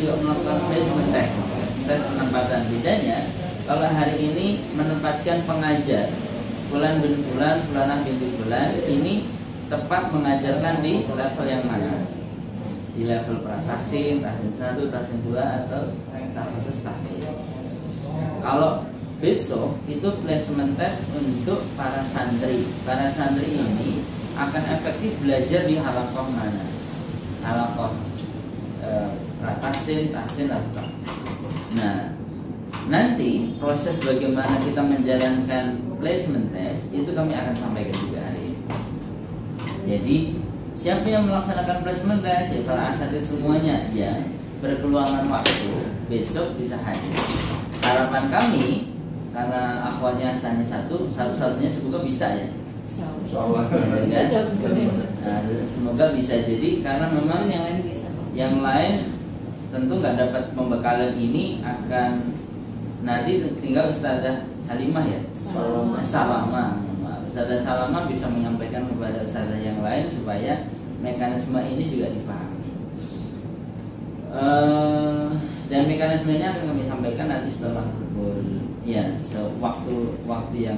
juga melakukan placement test, tes penempatan. Bedanya kalau hari ini menempatkan pengajar Fulan bin Fulan, Fulanah binti Fulan, ini tepat mengajarkan di level yang mana? Di level prataksin, taksin 1, taksin 2 atau khusus taksin. Kalau besok itu placement test untuk para santri. Para santri ini akan efektif belajar di halakoh mana? Halakoh prataksin, taksin atau. Nah, nanti proses bagaimana kita menjalankan placement test itu kami akan sampaikan juga hari ini. Jadi siapa yang melaksanakan placement test ya para asatidz semuanya ya berkeluangan waktu besok bisa hadir. Harapan kami karena akhwatnya hanya satu-satunya semoga bisa ya. Nah, semoga bisa jadi karena memang yang lain tentu nggak dapat pembekalan ini akan nanti tinggal Ustazah Halimah ya. Ustazah Salamah bisa menyampaikan kepada ustazah yang lain supaya mekanisme ini juga dipahami. Dan mekanisme ini akan kami sampaikan nanti setelah pukul ya waktu yang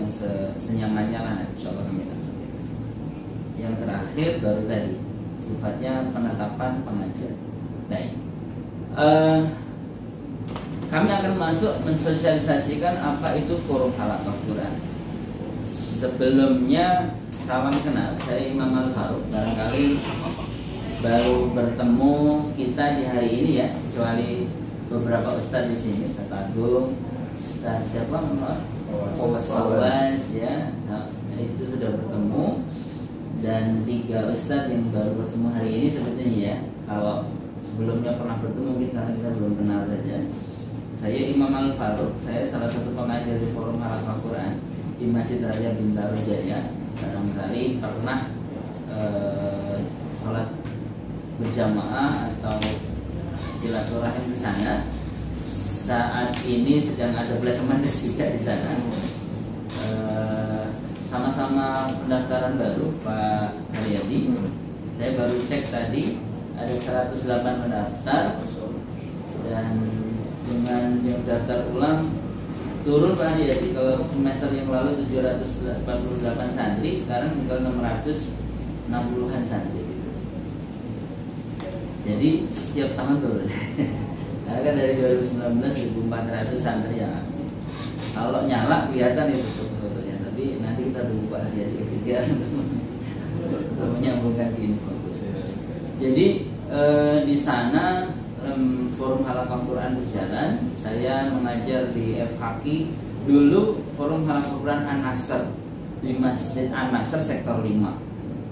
senyamannya lah, insyaallah kami akan sampaikan. Yang terakhir baru tadi sifatnya penetapan pengajar. Baik. Kami akan masuk mensosialisasikan apa itu forum halaqah Quran. Sebelumnya salam kenal, saya Imam Al-Faruq. Barangkali baru bertemu kita di hari ini ya, kecuali beberapa ustaz di sini, Ustaz Agung, Ustaz siapa? Awas ya. Nah, itu sudah bertemu dan 3 ustaz yang baru bertemu hari ini sepertinya ya. Kalau sebelumnya pernah bertemu kita belum kenal saja. Saya Imam Al-Faruq, saya salah satu pengajar di forum halaqah Quran di Masjid Raya Bintaro Jaya. Barangkali pernah sholat berjamaah atau silaturahim di sana. Saat ini sedang ada placement juga di sana. Sama-sama pendaftaran baru Pak Haryadi. Saya baru cek tadi ada 108 pendaftar dan dengan yang daftar ulang turun Pak Haryadi. Kalau semester yang lalu 748 santri, sekarang tinggal 660-an santri. Jadi setiap tahun turun. Karena dari 2019 1.400 santri yang aktif. Kalau nyala kelihatan itu foto-fotonya, tapi nanti kita tunggu Pak Haryadi ketiga untuk menyambungkan info. Jadi di sana forum halaqah Quran berjalan. Saya mengajar di FHQ. Dulu forum halaqah Quran An-Nasr di Masjid An-Nasr sektor 5.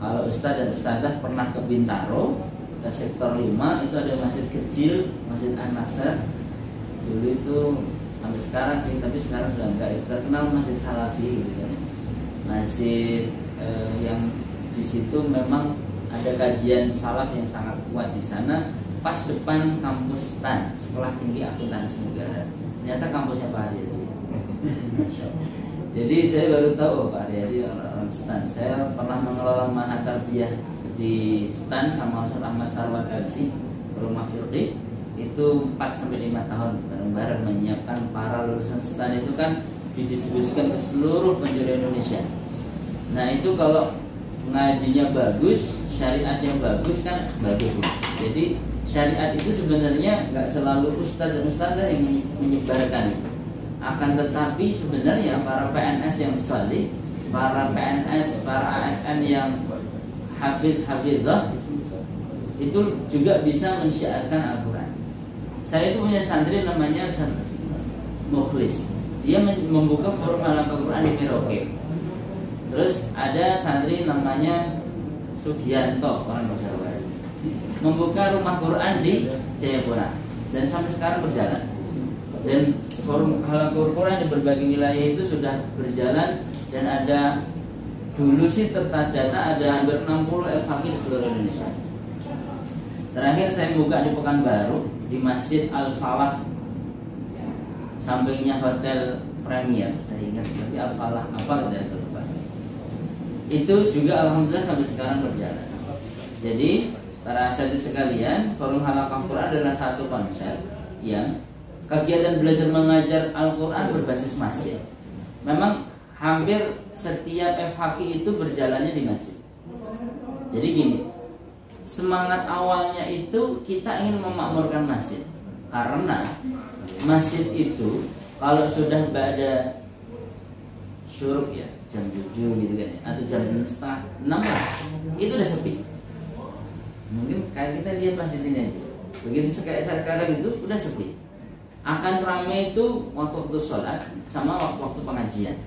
Kalau Ustaz dan Ustazah pernah ke Bintaro ke sektor 5 itu ada masjid kecil, Masjid An-Nasr. Dulu itu sampai sekarang sih, tapi sekarang sudah enggak terkenal Masjid Salafi gitu kan. Masjid yang di situ memang ada kajian salaf yang sangat kuat di sana. Pas depan kampus STAN, Sekolah Tinggi Akuntansi Negara. Ternyata kampusnya Pak Haryadi. Jadi saya baru tahu Pak Haryadi orang STAN. Saya pernah mengelola Mahat Tarbiyah di STAN sama Ustaz Ahmad Sarwat LC Rumah Fiqih. Itu 4-5 tahun bareng-bareng menyiapkan para lulusan STAN itu kan didistribusikan ke seluruh penjuru Indonesia. Nah itu kalau ngajinya bagus, syariatnya bagus kan bagus. Jadi syariat itu sebenarnya nggak selalu ustadz dan ustadzah yang menyebarkan, akan tetapi sebenarnya para PNS yang salih, para PNS, para ASN yang hafidh-hafidhah itu juga bisa mensyiarkan Al-Quran. Saya itu punya santri namanya Mukhlis. Dia membuka forum halaqah Quran di Merauke. Terus ada santri namanya Sugianto, orang Jawa, membuka rumah Quran di Jayapura dan sampai sekarang berjalan. Dan forum halaqah Quran di berbagai wilayah itu sudah berjalan dan ada dulu sih data ada hampir 60 FHQ di seluruh Indonesia. Terakhir saya buka di Pekanbaru di Masjid Al-Falah, sampingnya Hotel Premier, saya ingat, tapi Al-Falah apa tidak lupa. Itu juga alhamdulillah sampai sekarang berjalan. Jadi para asatidz sekalian, Forum Halaqah Quran adalah satu konsep yang kegiatan belajar mengajar Al-Quran berbasis masjid. Memang hampir setiap FHQ itu berjalannya di masjid. Jadi gini, semangat awalnya itu kita ingin memakmurkan masjid. Karena masjid itu kalau sudah ada syuruk ya, jam 7 gitu kan ya, atau jam 5:30 lah, itu udah sepi. Mungkin kayak kita lihat masjid ini aja. Begitu kayak sekarang itu udah sepi. Akan ramai itu waktu sholat sama waktu pengajian.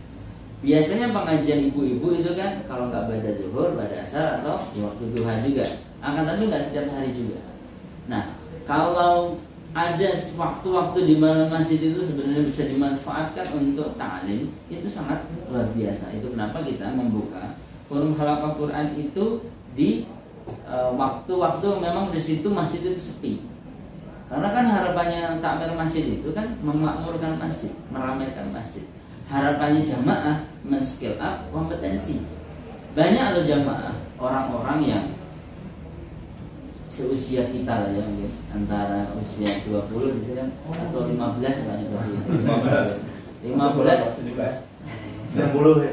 Biasanya pengajian ibu-ibu itu kan kalau nggak pada zuhur, pada asar atau di waktu duha juga. Akan tapi nggak setiap hari juga. Nah, kalau ada waktu-waktu di mana masjid itu sebenarnya bisa dimanfaatkan untuk ta'lim, itu sangat luar biasa. Itu kenapa kita membuka Forum Halaqah Quran itu di waktu-waktu memang di situ masjid itu sepi. Karena kan harapannya takmir masjid itu kan memakmurkan masjid, meramaikan masjid. Harapannya jamaah men-skill up kompetensi. Banyak loh jamaah orang-orang yang seusia kita lah ya, mungkin antara usia 20 di sini atau 15 lah ya. 15 90 ya.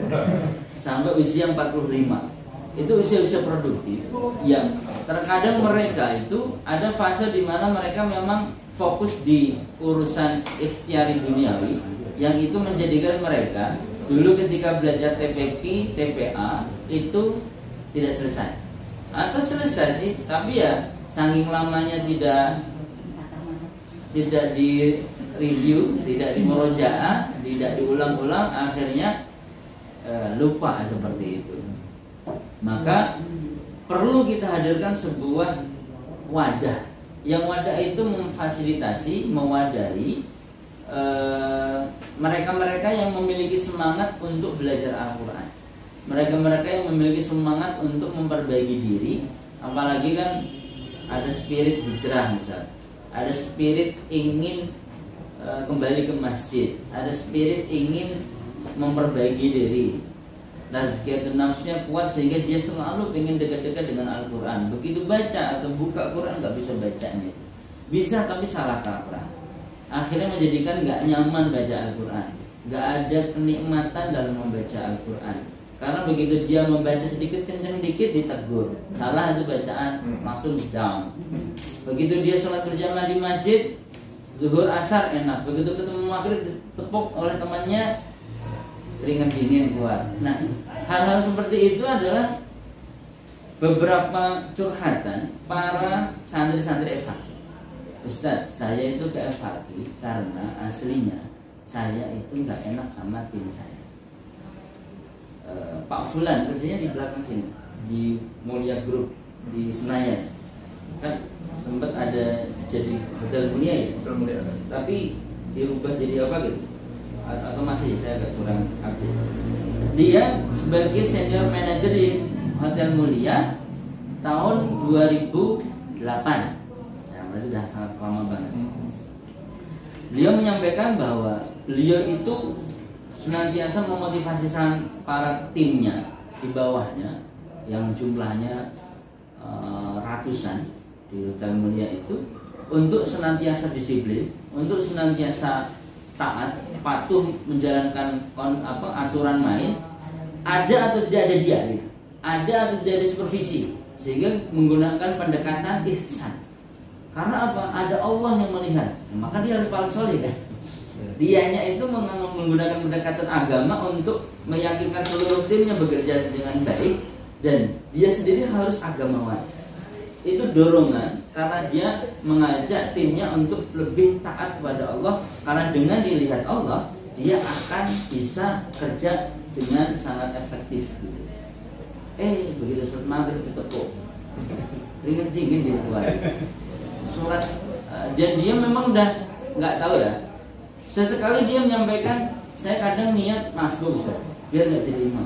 Sampai usia 45. Itu usia-usia produktif yang terkadang mereka itu ada fase di mana mereka memang fokus di urusan ikhtiari duniawi yang itu menjadikan mereka dulu ketika belajar TPQ, TPA itu tidak selesai atau selesai sih, tapi ya saking lamanya tidak di review, tidak di murojaah, tidak diulang-ulang, akhirnya lupa seperti itu. Maka perlu kita hadirkan sebuah wadah, yang wadah itu memfasilitasi, mewadahi mereka-mereka yang memiliki semangat untuk belajar Al-Quran, mereka-mereka yang memiliki semangat untuk memperbaiki diri, apalagi kan ada spirit hijrah misal, ada spirit ingin kembali ke masjid, ada spirit ingin memperbaiki diri. Tazkiyatun nafsnya kuat sehingga dia selalu ingin dekat-dekat dengan Al-Quran. Begitu baca atau buka Quran nggak bisa bacanya, bisa tapi salah kaprah. Akhirnya menjadikan nggak nyaman baca Al-Quran, nggak ada kenikmatan dalam membaca Al-Quran. Karena begitu dia membaca sedikit kencang dikit ditegur, salah itu bacaan, langsung down. Begitu dia sholat berjamaah di masjid, zuhur asar enak, begitu ketemu maghrib ditepuk oleh temannya, keringat dingin keluar. Nah, hal-hal seperti itu adalah beberapa curhatan para santri-santri FHQ. Ustaz, saya itu ke FHQ karena aslinya saya itu nggak enak sama tim saya. Pak Fulan kerjanya di belakang sini, di Mulia Group di Senayan. Kan sempat ada jadi Hotel Mulia ya. Hotel Mulia. Tapi dirubah jadi apa gitu? Atau masih saya agak kurang update. Dia sebagai senior manager di Hotel Mulia tahun 2008. Ya, berarti sudah sangat lama banget. Beliau menyampaikan bahwa beliau itu senantiasa memotivasi para timnya di bawahnya yang jumlahnya ratusan di Hotel Mulia itu untuk senantiasa disiplin, untuk senantiasa taat, patuh menjalankan aturan main, ada atau tidak ada dia gitu. Ada atau tidak ada supervisi, sehingga menggunakan pendekatan ihsan. Karena apa? Ada Allah yang melihat, maka dia harus paling soleh kan. Dianya itu menggunakan pendekatan agama untuk meyakinkan seluruh timnya bekerja dengan baik, dan dia sendiri harus agamawan. Itu dorongan karena dia mengajak timnya untuk lebih taat kepada Allah, karena dengan dilihat Allah dia akan bisa kerja dengan sangat efektif gitu. Begitu surat maghrib ditepuk, keringat dingin dia keluar. Surat dan dia memang udah nggak tahu ya. Sesekali dia menyampaikan, saya kadang niat masuk biar nggak jadi imam.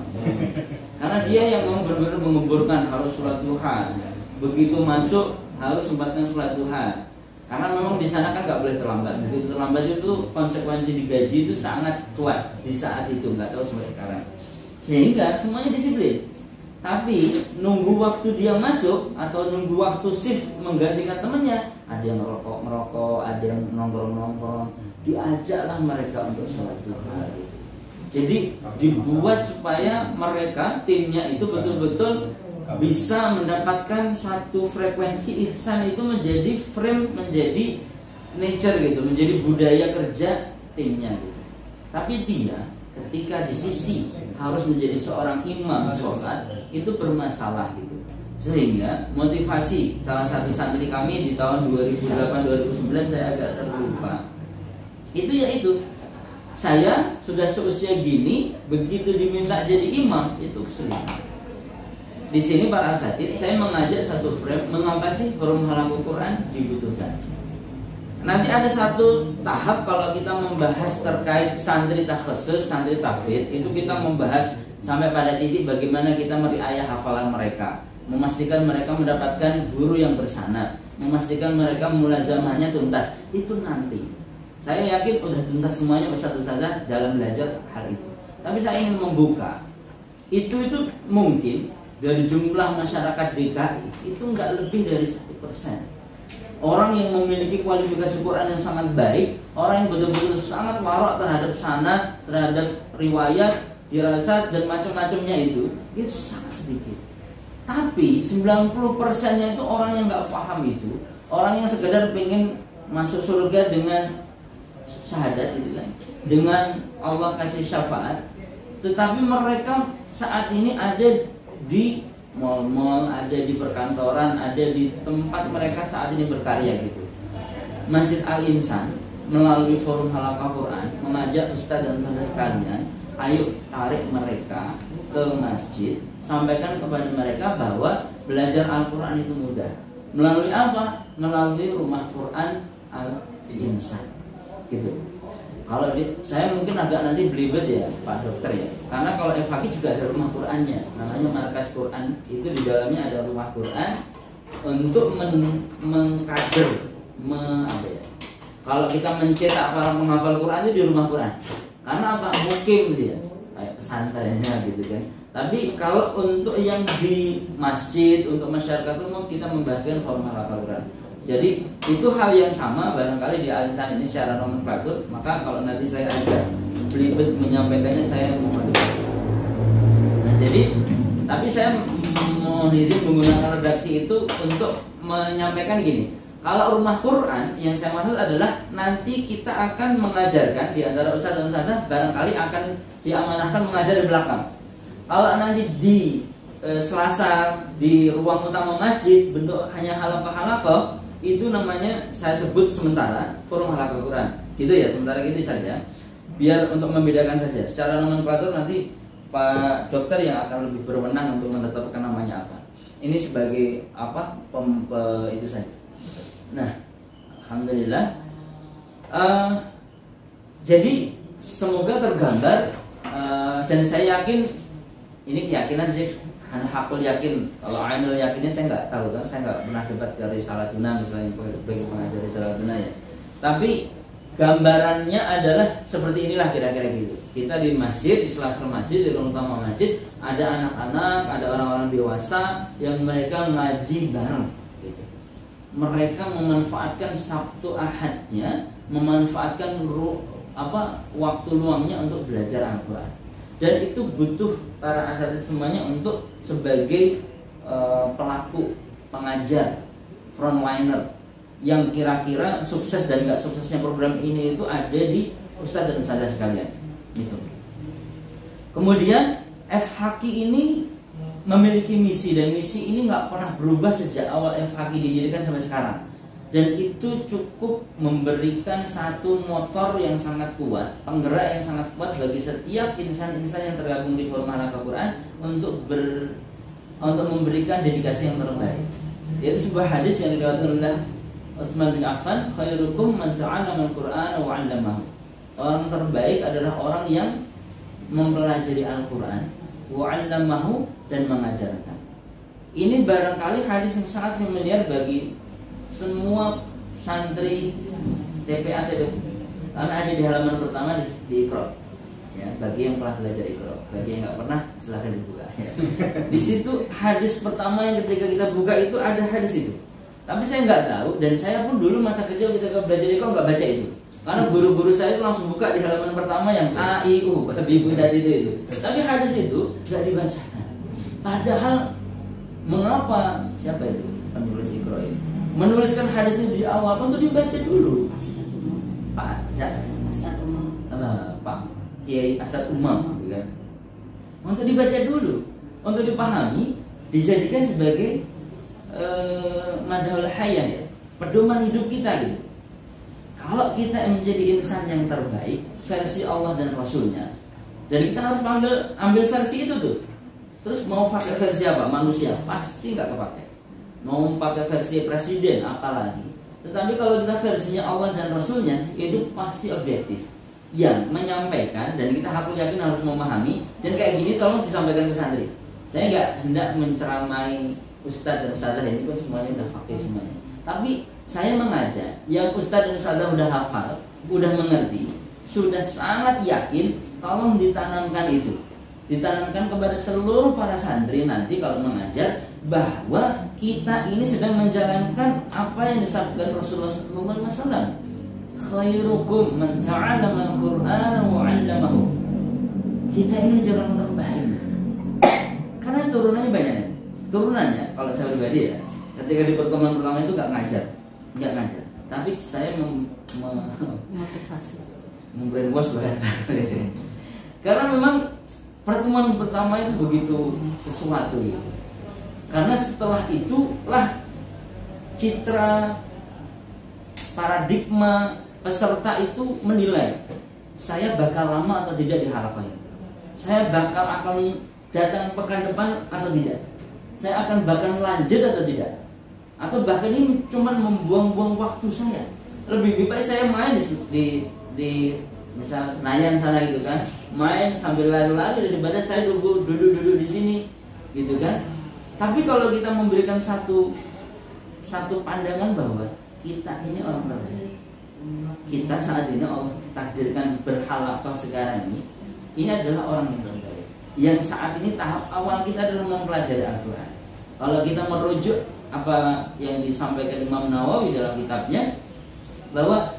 Karena dia yang memang benar-benar menguburkan harus sholat duha. Begitu masuk harus sempatkan sholat duha. Karena memang di sana kan nggak boleh terlambat. Begitu terlambat itu konsekuensi digaji itu sangat kuat di saat itu, nggak tahu sampai sekarang. Sehingga semuanya disiplin. Tapi nunggu waktu dia masuk atau nunggu waktu shift menggantikan temannya, ada yang merokok, ada yang nongkrong, diajaklah mereka untuk sholat duha. Jadi dibuat supaya mereka timnya itu betul-betul bisa mendapatkan satu frekuensi ihsan itu menjadi frame, menjadi nature gitu, menjadi budaya kerja timnya gitu. Tapi dia ketika di sisi harus menjadi seorang imam sholat itu bermasalah gitu. Sehingga motivasi salah satu santri kami di tahun 2008-2009 saya agak terlupa. Itu yaitu saya sudah seusia gini, begitu diminta jadi imam itu kesulitan. Di sini para asatidz saya mengajak satu frame, mengapa sih forum halaqah Quran dibutuhkan. Nanti ada satu tahap kalau kita membahas terkait santri takhusus, santri tahfidz, itu kita membahas sampai pada titik bagaimana kita meriayah hafalan mereka, memastikan mereka mendapatkan guru yang bersanad, memastikan mereka mulazamahnya tuntas. Itu nanti. Saya yakin udah tuntas semuanya ustaz-ustazah dalam belajar hal itu. Tapi saya ingin membuka. Itu mungkin dari jumlah masyarakat DKI itu nggak lebih dari 1%. Orang yang memiliki kualifikasi Quran yang sangat baik, orang yang betul-betul sangat warak terhadap sanad, terhadap riwayat, dirasat dan macam-macamnya itu sangat sedikit. Tapi 90%-nya itu orang yang nggak paham itu, orang yang sekedar pengen masuk surga dengan syahadat itu kan, dengan Allah kasih syafaat. Tetapi mereka saat ini ada di mal-mal, ada di perkantoran, ada di tempat mereka saat ini berkarya gitu. Masjid Al-Insan melalui forum halaqah Quran mengajak ustaz dan ustazah sekalian, ayo tarik mereka ke masjid, sampaikan kepada mereka bahwa belajar Al-Quran itu mudah. Melalui apa? Melalui rumah Quran Al-Insan gitu. Kalau saya mungkin agak nanti belibet ya Pak Dokter ya, karena kalau FHQ juga ada rumah Qurannya, namanya Markas Quran. Itu di dalamnya ada rumah Quran untuk mengkader, apa ya? Kalau kita mencetak para penghafal Quran itu di rumah Quran. Karena apa? Mukim dia, kayak pesantrennya gitu kan. Tapi kalau untuk yang di masjid, untuk masyarakat umum, kita membahaskan forum halaqah Quran. Jadi itu hal yang sama barangkali di Al-Insan ini secara nomenklatur. Maka kalau nanti saya agak belibet menyampaikannya, saya mohon maaf. Nah jadi, tapi saya mohon izin menggunakan redaksi itu untuk menyampaikan gini. Kalau rumah Quran yang saya maksud adalah nanti kita akan mengajarkan di antara ustaz dan ustazah, barangkali akan diamanahkan mengajar di belakang. Kalau nanti di Selasar di ruang utama masjid bentuk hanya halaqah-halaqah, itu namanya saya sebut sementara forum halaqah Quran. Gitu ya, sementara gitu saja. Biar untuk membedakan saja. Secara nomenklatur nanti Pak Dokter yang akan lebih berwenang untuk menetapkan namanya apa. Ini sebagai apa? Itu saja. Nah, alhamdulillah. Jadi semoga tergambar dan saya yakin ini keyakinan sih. Hakul yakin, kalau ainul yakinnya saya nggak tahu kan, saya nggak pernah debat ke Risalatuna misalnya bagi pengajar Risalatuna ya. Tapi gambarannya adalah seperti inilah kira-kira gitu. Kita di masjid, di sela-sela masjid, di ruang utama masjid, ada anak-anak, ada orang-orang dewasa yang mereka ngaji bareng. Gitu. Mereka memanfaatkan Sabtu Ahadnya, memanfaatkan waktu luangnya untuk belajar Al-Quran. Dan itu butuh para asatidz semuanya untuk sebagai pelaku, pengajar, frontliner yang kira-kira sukses dan nggak suksesnya program ini itu ada di ustadz dan ustazah sekalian. Gitu. Kemudian FHQ ini memiliki misi, dan misi ini nggak pernah berubah sejak awal FHQ didirikan sampai sekarang. Dan itu cukup memberikan satu motor yang sangat kuat, penggerak yang sangat kuat bagi setiap insan-insan yang tergabung di forum halaqah Quran untuk memberikan dedikasi yang terbaik. Yaitu sebuah hadis yang diriwayatkan oleh Utsman bin Affan, khairukum man ta'allama al-Qur'ana wa 'allamahu. Orang terbaik adalah orang yang mempelajari Al-Qur'an, wa 'allamahu, dan mengajarkan. Ini barangkali hadis yang sangat familiar bagi semua santri TPA karena ada di halaman pertama di Iqra. Ya, bagi yang telah belajar Iqra, bagi yang nggak pernah silahkan dibuka. Ya. Di situ hadis pertama yang ketika kita buka itu ada hadis itu. Tapi saya nggak tahu dan saya pun dulu masa kecil ketika belajar Iqra nggak baca itu. Karena guru-guru saya itu langsung buka di halaman pertama yang A, I, U, babi bu tadi itu. Tapi hadis itu nggak dibaca. Padahal mengapa siapa itu penulis Iqra ini menuliskan hadis itu di awal untuk dibaca dulu. Pak, siapa? Pak Kiai Asad Umam, gitu kan? Untuk dibaca dulu, untuk dipahami, dijadikan sebagai madhul hayah ya, pedoman hidup kita gitu. Kalau kita menjadi insan yang terbaik, versi Allah dan Rasulnya, dan kita harus ambil versi itu tuh. Terus mau pakai versi apa? Manusia pasti nggak kepakai. Mau pakai versi presiden apalagi. Tetapi kalau kita versinya Allah dan Rasulnya, itu pasti objektif, yang menyampaikan dan kita aku yakin harus memahami. Dan kayak gini tolong disampaikan ke santri. Saya nggak hendak menceramai ustadz dan ustadzah, ini pun semuanya udah pakai semuanya. Tapi saya mengajak yang ustadz dan ustadzah udah hafal, udah mengerti, sudah sangat yakin, tolong ditanamkan itu. Ditanamkan kepada seluruh para santri nanti kalau mengajar, bahwa kita ini sedang menjalankan apa yang disabdakan Rasulullah SAW. Khairukum man ta'allama al-Qur'ana wa 'allamahu. Kita ini jalan terbaik. Karena turunannya banyak. Turunannya kalau saya pribadi ya, ketika di pertemuan pertama itu enggak ngajar. Tapi saya motivasi, membrainwash banget. Karena memang pertemuan pertama itu begitu sesuatu gitu. Karena setelah itulah citra, paradigma peserta itu menilai saya bakal lama atau tidak di halaman ini. Saya akan datang pekan depan atau tidak. Saya akan bahkan lanjut atau tidak. Atau bahkan ini cuma membuang-buang waktu saya. Lebih baik saya main di misal Senayan sana gitu kan, main sambil lari-lari daripada saya duduk di sini gitu kan. Tapi kalau kita memberikan satu pandangan bahwa kita ini orang terbaik, kita saat ini Allah takdirkan berhalaqah sekarang ini adalah orang yang terbaik. Yang saat ini tahap awal kita adalah mempelajari Al-Quran. Kalau kita merujuk apa yang disampaikan Imam Nawawi dalam kitabnya, bahwa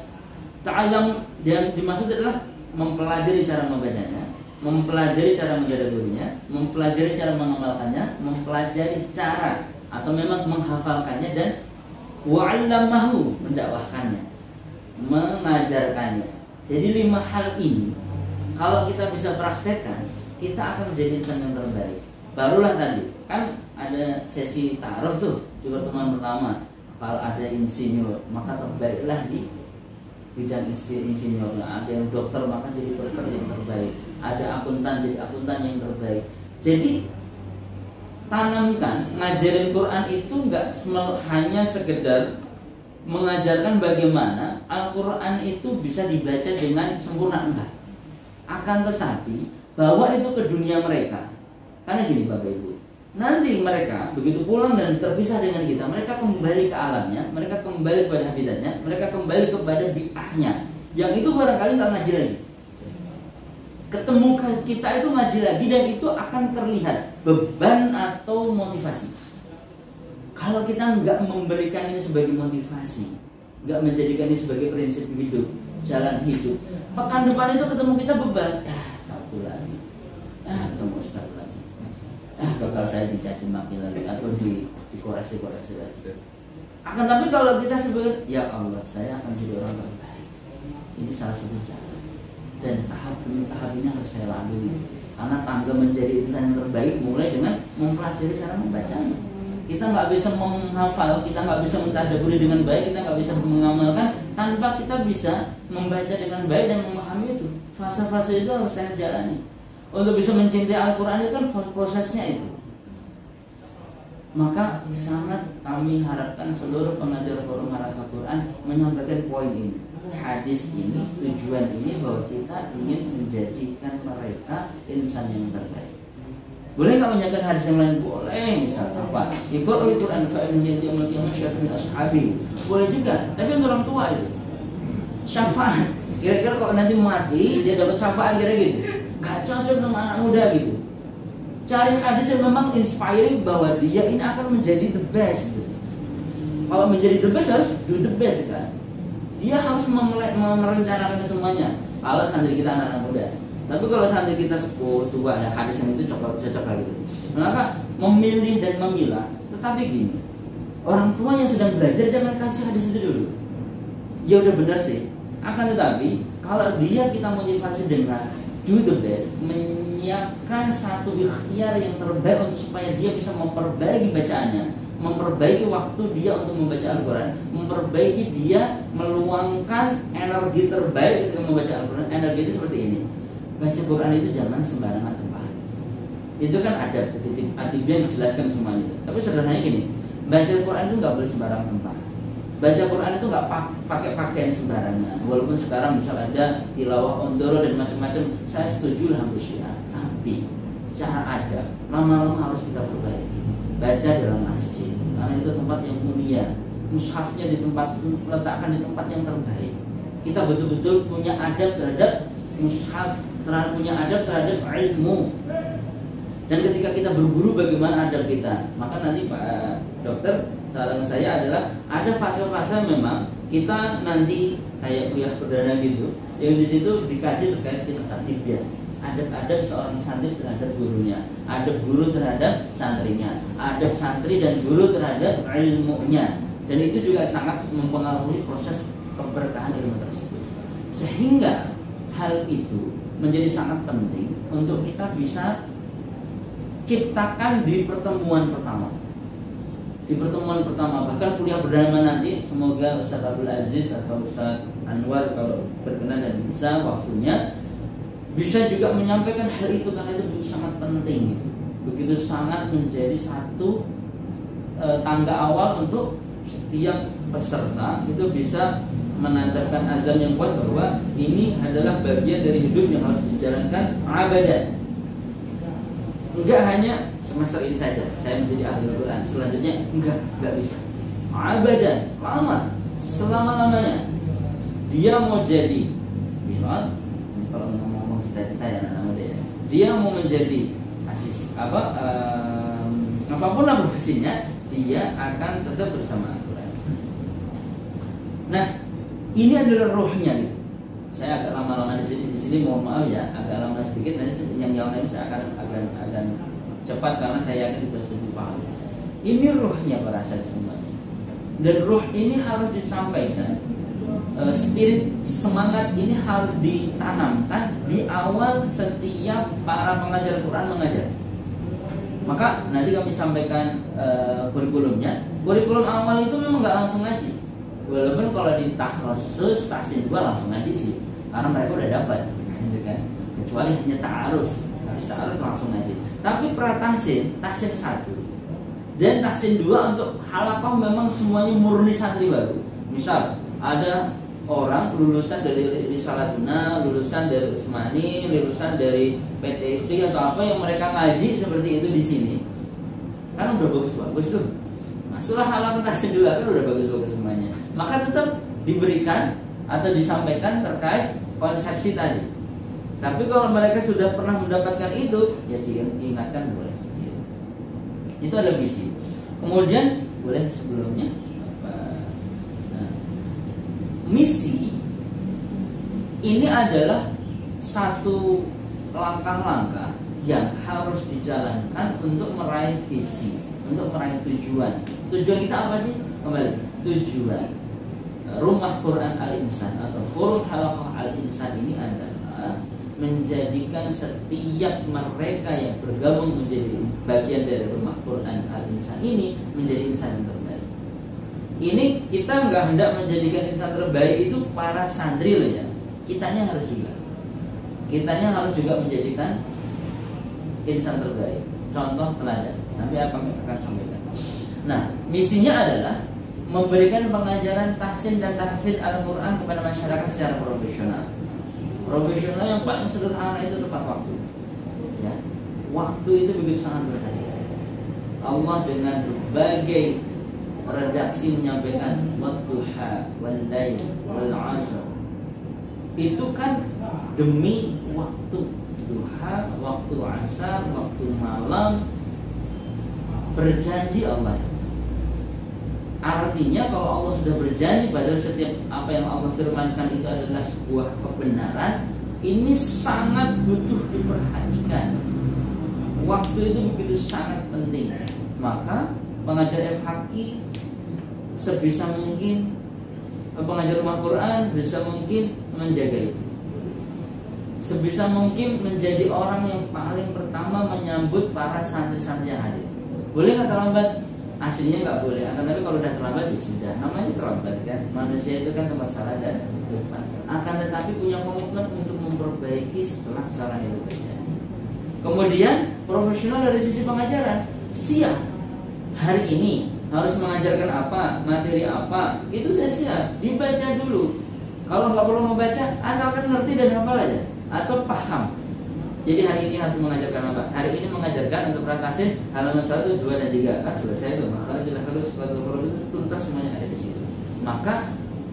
ta'alam yang dimaksud adalah mempelajari cara membacanya, mempelajari cara mentadabburinya, mempelajari cara mengamalkannya, mempelajari cara atau memang menghafalkannya, dan wa'allamahu, mendakwahkannya, mengajarkannya. Jadi 5 hal ini kalau kita bisa praktekkan, kita akan menjadi insan yang terbaik. Barulah tadi kan ada sesi ta'aruf tuh di pertemuan pertama. Kalau ada insinyur maka terbaiklah di bidang insinyurnya. Ada yang dokter maka jadi dokter yang terbaik. Ada akuntan jadi akuntan yang terbaik. Jadi tanamkan ngajarin Quran itu nggak hanya sekedar mengajarkan bagaimana Al-Quran itu bisa dibaca dengan sempurna, enggak. Akan tetapi bawa itu ke dunia mereka. Karena gini Bapak Ibu, nanti mereka begitu pulang dan terpisah dengan kita, mereka kembali ke alamnya, mereka kembali kepada habitatnya, mereka kembali kepada bi'ahnya, yang itu barangkali nggak ngaji lagi. Ketemu kita itu ngaji lagi, dan itu akan terlihat beban atau motivasi. Kalau kita nggak memberikan ini sebagai motivasi, nggak menjadikan ini sebagai prinsip hidup, jalan hidup, pekan depan itu ketemu kita beban, satu lagi, ketemu Ustaz lagi, bakal saya dicaci maki lagi atau dikoreksi lagi. Akan tapi kalau kita sebagai, ya Allah, saya akan jadi orang terbaik, ini salah satu cara, dan tahap demi tahap ini harus saya lalui. Karena tangga menjadi insan yang terbaik mulai dengan mempelajari cara membacanya. Kita nggak bisa menghafal, kita nggak bisa mentadabburi dengan baik, kita nggak bisa mengamalkan tanpa kita bisa membaca dengan baik dan memahami itu. Fase-fase itu harus saya jalani. Untuk bisa mencintai Al-Quran itu kan prosesnya itu. Maka sangat kami harapkan seluruh pengajar forum Harakah Quran menyampaikan poin ini, hadis ini, tujuan ini, bahwa kita ingin menjadikan mereka insan yang terbaik. Boleh nggak menyampaikan hadis yang lain? Boleh, misalnya apa? Iqra'ul Quran fa'innahu yawmal qiyamah syafi'un ashabi. Boleh juga, tapi untuk orang tua itu syafaat. Kira-kira kalau nanti mati dia dapat syafaat kira gitu. gak cocok sama anak muda gitu. Cari hadis yang memang inspiring bahwa dia ini akan menjadi the best gitu. Kalau menjadi the best harus do the best kan. Dia harus merencanakan semuanya. Kalau santri kita anak-anak muda. Tapi kalau santri kita sepuh tua ada hadis yang itu cocok gitu. Maka memilih dan memilah. Tetapi gini, orang tua yang sedang belajar jangan kasih hadis itu dulu. Ya udah benar sih. Akan tetapi kalau dia kita motivasi dengan do the best, menyiapkan satu ikhtiar yang terbaik supaya dia bisa memperbaiki bacaannya, memperbaiki waktu dia untuk membaca Al-Quran, memperbaiki dia meluangkan energi terbaik ketika membaca Al-Quran. Energi itu seperti ini. Baca Quran itu jangan sembarangan tempat. Itu kan ada yang dijelaskan semuanya. Tapi sederhananya gini, baca Quran itu nggak boleh sembarang tempat. Baca Quran itu nggak pakai pakaian sembarangan. Walaupun sekarang misal ada tilawah ondoro dan macam-macam, saya setuju lah hampir syiar. Tapi cara adab lama-lama harus kita perbaiki. Baca dalam masjid, karena itu tempat yang mulia. Mushafnya letakkan di tempat yang terbaik. Kita betul-betul punya adab terhadap mushaf, punya adab terhadap ilmu. Dan ketika kita berguru bagaimana adab kita, maka nanti Pak Dokter, saran saya adalah ada fase-fase memang kita nanti kayak kuliah perdana gitu, yang di situ dikaji terkait kitab tarbiyah, adab-adab seorang santri terhadap gurunya, adab guru terhadap santrinya, adab santri dan guru terhadap ilmunya, dan itu juga sangat mempengaruhi proses keberkahan ilmu tersebut. Sehingga hal itu menjadi sangat penting untuk kita bisa ciptakan di pertemuan pertama. Di pertemuan pertama, bahkan kuliah perdana nanti, semoga Ustaz Abdul Aziz atau Ustaz Anwar kalau berkenan dan bisa waktunya bisa juga menyampaikan hal itu, karena itu begitu sangat penting gitu. Begitu sangat menjadi satu tangga awal untuk setiap peserta itu bisa menancapkan azam yang kuat bahwa ini adalah bagian dari hidup yang harus dijalankan abadan. Enggak hanya semester ini saja saya menjadi ahli Al-Quran, selanjutnya enggak bisa. Abadan, lama, selama-lamanya. Dia mau jadi Bilal, kalau ngomong cita-cita ya anak muda ya. Dia mau menjadi apapun lah profesinya, dia akan tetap bersama Al-Quran. Nah, ini adalah rohnya nih. Saya agak lama-lama di sini mohon maaf ya, agak lama sedikit. Nanti yang lain saya akan cepat karena saya yakin sudah lebih paham. Ini rohnya para saya semuanya. Dan roh ini harus disampaikan. Spirit semangat ini harus ditanamkan di awal setiap para pengajar Quran mengajar. Maka nanti kami sampaikan kurikulumnya. Kurikulum awal itu memang nggak langsung ngaji. Walaupun kalau di takhusus tahsin 2 langsung ngaji sih, karena mereka udah dapat, gitu kan. Kecuali hanya ta'aruf, habis ta'aruf langsung ngaji. Tapi tahsin 1 dan tahsin 2 untuk halaqah memang semuanya murni santri baru. Misal ada orang lulusan dari Risalatuna, lulusan dari Usmani, lulusan dari PTIP atau apa yang mereka ngaji seperti itu di sini, kan udah bagus tuh. Masuklah halaqah tahsin 2 kan udah bagus semuanya. Maka tetap diberikan atau disampaikan terkait konsepsi tadi. Tapi kalau mereka sudah pernah mendapatkan itu, ya diingatkan boleh. Itu ada visi. Kemudian boleh sebelumnya misi ini adalah satu langkah-langkah yang harus dijalankan untuk meraih visi, untuk meraih tujuan. Tujuan kita apa sih? Kembali, tujuan Rumah Quran Al-Insan atau Forum Halaqah Al-Insan ini adalah menjadikan setiap mereka yang bergabung menjadi bagian dari Rumah Quran Al-Insan ini menjadi insan yang terbaik. Ini kita nggak hendak menjadikan insan terbaik itu para santri loh ya. Kitanya harus juga menjadikan insan terbaik. Contoh teladan. Nanti akan sampaikan. Nah, misinya adalah memberikan pengajaran tahsin dan tahfidz Al-Quran kepada masyarakat secara profesional. Profesional yang paling sederhana itu tepat waktu. Ya, waktu itu begitu sangat berharga. Allah dengan berbagai redaksi menyampaikan wadduha wal lail wal 'ashr. Itu kan demi waktu. duha, waktu asar, waktu malam, berjanji Allah. Artinya kalau Allah sudah berjanji, padahal setiap apa yang Allah firmankan itu adalah sebuah kebenaran, ini sangat butuh diperhatikan. Waktu itu begitu sangat penting. Maka pengajar FHQ sebisa mungkin, pengajar rumah Quran bisa mungkin menjaga itu. Sebisa mungkin menjadi orang yang paling pertama menyambut para santri-santri yang hadir. Boleh nggak terlambat? Aslinya nggak boleh. Akan tapi kalau udah terlambat ya sudah. Namanya terlambat kan. Manusia itu kan tempat salah dan lupa. Akan tetapi punya komitmen untuk memperbaiki setelah kesalahan itu terjadi. Kemudian profesional dari sisi pengajaran, siap. Hari ini harus mengajarkan apa, materi apa, itu saya siap. Dibaca dulu. Kalau nggak perlu membaca, asalkan ngerti dan hafal aja atau paham. Jadi hari ini harus mengajarkan apa? Hari ini mengajarkan untuk ratasin halaman 1, 2, dan 3. Kan selesai itu. Masalah jelas harus itu tuntas semuanya ada di situ. Maka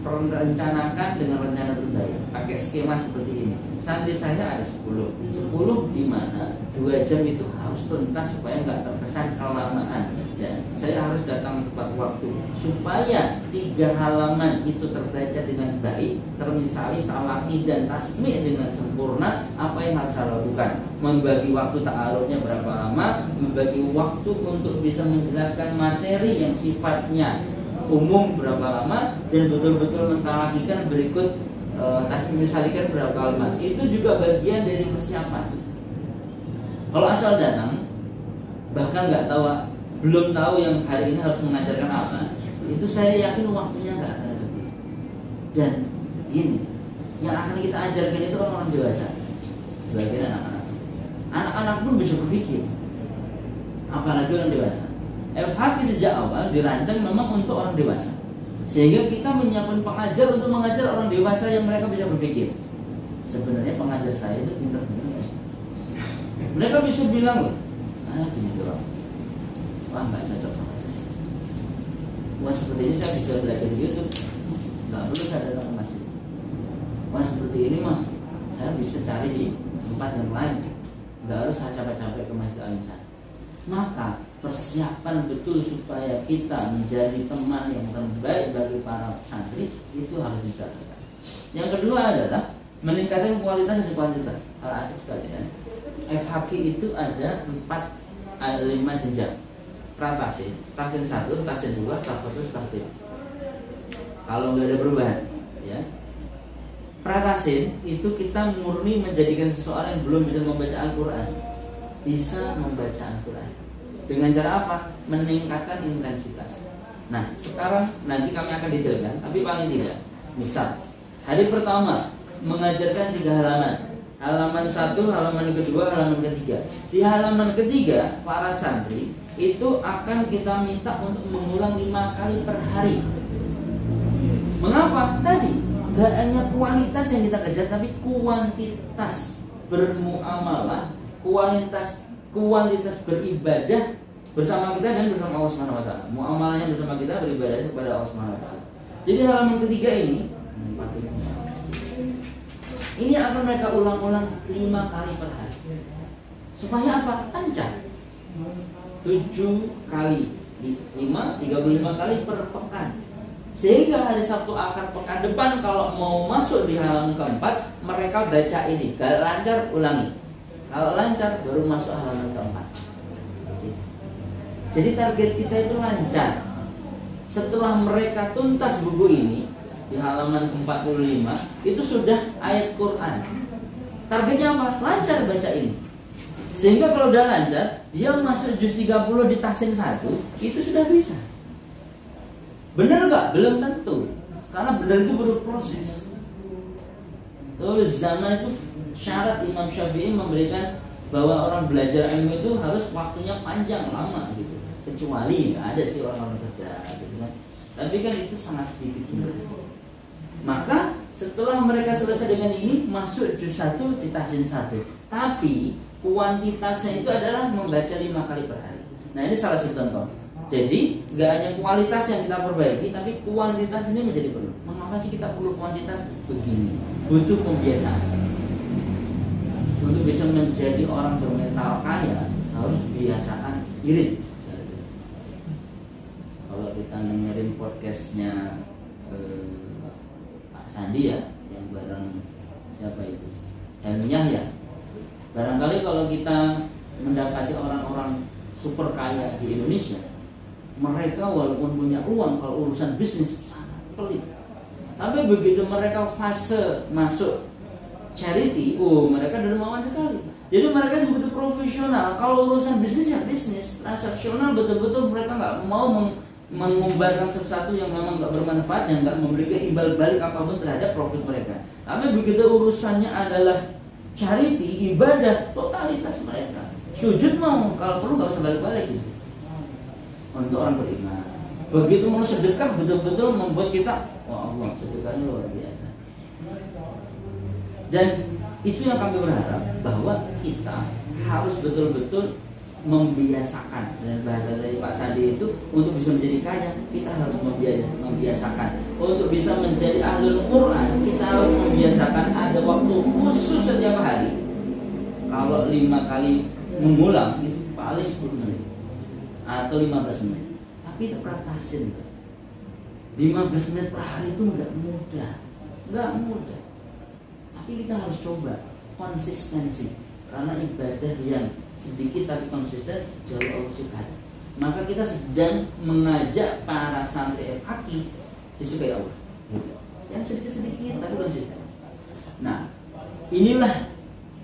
rencanakan dengan rencana terbaik. Pakai skema seperti ini. Santri saya ada 10 di mana 2 jam itu harus tuntas supaya nggak terkesan kelamaan. Ya, saya harus datang tepat waktu supaya 3 halaman itu terbaca dengan baik, termisali, talaki dan tasmi' dengan sempurna. Apa yang harus saya lakukan? Membagi waktu ta'arufnya berapa lama, membagi waktu untuk bisa menjelaskan materi yang sifatnya umum berapa lama, dan betul-betul mentalakikan berikut tasmi' misalikan berapa lama. Itu juga bagian dari persiapan. Kalau asal datang, bahkan nggak tahu, belum tahu yang hari ini harus mengajarkan apa, itu saya yakin waktunya nggak akan lebih. Dan gini, yang akan kita ajarkan itu orang dewasa, sebagian anak-anak. Anak-anak pun bisa berpikir, apalagi orang dewasa. FHQ sejak awal dirancang memang untuk orang dewasa, sehingga kita menyiapkan pengajar untuk mengajar orang dewasa yang mereka bisa berpikir. Sebenarnya pengajar saya itu pintar-pintar. Mereka bisa bilang loh, gini doang. Wah, nggak cocok sama saya. Wah, seperti ini saya bisa belajar di YouTube, nggak perlu saya datang ke masjid. Wah, seperti ini mah saya bisa cari di tempat yang lain, nggak harus saya capek-capek ke Masjid Al-Insan. Maka persiapan betul supaya kita menjadi teman yang terbaik bagi para santri itu harus dijalankan. Yang kedua adalah meningkatkan kualitas dan kuantitas. Al-asas sekalian, FHQ itu ada 5 jenjang. Pratasin, tasin 1, tasin 2, tafosus, tahfidz. Kalau nggak ada perubahan, ya. Pratasin itu kita murni menjadikan seseorang yang belum bisa membaca Al-Quran bisa membaca Al-Quran. Dengan cara apa? Meningkatkan intensitas. Nah, sekarang nanti kami akan detailkan, tapi paling tidak, misal hari pertama mengajarkan 3 halaman. Halaman 1, halaman kedua, halaman ketiga. Di halaman ketiga, para santri itu akan kita minta untuk mengulang 5 kali per hari. Mengapa? Tadi gak hanya kualitas yang kita kejar, tapi kuantitas bermuamalah, kuantitas beribadah bersama kita dan bersama Allah Subhanahu wa taala. Muamalahnya bersama kita, beribadah kepada Allah Subhanahu wa taala. Jadi halaman ketiga ini akan mereka ulang-ulang 5 kali per hari. Supaya apa? Lancar. 7 kali 5, 35 kali per pekan. Sehingga hari Sabtu akhir pekan depan kalau mau masuk di halaman keempat, mereka baca ini. Kalau lancar, ulangi. Kalau lancar, baru masuk halaman keempat. Jadi target kita itu lancar. Setelah mereka tuntas buku ini di halaman 45, itu sudah ayat Quran. Targetnya apa? Lancar baca ini. Sehingga kalau udah lancar, dia masuk juz 30 di tahsin 1, itu sudah bisa. Benar nggak? Belum tentu. Karena benar itu baru proses. Terus zaman itu syarat Imam Syafi'i memberikan bahwa orang belajar ilmu itu harus waktunya panjang, lama gitu. Kecuali ada sih orang-orang cerdas gitu kan. Tapi kan itu sangat sedikit juga. Maka setelah mereka selesai dengan ini, masuk juz 1 di tahsin 1. Tapi kuantitasnya itu adalah membaca 5 kali per hari. Nah, ini salah satu contoh. Jadi nggak hanya kualitas yang kita perbaiki, tapi kuantitas ini menjadi perlu. Mengapa sih kita perlu kuantitas? Begini, butuh pembiasaan. untuk bisa menjadi orang bermental kaya harus biasakan irit. Kalau kita dengerin podcastnya Pak Sandi ya, yang bareng siapa itu, Helmi Yahya, barangkali kalau kita mendapati orang-orang super kaya di Indonesia, mereka walaupun punya uang, kalau urusan bisnis sangat pelit. Tapi begitu mereka fase masuk charity, mereka dermawan sekali. Jadi mereka begitu profesional. Kalau urusan bisnis ya bisnis, transaksional betul-betul mereka nggak mau mengumbarkan sesuatu yang memang nggak bermanfaat dan nggak memberikan imbal balik apapun terhadap profit mereka. Tapi begitu urusannya adalah charity, ibadah, totalitas mereka. Sujud mau, kalau perlu nggak usah balik-balik gitu. Untuk orang beriman. Begitu mau sedekah betul-betul membuat kita, wah Allah, sedekahnya luar biasa. Dan itu yang kami berharap, bahwa kita harus betul-betul membiasakan. Dan bahasa dari Pak Sandi itu, untuk bisa menjadi kaya kita harus membiasakan. Untuk bisa menjadi ahlul Quran kita harus membiasakan ada waktu khusus setiap hari. Kalau 5 kali mengulang itu paling 10 menit atau 15 menit. Tapi itu peratasin, 15 menit per hari itu nggak mudah. Tapi kita harus coba konsistensi, karena ibadah yang sedikit tapi konsisten jauh Allah suka. Maka kita sedang mengajak para santri FAQ disukai Allah, yang sedikit-sedikit tapi konsisten. Nah, inilah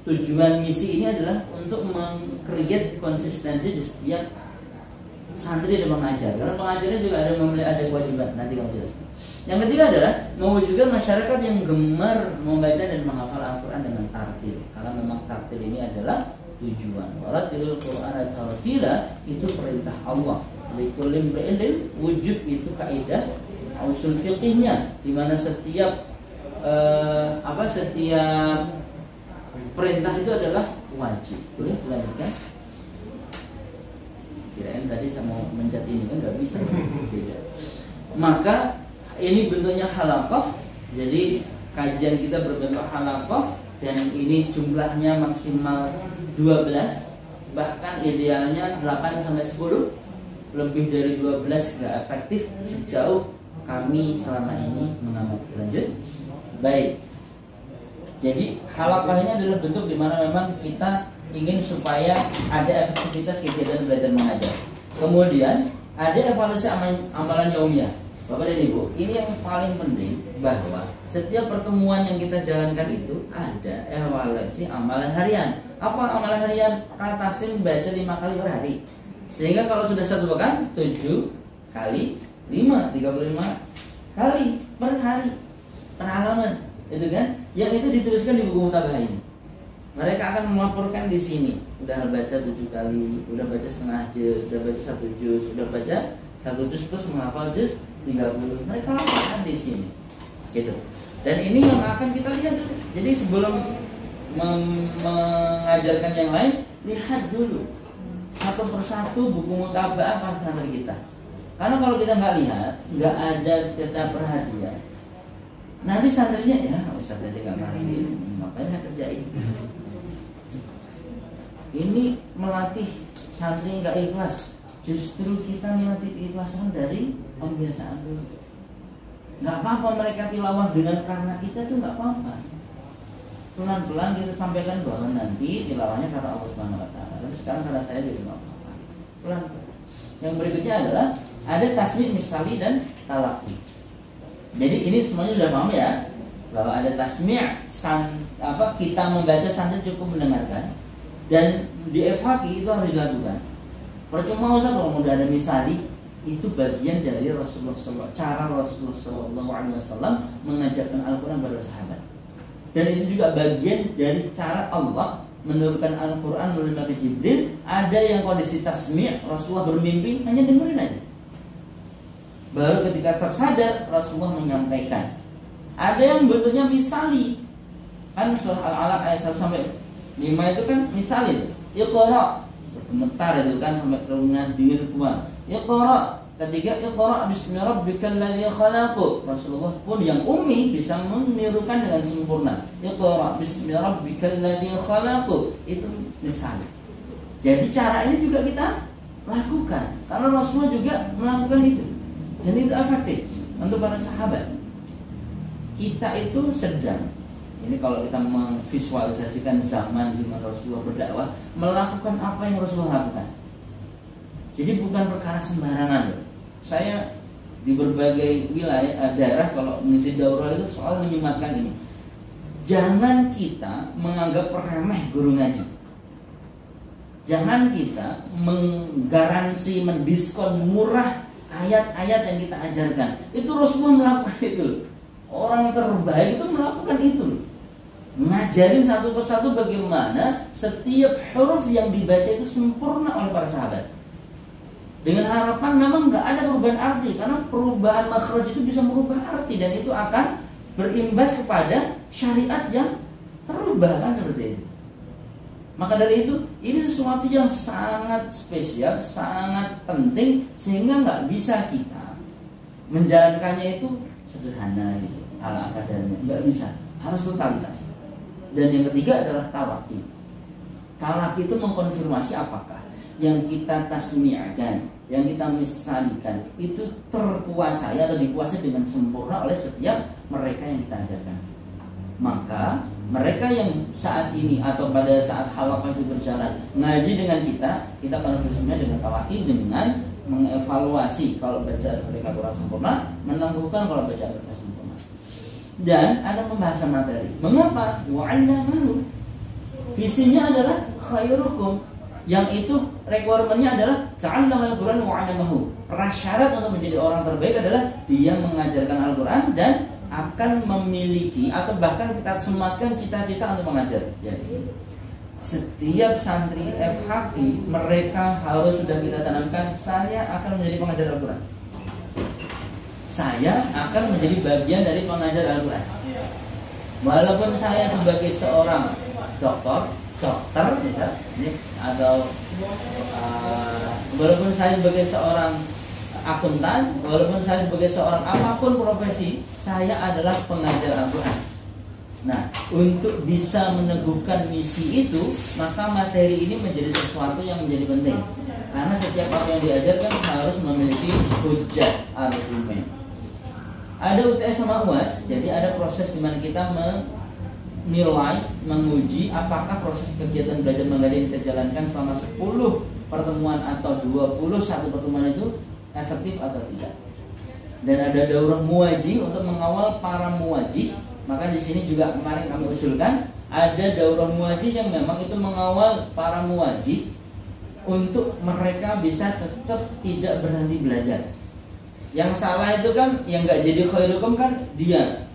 tujuan misi ini, adalah untuk meng-create konsistensi di setiap santri dan mengajar. Karena pengajarnya juga ada kewajiban, nanti kamu jelaskan. Yang ketiga adalah mewujudkan masyarakat yang gemar membaca dan menghafal Al-Quran dengan tartil. Karena memang tartil ini adalah tujuan. Waratilul Qur'ana tartila, itu perintah Allah. Likulli imri'in wujud, itu kaidah usul fiqihnya, di mana setiap perintah itu adalah wajib. Boleh dilanjutkan? Kirain tadi saya mau mencet ini kan nggak bisa. Beda. Maka ini bentuknya halaqah. Jadi kajian kita berbentuk halaqah, dan ini jumlahnya maksimal 12, bahkan idealnya 8 sampai 10. Lebih dari 12 nggak efektif sejauh kami selama ini mengamati. Lanjut. Baik. Jadi halaqah ini adalah bentuk di mana memang kita ingin supaya ada efektivitas kegiatan belajar mengajar. Kemudian ada evaluasi amalan yaumiyah. Bapak dan Ibu, ini yang paling penting, bahwa setiap pertemuan yang kita jalankan itu ada evaluasi amalan harian. Apa amalan harian? Ratasin baca 5 kali per hari. Sehingga kalau sudah 1 pekan, 7 kali 5, 35 kali per hari, per halaman, itu kan? Yang itu dituliskan di buku mutabah ini. Mereka akan melaporkan di sini, udah baca 7 kali, udah baca setengah juz, udah baca 1 juz, udah baca 1 juz plus menghafal juz 30. Mereka laporkan di sini, gitu. Dan ini yang akan kita lihat dulu. Jadi sebelum mengajarkan yang lain, lihat dulu satu persatu buku mutabah apa santri kita. Karena kalau kita nggak lihat, nggak ada kita perhatian, nanti santrinya ya Ustaz aja nggak ngerti, ngapain saya kerjain. Ini melatih santri nggak ikhlas. Justru kita melatih keikhlasan dari pembiasaan dulu. Nggak apa-apa mereka tilawah dengan karena kita tuh nggak apa-apa. Pelan-pelan kita sampaikan bahwa nanti tilawahnya karena Allah Subhanahu Wa Taala. Tapi sekarang karena saya juga nggak apa-apa. Pelan-pelan. Yang berikutnya adalah ada tasmi' misali dan talaqi. Jadi ini semuanya sudah paham ya, bahwa ada tasmi' kita membaca santri cukup mendengarkan, dan di FHQ itu harus dilakukan. Percuma Ustaz kalau udah ada misali, itu bagian dari cara Rasulullah SAW mengajarkan Al-Quran kepada sahabat. Dan itu juga bagian dari cara Allah menurunkan Al-Quran melalui Nabi Jibril. Ada yang kondisi tasmi', Rasulullah bermimpi, hanya dengerin aja. Baru ketika tersadar Rasulullah menyampaikan. Ada yang bentuknya misali. Kan surah Al-Alaq ayat 1 sampai 5 itu kan misali itu. Iqra, berkomentar itu kan sampai kemudian dingin keluar. Iqra, Ketiga, Iqra bismi rabbikal ladzi khalaq. Rasulullah pun yang ummi bisa menirukan dengan sempurna. Iqra bismi rabbikal ladzi khalaq. Itu misalnya. Jadi cara ini juga kita lakukan karena Rasulullah juga melakukan itu. Dan itu efektif untuk para sahabat. Kita itu sedang, ini kalau kita memvisualisasikan zaman di mana Rasulullah berdakwah, melakukan apa yang Rasulullah lakukan. Jadi bukan perkara sembarangan loh. Saya di berbagai wilayah daerah kalau mengisi daurah itu selalu menyematkan ini. Jangan kita menganggap remeh guru ngaji. Jangan kita menggaransi, mendiskon murah ayat-ayat yang kita ajarkan. Itu Rasulullah melakukan itu loh. Orang terbaik itu melakukan itu loh. Ngajarin satu persatu bagaimana setiap huruf yang dibaca itu sempurna oleh para sahabat. Dengan harapan memang nggak ada perubahan arti, karena perubahan makhraj itu bisa merubah arti dan itu akan berimbas kepada syariat yang terubah kan seperti itu. Maka dari itu ini sesuatu yang sangat spesial, sangat penting sehingga nggak bisa kita menjalankannya itu sederhana gitu, ala kadarnya, nggak bisa, harus totalitas. Dan yang ketiga adalah talaqi. Talaqi itu mengkonfirmasi apakah yang kita tasmi'kan, yang kita misalkan itu terkuasai atau dikuasai dengan sempurna oleh setiap mereka yang kita ajarkan. Maka mereka yang saat ini atau pada saat halaqah itu berjalan ngaji dengan kita konfirmasinya dengan talaqi, dengan mengevaluasi kalau bacaan mereka kurang sempurna, menangguhkan kalau bacaan mereka sempurna. Dan ada pembahasan materi. Mengapa? Wa'allamahu. Visinya adalah khairukum. Yang itu requirementnya adalah ta'allamal Qur'an wa 'allamahu. Prasyarat untuk menjadi orang terbaik adalah dia mengajarkan Al-Qur'an dan akan memiliki atau bahkan kita sematkan cita-cita untuk mengajar. Jadi setiap santri FHQ mereka harus sudah kita tanamkan, saya akan menjadi pengajar Al-Qur'an. Saya akan menjadi bagian dari pengajar Al-Qur'an. Walaupun saya sebagai seorang dokter misal ini, atau walaupun saya sebagai seorang akuntan, walaupun saya sebagai seorang apapun profesi, saya adalah pengajar Al-Quran. Nah, untuk bisa meneguhkan misi itu, maka materi ini menjadi sesuatu yang menjadi penting. Karena setiap apa yang diajarkan harus memiliki hujjah argumen. Ada UTS sama UAS, jadi ada proses di mana kita menilai, menguji apakah proses kegiatan belajar mengajar yang kita jalankan selama 10 pertemuan atau 21 pertemuan itu efektif atau tidak. Dan ada daurah muwaji untuk mengawal para muwaji. Maka di sini juga kemarin kami usulkan ada daurah muwaji yang memang itu mengawal para muwaji untuk mereka bisa tetap tidak berhenti belajar. Yang salah itu kan yang nggak jadi khairukum kan dia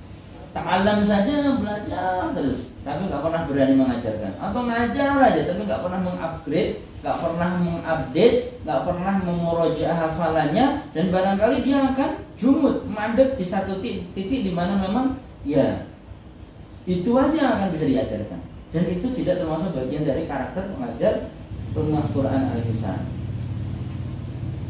ta'alam saja, belajar terus, tapi nggak pernah berani mengajarkan, atau ngajar aja tapi nggak pernah mengupgrade, nggak pernah mengupdate, nggak pernah memurojaah hafalannya, dan barangkali dia akan jumud, mandek di satu titik di mana memang ya itu aja yang akan bisa diajarkan, dan itu tidak termasuk bagian dari karakter pengajar Rumah Quran Al-Ihsan.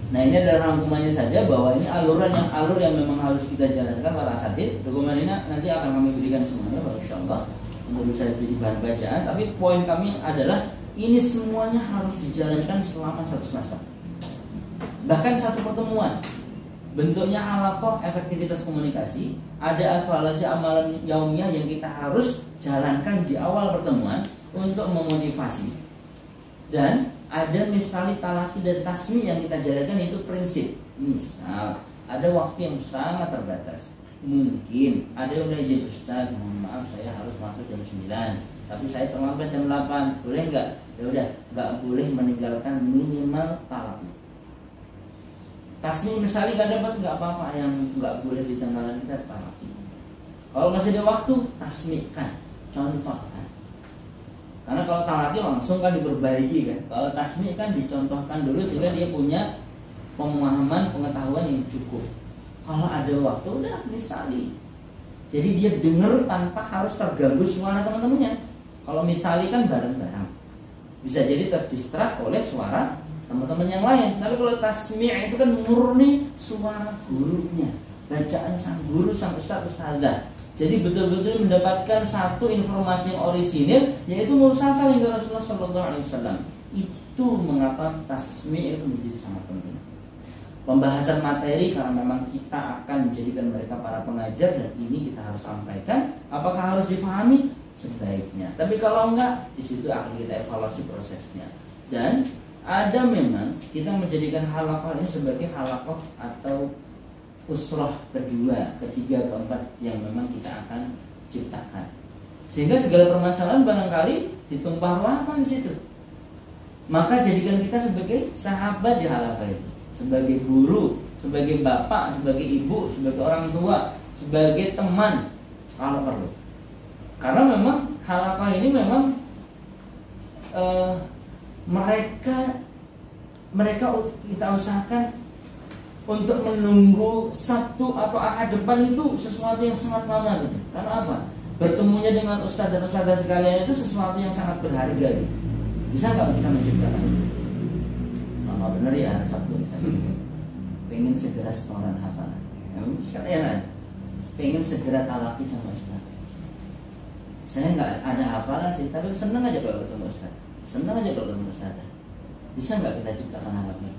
Nah, ini adalah rangkumannya saja bahwa ini alur yang memang harus kita jalankan para asatid. Dokumen ini nanti akan kami berikan semuanya, insyaallah, untuk bisa jadi bahan bacaan. Tapi poin kami adalah ini semuanya harus dijalankan selama satu semester, bahkan satu pertemuan. Bentuknya halaqah efektivitas komunikasi, ada evaluasi amalan yaumiyah yang kita harus jalankan di awal pertemuan untuk memotivasi, dan ada misalnya talaqi dan tasmi yang kita jalankan itu prinsip. Misal ada waktu yang sangat terbatas, mungkin ada yang udah izin, Ustaz mohon maaf saya harus masuk jam 9 tapi saya terlambat jam 8, boleh nggak? Ya udah, nggak boleh meninggalkan minimal talaqi. Tasmi misalnya nggak dapat, nggak apa-apa, yang nggak boleh di tengah kita talaqi. Kalau masih ada waktu, tasmikan, contohkan. Karena kalau talaqi langsung kan diperbaiki kan. Kalau tasmi kan dicontohkan dulu sehingga dia punya pemahaman, pengetahuan yang cukup. Kalau ada waktu udah misalnya. Jadi dia dengar tanpa harus terganggu suara teman-temannya. Kalau misalnya kan bareng-bareng, bisa jadi terdistrak oleh suara teman-teman yang lain. Tapi kalau tasmi' itu kan murni suara gurunya, bacaan sang guru, sang ustadzah. Jadi betul-betul mendapatkan satu informasi yang orisinil, yaitu mursal hingga Rasulullah SAW. Itu mengapa tasmi' itu menjadi sangat penting. Pembahasan materi karena memang kita akan menjadikan mereka para pengajar, dan ini kita harus sampaikan. Apakah harus difahami? Sebaiknya. Tapi kalau enggak, di situ akan kita evaluasi prosesnya. Dan ada memang kita menjadikan halaqah ini sebagai halaqah atau usrah kedua, ketiga, keempat yang memang kita akan ciptakan. Sehingga segala permasalahan barangkali ditumpah ruahkan di situ. Maka jadikan kita sebagai sahabat di halaqah itu, sebagai guru, sebagai bapak, sebagai ibu, sebagai orang tua, sebagai teman kalau perlu. Karena memang halaqah ini memang mereka kita usahakan untuk menunggu Sabtu atau Ahad depan itu sesuatu yang sangat lama gitu. Karena apa? Bertemunya dengan ustadz dan ustadzah sekalian itu sesuatu yang sangat berharga gitu. Bisa nggak kita menciptakan itu? Lama bener ya hari Sabtu misalnya. Pengen segera setoran hafalan. Ya, pengen segera talaki sama ustadz. Saya nggak ada hafalan sih, tapi seneng aja kalau ketemu ustadz. Seneng aja kalau ketemu ustadzah. Bisa nggak kita ciptakan halaqah?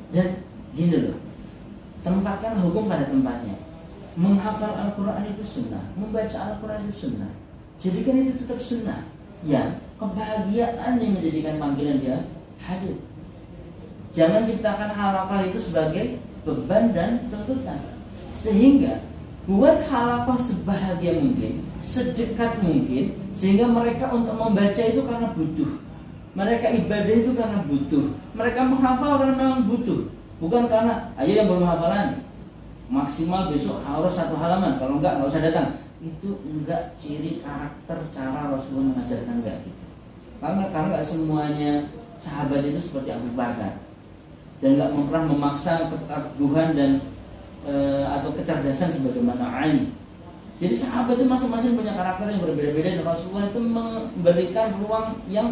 Dan gini loh, tempatkan hukum pada tempatnya. Menghafal Al-Quran itu sunnah, membaca Al-Quran itu sunnah. Jadikan itu tetap sunnah. Yang kebahagiaan yang menjadikan panggilan dia hadir. Jangan ciptakan halaqah itu sebagai beban dan tuntutan. Sehingga buat halaqah sebahagia mungkin, sedekat mungkin, sehingga mereka untuk membaca itu karena butuh. Mereka ibadah itu karena butuh. Mereka menghafal karena memang butuh. Bukan karena ayo yang belum hafalan maksimal besok harus 1 halaman, kalau enggak usah datang. Itu enggak ciri karakter cara Rasulullah mengajarkan, enggak gitu. Karena enggak semuanya sahabat itu seperti Abu Bakar, dan enggak pernah memaksa keteguhan dan atau kecerdasan sebagaimana Ali. Jadi sahabat itu masing-masing punya karakter yang berbeda-beda, dan Rasulullah itu memberikan ruang yang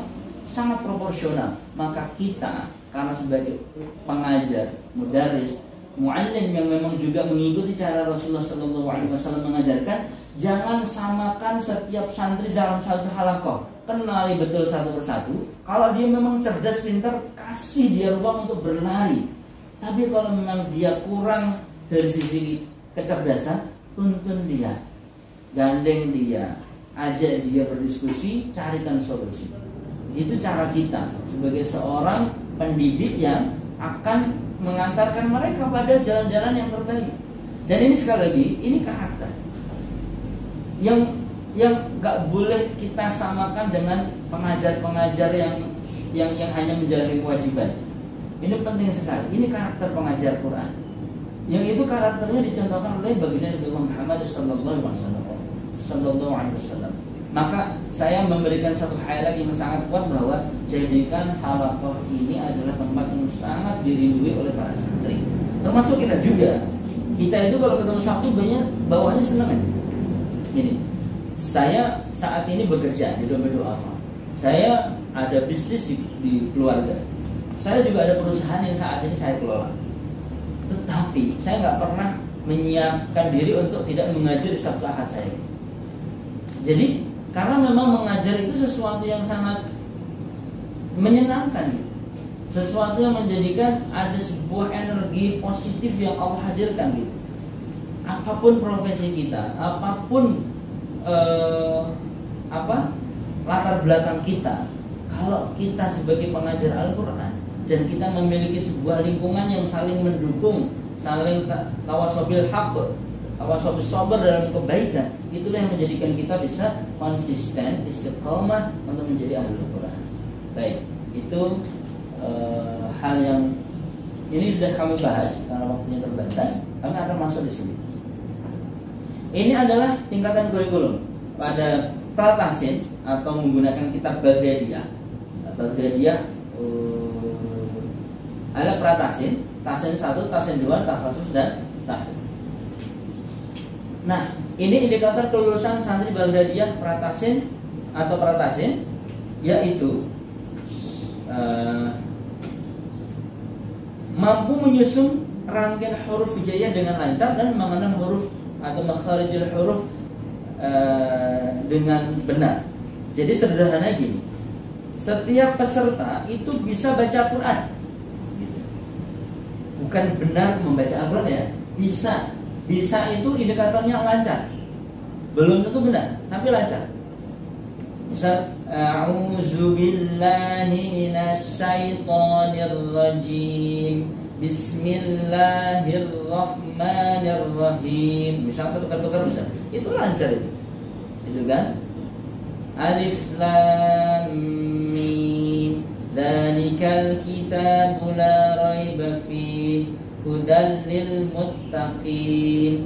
sangat proporsional. Maka kita karena sebagai pengajar, mudaris, muallim yang memang juga mengikuti cara Rasulullah SAW mengajarkan, jangan samakan setiap santri dalam satu halaqah. Kenali betul satu persatu. Kalau dia memang cerdas, pintar, kasih dia ruang untuk berlari. Tapi kalau memang dia kurang dari sisi kecerdasan, tuntun dia, gandeng dia, ajak dia berdiskusi, carikan solusi. Itu cara kita sebagai seorang pendidik yang akan mengantarkan mereka pada jalan-jalan yang terbaik. Dan ini sekali lagi, ini karakter yang nggak boleh kita samakan dengan pengajar-pengajar yang hanya menjalani kewajiban. Ini penting sekali. Ini karakter pengajar Quran, yang itu karakternya dicontohkan oleh baginda Nabi Muhammad sallallahu alaihi wasallam. Maka saya memberikan satu highlight yang sangat kuat bahwa jadikan halaqah ini adalah tempat yang sangat dirindui oleh para santri, termasuk kita juga. Kita itu kalau ketemu Sabtu banyak bawaannya senang ya. Gini, saya saat ini bekerja di Dompet Du'afa. Saya ada bisnis di keluarga. Saya juga ada perusahaan yang saat ini saya kelola. Tetapi saya nggak pernah menyiapkan diri untuk tidak mengajar di Sabtu Ahad saya. Jadi karena memang mengajar itu sesuatu yang sangat menyenangkan, sesuatu yang menjadikan ada sebuah energi positif yang Allah hadirkan gitu. Apapun profesi kita, apapun latar belakang kita, kalau kita sebagai pengajar Al-Quran dan kita memiliki sebuah lingkungan yang saling mendukung, saling tawasobil haqq, tawasobil sabar dalam kebaikan, itulah yang menjadikan kita bisa konsisten, istiqomah untuk menjadi ahli Al-Quran. Baik, itu hal yang ini sudah kami bahas karena waktunya terbatas. Kami akan masuk di sini. Ini adalah tingkatan kurikulum pada Pratahsin atau menggunakan kitab Baghdadiyah. Baghdadiyah ada Pratahsin, Tahsin 1, Tahsin 2, Tahfasus dan Tahfidz. Nah, ini indikator kelulusan santri Baghdadiyah Pratahsin atau Pratahsin, yaitu mampu menyusun rangkaian huruf hijaiyah dengan lancar dan mengenal huruf atau makharijul huruf dengan benar. Jadi sederhana gini, setiap peserta itu bisa baca Quran, gitu. Bukan benar membaca Al-Quran ya, bisa itu indikatornya lancar, belum tentu benar tapi lancar. Misal a'udzubillahi minasyaitonir rajim, bismillahirrahmanirrahim, misal ketukar-tukar bisa, itu lancar itu kan. Alif lam mim dzalikal kitabu la raiba fihi hudal lil muttaqin.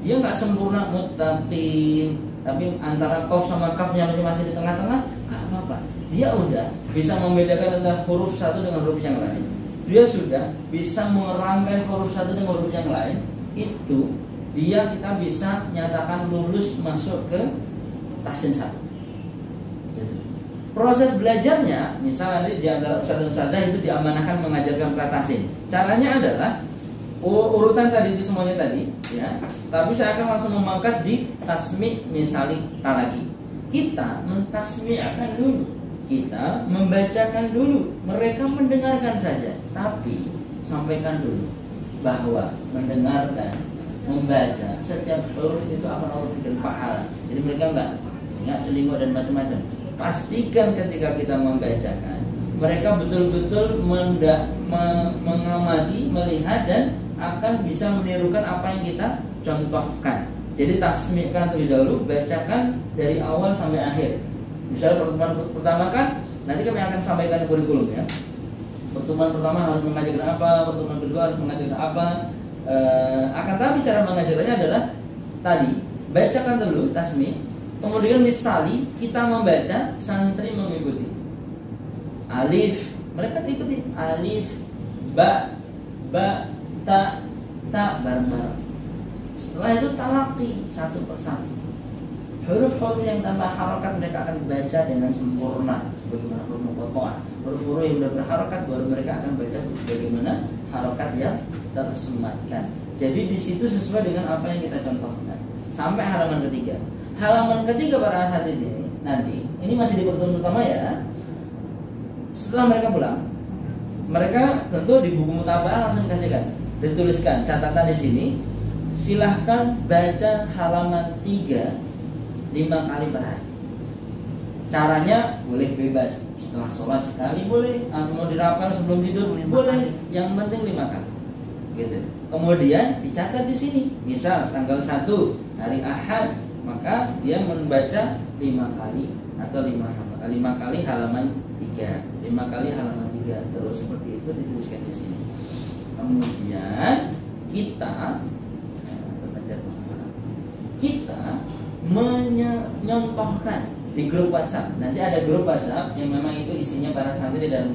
Dia nggak sempurna muttaqin, tapi antara qaf sama kafnya masih di tengah-tengah, nggak apa-apa. Dia udah bisa membedakan antara huruf satu dengan huruf yang lain. Dia sudah bisa merangkai huruf satu dengan huruf yang lain. Itu kita bisa nyatakan lulus masuk ke tahsin 1. Proses belajarnya, misalnya nanti di antara ustadzah itu diamanahkan mengajarkan tahsin. Caranya adalah urutan tadi itu semuanya tadi, ya. Tapi saya akan langsung memangkas di tasmi' misali talaki. Kita mentasmi'akan dulu, kita membacakan dulu, mereka mendengarkan saja. Tapi sampaikan dulu bahwa mendengarkan, membaca setiap huruf itu akan Allah berikan pahala. Jadi mereka enggak celinguk dan macam-macam. Pastikan ketika kita membacakan, mereka betul-betul mengamati, melihat dan akan bisa menirukan apa yang kita contohkan. Jadi tasmi'kan terlebih dahulu, bacakan dari awal sampai akhir. Misalnya pertemuan pertama kan, nanti kami akan sampaikan kurikulum ya. Pertemuan pertama harus mengajarkan apa, pertemuan kedua harus mengajarkan apa. Akan tapi cara mengajarkannya adalah tadi, bacakan dulu tasmi'. Kemudian misali kita membaca, santri mengikuti. Alif, mereka ikuti alif, ba, ta bareng-bareng. Setelah itu talaqi satu persatu. Huruf-huruf yang tanpa harokat mereka akan baca dengan sempurna sebagaimana huruf muqatta'ah. Huruf-huruf yang sudah berharokat baru mereka akan baca sebagaimana harokat yang tersematkan. Jadi di situ sesuai dengan apa yang kita contohkan. Sampai halaman ketiga. Halaman ketiga para asatidz ini masih di pertemuan pertama ya. Setelah mereka pulang, mereka tentu di buku mutabaah langsung dikasihkan, dituliskan catatan di sini. Silahkan baca halaman 3 5 kali per hari. Caranya boleh bebas, setelah sholat sekali boleh, atau mau dirapkan sebelum tidur boleh. Yang penting 5 kali. Gitu. Kemudian dicatat di sini. Misal tanggal 1 hari Ahad, maka dia membaca 5 kali atau 5 kali halaman 3, 5 kali halaman 3, terus seperti itu dituliskan di sini. Kemudian kita menyontohkan di grup WhatsApp. Nanti ada grup WhatsApp yang memang itu isinya para santri dan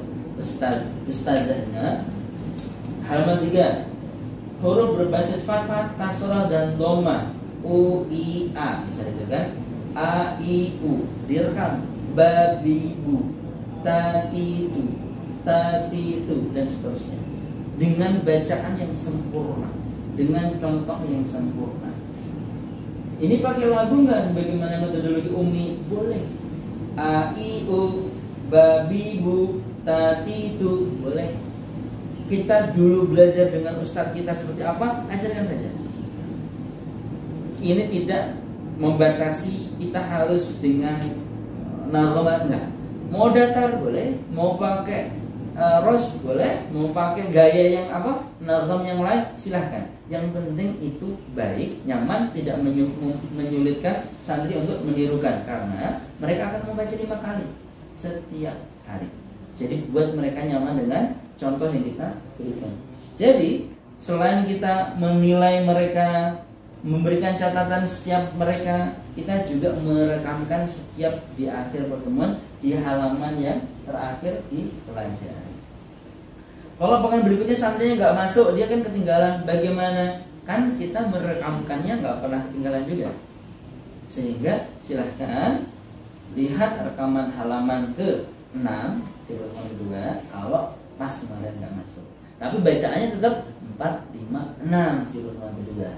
ustazahnya. Halaman 3, huruf berbasis fathah, kasrah dan dhammah. U, I, A, bisa dikatakan A, I, U, direkam babibu, tatitu, tatitu dan seterusnya dengan bacaan yang sempurna, dengan contoh yang sempurna. Ini pakai lagu nggak sebagaimana metodologi Umi? Boleh. A, I, U, babibu, tatitu, boleh. Kita dulu belajar dengan ustadz kita seperti apa, ajarkan saja. Ini tidak membatasi kita harus dengan naghamat, enggak. Mau datar boleh, mau pakai ros boleh, mau pakai gaya yang apa, nagham yang lain silahkan. Yang penting itu baik, nyaman, tidak menyulitkan santri untuk menirukan, karena mereka akan membaca 5 kali setiap hari. Jadi buat mereka nyaman dengan contoh yang kita berikan. Jadi selain kita menilai mereka, memberikan catatan setiap mereka, kita juga merekamkan setiap di akhir pertemuan di halaman yang terakhir di pelajaran. Kalau pekan berikutnya santrinya nggak masuk, dia kan ketinggalan. Bagaimana? Kan kita merekamkannya nggak pernah ketinggalan juga. Sehingga silahkan lihat rekaman halaman ke-6 di pertemuan kedua kalau pas kemarin nggak masuk. Tapi bacaannya tetap 4, 5, 6 di pertemuan kedua.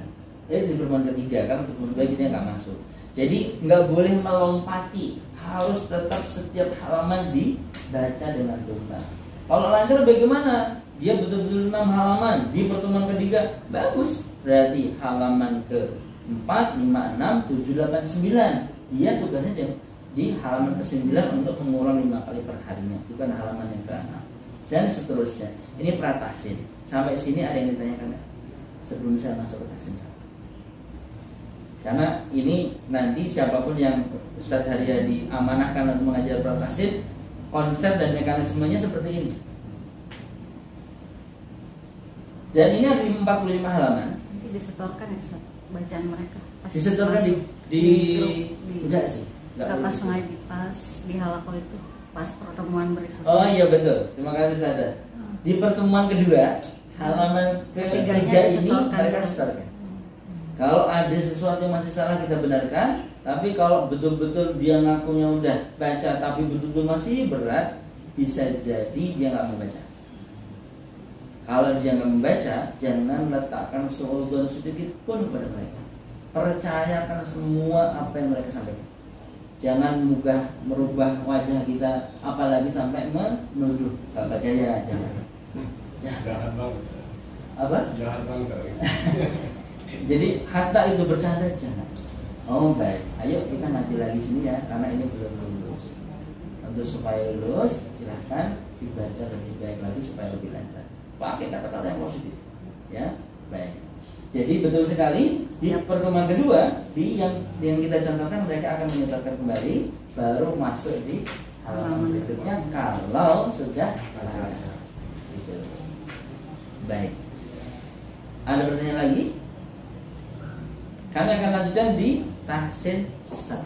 Di pertemuan ketiga kan pertemuan kedua kita nggak masuk. Jadi nggak boleh melompati, harus tetap setiap halaman dibaca dengan tuntas. Kalau lancar bagaimana? Dia betul-betul 6 halaman di pertemuan ketiga, bagus. Berarti halaman ke 4, 5, 6, 7, 8, 9. Dia tugasnya di halaman ke-9 untuk mengulang 5 kali per harinya, bukan halaman yang ke-6. Dan seterusnya. Ini pratahsin. Sampai sini ada yang ditanyakan nggak? Sebelum saya masuk ke tahsin 1. Karena ini nanti siapapun yang Ustadz Haryadi amanahkan untuk mengajar pratahsin, konsep dan mekanismenya seperti ini. Dan ini ada di 45 halaman. Nanti disetorkan ya Ustaz, bacaan mereka. Disetorkan di enggak sih? Enggak pas ngaji, pas di halaqah itu, pas pertemuan berikutnya. Oh iya betul. Terima kasih Sada. Di pertemuan kedua, halaman ketiga ini mereka setorkan. Kalau ada sesuatu yang masih salah kita benarkan, tapi kalau betul-betul dia ngakunya udah baca tapi betul-betul masih berat, bisa jadi dia nggak membaca. Kalau dia nggak membaca, jangan letakkan suudzon sedikit pun kepada mereka. Percayakan semua apa yang mereka sampaikan. Jangan mudah merubah wajah kita, apalagi sampai menuduh. Gak baca ya, jangan. Jahat banget. Apa? Jahat banget. Jadi hatta itu bercanda jangan. Oh baik, ayo kita ngaji lagi sini ya, karena ini belum lulus. Untuk supaya lulus, silahkan dibaca lebih baik lagi supaya lebih lancar. Pakai kata-kata yang positif, ya baik. Jadi betul sekali di pertemuan kedua, di yang kita contohkan mereka akan menyetorkan kembali, baru masuk di halaman berikutnya kalau sudah lancar. Gitu. Baik. Ada pertanyaan lagi? Kami akan lanjutkan di tahsin 1.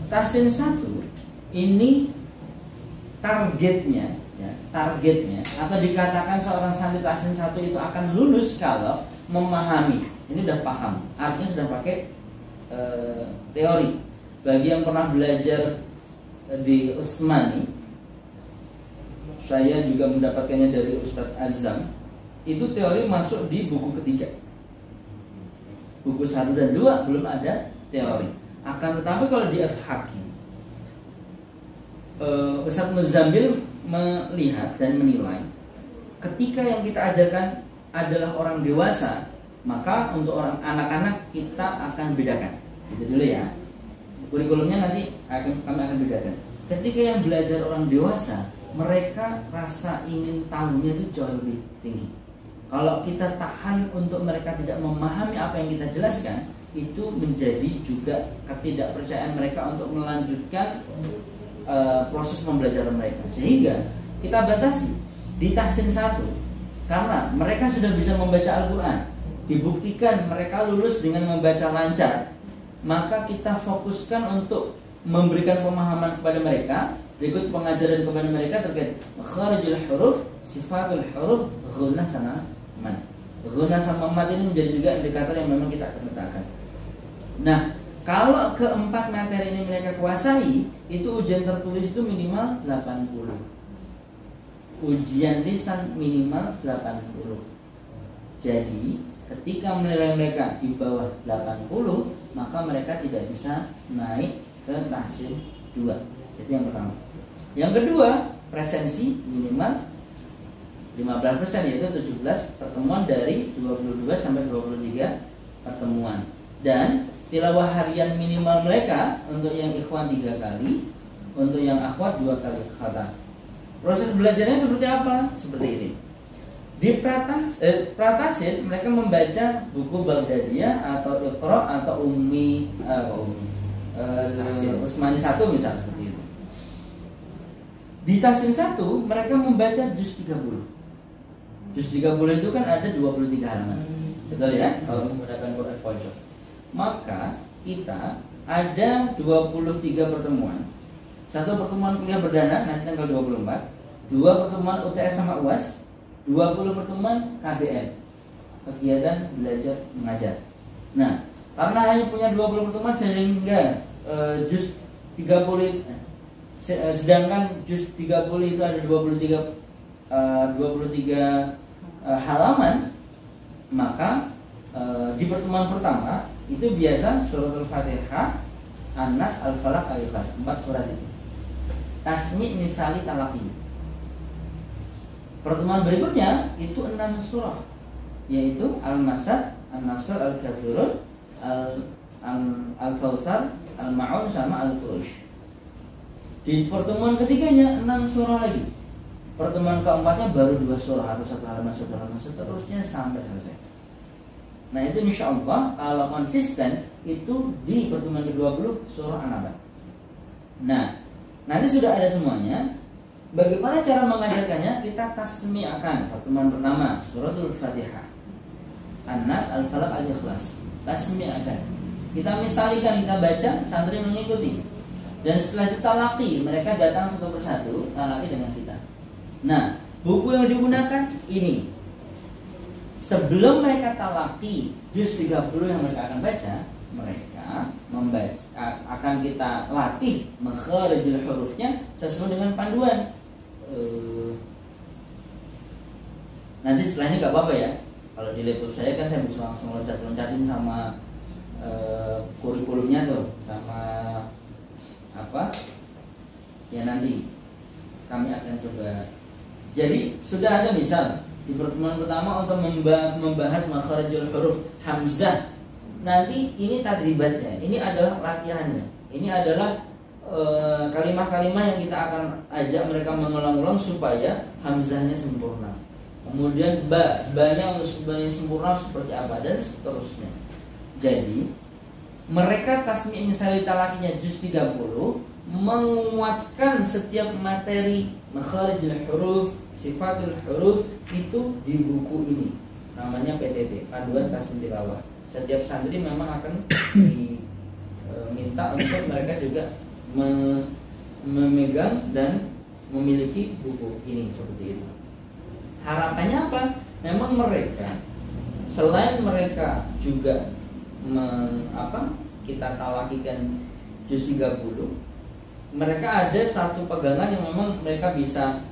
Tahsin 1 ini targetnya atau dikatakan seorang santri tahsin 1 itu akan lulus kalau memahami. Ini udah paham, artinya sudah pakai teori. Bagi yang pernah belajar di Utsmani, saya juga mendapatkannya dari Ustadz Azam. Itu teori masuk di buku ketiga. Buku 1 dan 2 belum ada teori. Akan tetapi kalau di Al-Haqi, Ustadz Muzambil melihat dan menilai ketika yang kita ajarkan adalah orang dewasa, maka untuk orang anak-anak kita akan bedakan. Itu dulu ya. Kurikulumnya nanti kami akan bedakan. Ketika yang belajar orang dewasa, mereka rasa ingin tahunya itu jauh lebih tinggi. Kalau kita tahan untuk mereka tidak memahami apa yang kita jelaskan, itu menjadi juga ketidakpercayaan mereka untuk melanjutkan proses pembelajaran mereka. Sehingga kita batasi di tahsin 1, karena mereka sudah bisa membaca Al-Quran, dibuktikan mereka lulus dengan membaca lancar, maka kita fokuskan untuk memberikan pemahaman kepada mereka. Berikut pengajaran kepada mereka terkait makharijul huruf, sifatul huruf, ghunnah sama man. Ghunnah sama mat ini menjadi juga indikator yang memang kita akan letakkan. Nah, kalau keempat materi ini mereka kuasai, itu ujian tertulis itu minimal 80. Ujian lisan minimal 80. Jadi, ketika menilai mereka di bawah 80, maka mereka tidak bisa naik ke tahsin 2. Itu yang pertama. Yang kedua, presensi minimal 15%, yaitu 17 pertemuan dari 22 sampai 23 pertemuan. Dan tilawah harian minimal mereka untuk yang ikhwan 3 kali, untuk yang akhwat 2 kali khatam. Proses belajarnya seperti apa? Seperti ini. Di Pratahsin mereka membaca buku Baghdadiyah atau Iqra atau Ummi Utsmani 1 misalnya seperti itu. Di tahsin 1 mereka membaca juz 30. Juz 30 itu kan ada 23 halaman. Betul ya? Kalau menggunakan Quran pojok. Maka kita ada 23 pertemuan. Satu pertemuan kuliah perdana nanti tanggal 24, 2 pertemuan UTS sama UAS, 20 pertemuan KBM, kegiatan belajar mengajar. Nah, karena hanya punya 20 pertemuan sehingga juz 30 Sedangkan juz 30 itu ada 23 halaman, maka di pertemuan pertama itu biasa surat Al-Fatihah, An-Nas, Al-Falaq, Al-Ikhlas, 4 surat itu. Tasmi' misali talaqi. Pertemuan berikutnya itu 6 surah, yaitu Al-Masad, An-Nasr, Al-Kafirun, Al-Kautsar, Al-Ma'un sama Al-Furush. Di pertemuan ketiganya 6 surah lagi. Pertemuan keempatnya baru 2 surah atau 1 halaman seterusnya sampai selesai. Nah itu insya Allah kalau konsisten itu di pertemuan ke-20 surah An-Naba. Nah nanti sudah ada semuanya. Bagaimana cara mengajarkannya? Kita tasmi'akan. Pertemuan pertama suratul Fatihah, An-Nas, Al-Falaq, Al-Ikhlas. Tasmi'akan. Kita misalikan, kita baca, santri mengikuti. Dan setelah itu talaqi, mereka datang satu persatu talaqi dengan kita. Nah buku yang digunakan ini. Sebelum mereka talaqi juz 30 yang mereka akan baca, mereka akan kita latih makharijul hurufnya sesuai dengan panduan. Nanti setelah ini gak apa-apa ya. Kalau di laptop saya kan saya bisa langsung loncat-loncatin sama kurikulumnya tuh, sama apa? Ya nanti kami akan coba. Jadi sudah ada misal di pertemuan pertama untuk membahas makharijul huruf hamzah. Nanti ini tadribatnya, ini adalah latihannya. Ini adalah kalimat-kalimat yang kita akan ajak mereka mengulang-ulang supaya hamzahnya sempurna. Kemudian ba-nya sempurna seperti apa dan seterusnya. Jadi mereka tasmi' misali talakinya juz 30 menguatkan setiap materi makharijul huruf, sifatul huruf itu di buku ini. Namanya PTT, Panduan Tasmiyah Tilawah. Setiap santri memang akan diminta untuk mereka juga memegang dan memiliki buku ini seperti itu. Harapannya apa? Memang mereka selain mereka juga kita talakikan juz 30, mereka ada satu pegangan yang memang mereka bisa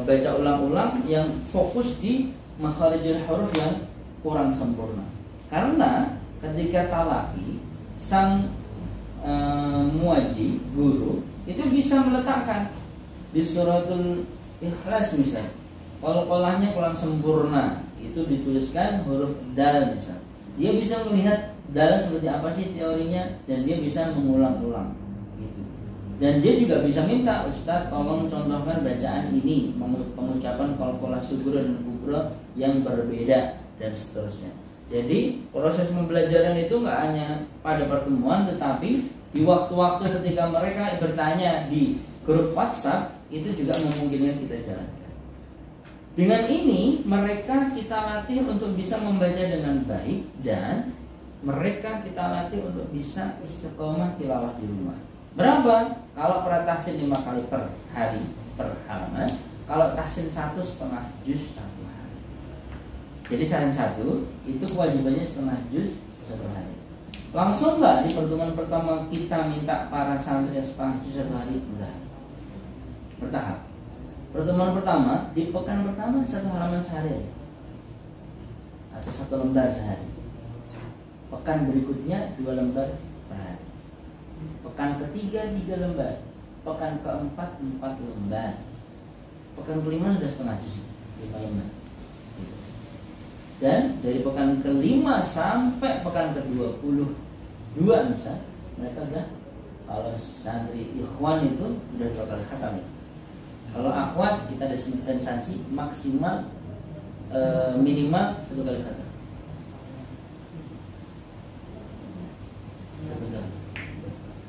baca ulang-ulang yang fokus di makharijul huruf yang kurang sempurna. Karena ketika talaki sang muaji guru itu bisa meletakkan di suratul Ikhlas misalnya, qalqalahnya kurang sempurna, itu dituliskan huruf dal misalnya. Dia bisa melihat dal seperti apa sih teorinya dan dia bisa mengulang-ulang gitu. Dan dia juga bisa minta, Ustaz tolong contohkan bacaan ini, pengucapan qalqalah sughra dan kubra yang berbeda dan seterusnya. Jadi proses pembelajaran itu nggak hanya pada pertemuan, tetapi di waktu-waktu ketika mereka bertanya di grup WhatsApp itu juga memungkinkan kita jalankan. Dengan ini mereka kita latih untuk bisa membaca dengan baik dan mereka kita latih untuk bisa istiqomah tilawah di rumah. Berapa? Kalau per tahsin 5 kali per hari per halaman, kalau tahsin 1,5 juz 1 hari. Jadi tahsin 1 itu kewajibannya setengah juz 1 hari. Langsung nggak di pertemuan pertama kita minta para santri setengah juz 1 hari? Enggak. Bertahap. Pertemuan pertama di pekan pertama 1 halaman sehari atau 1 lembar sehari. Pekan berikutnya 2 lembar per hari. Pekan ketiga 3 lembar. Pekan keempat 4 lembar. Pekan kelima sudah setengah juz 5 lembar. Dan dari pekan kelima sampai pekan ke-22 misal, mereka sudah, kalau santri ikhwan itu sudah 2 kali khatam ya. Kalau akhwat kita ada dispensasi maksimal minimal 1 kali khatam. 1 kali.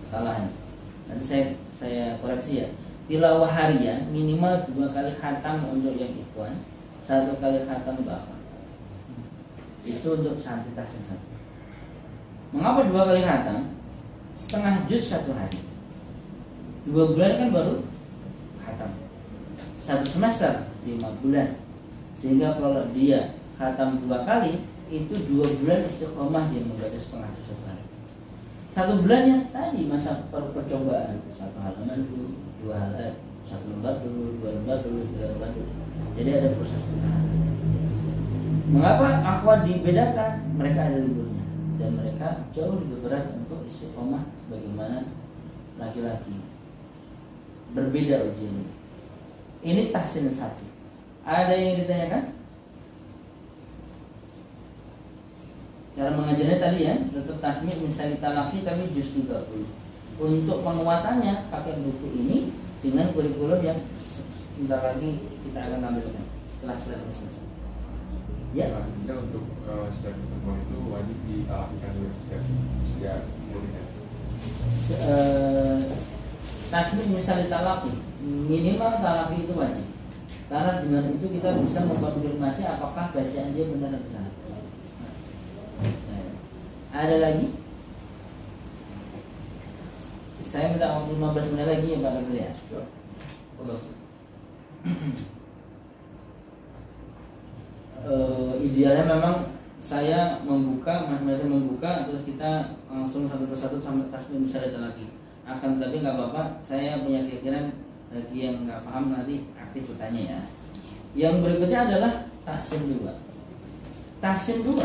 Salah. Nanti saya koreksi ya. Tilawah harian minimal 2 kali khatam untuk yang ikhwan, 1 kali khatam untuk akhwat. Itu untuk santri tahsin 1. Mengapa 2 kali khatam? Setengah juz 1 hari. 2 bulan kan baru khatam. 1 semester 5 bulan. Sehingga kalau dia khatam 2 kali, itu 2 bulan istiqomah dia membaca setengah juz 1 hari. 1 bulannya tadi masa percobaan, 1 halaman dulu, 2 halaman, 1 lembar dulu, 2 lembar dulu, 3 lembar dulu. Jadi ada proses bertahap. Mengapa akhwat dibedakan? Mereka ada liburnya dan mereka jauh lebih berat untuk istiqomah sebagaimana laki-laki. Berbeda ujiannya. Ini tahsin 1. Ada yang ditanyakan? Cara mengajarnya tadi ya, tetap tasmi misalnya talaki tapi juz 30. Untuk penguatannya pakai buku ini dengan kurikulum yang sebentar lagi kita akan tampilkan setelah slide selesai. Ya. Artinya untuk setiap pertemuan itu wajib ditalakikan dulu setiap muridnya. Tasmi misalnya talaki, minimal talaki itu wajib. Karena dengan itu kita bisa mengkonfirmasi apakah bacaan dia benar atau salah. Ada lagi? Saya minta waktu 15 menit lagi ya Pak Dr. ya. Idealnya memang saya membuka, masing-masing membuka, terus kita langsung satu persatu sampai tasbih misalnya lagi. Akan tetapi nggak apa-apa, saya punya keyakinan bagi yang nggak paham nanti aktif bertanya ya. Yang berikutnya adalah tahsin 2. Tahsin 2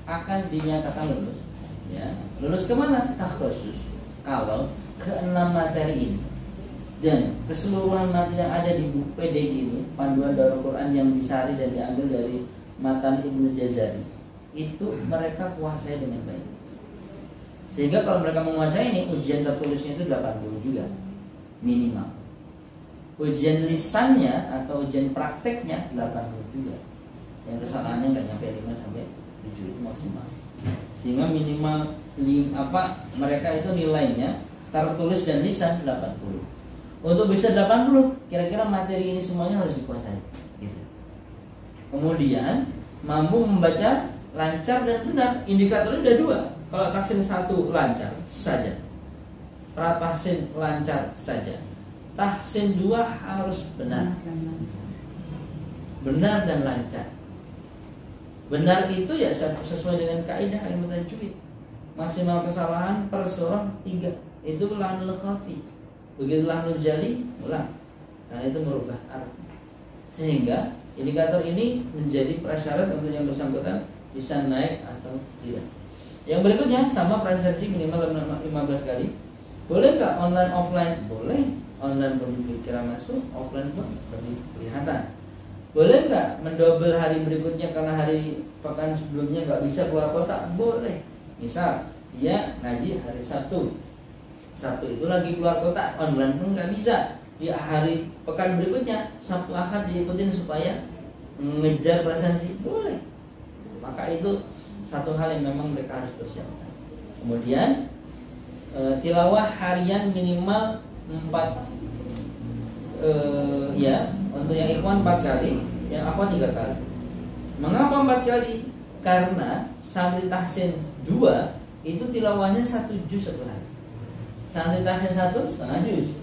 akan dinyatakan lulus. Ya, lulus kemana? Takhusus. Kalau ke-6 materi ini dan keseluruhan materi yang ada di buku PD ini, panduan Darul Quran yang disari dan diambil dari matan Ibnu Jazari, itu mereka kuasai dengan baik. Sehingga kalau mereka menguasai ini, ujian tertulisnya itu 80 juga minimal. Ujian lisannya atau ujian prakteknya 80 juga. Yang kesalahannya nggak nyampe 5 sampai 7 itu maksimal. Sehingga minimal mereka itu nilainya tertulis dan lisan 80. Untuk bisa 80, kira-kira materi ini semuanya harus dikuasai. Gitu. Kemudian mampu membaca lancar dan benar. Indikatornya ada 2. Kalau tahsin 1 lancar saja, pratahsin lancar saja. Tahsin 2 harus benar. Benar dan lancar. Benar itu ya sesuai dengan kaidah ilmu tajwid. Maksimal kesalahan per surah 3. Itu lahnul khafi. Begitu lahnul jali, ulang. Karena itu merubah arti. Sehingga indikator ini menjadi prasyarat untuk yang bersangkutan bisa naik atau tidak. Yang berikutnya sama presensi minimal 15 kali. Boleh nggak online offline? Boleh. Online pun kira masuk, offline pun lebih kelihatan. Boleh nggak mendobel hari berikutnya karena hari pekan sebelumnya nggak bisa keluar kota? Boleh. Misal dia ngaji hari Sabtu itu lagi keluar kota, online pun nggak bisa. Di hari pekan berikutnya Sabtu Ahad diikutin supaya mengejar presensi, boleh. Maka itu satu hal yang memang mereka harus persiapkan. Kemudian tilawah harian minimal 4 ya, untuk yang ikhwan 4 kali, yang akhwat 3 kali. Mengapa 4 kali? Karena santri tahsin 2 itu tilawahnya 1 juz 1 hari. Santri tahsin 1 setengah juz.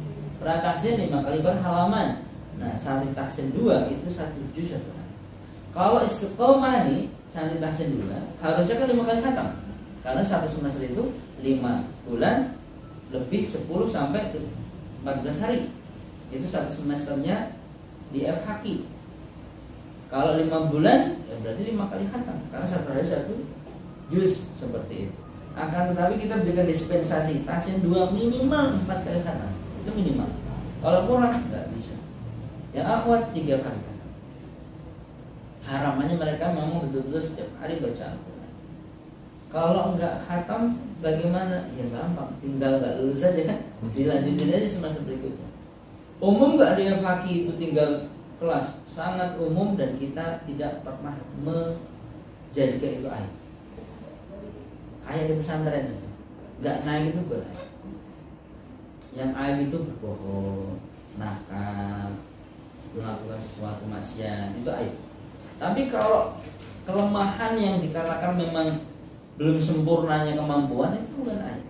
Pratahsin 5 kali per halaman. Nah, santri tahsin 2 itu 1 juz 1 hari. Kalau istiqomah nih, santri tahsin 2 harusnya kan 5 kali khatam. Karena satu semester itu 5 bulan lebih 10 sampai 14 hari. Itu satu semesternya di FHQ. Kalau 5 bulan ya berarti 5 kali khatam. Karena satu hari 1 juz seperti itu. Akan tetapi kita berikan dispensasi tahsin 2 minimal 4 kali khatam. Itu minimal. Kalau kurang nggak bisa. Yang akhwat 3 kali khatam. Haramannya mereka memang betul-betul setiap hari baca Al-Quran. Kalau nggak khatam bagaimana? Ya gampang, tinggal nggak lulus saja kan. Dilanjutin aja semester berikutnya. Umum nggak ada yang fakih itu tinggal kelas, sangat umum dan kita tidak pernah menjadikan itu aib. Kayak di pesantren saja, nggak naik itu boleh. Yang aib itu berbohong, nakal, melakukan sesuatu maksiat, itu aib. Tapi kalau kelemahan yang dikarenakan memang belum sempurnanya kemampuan itu bukan aib.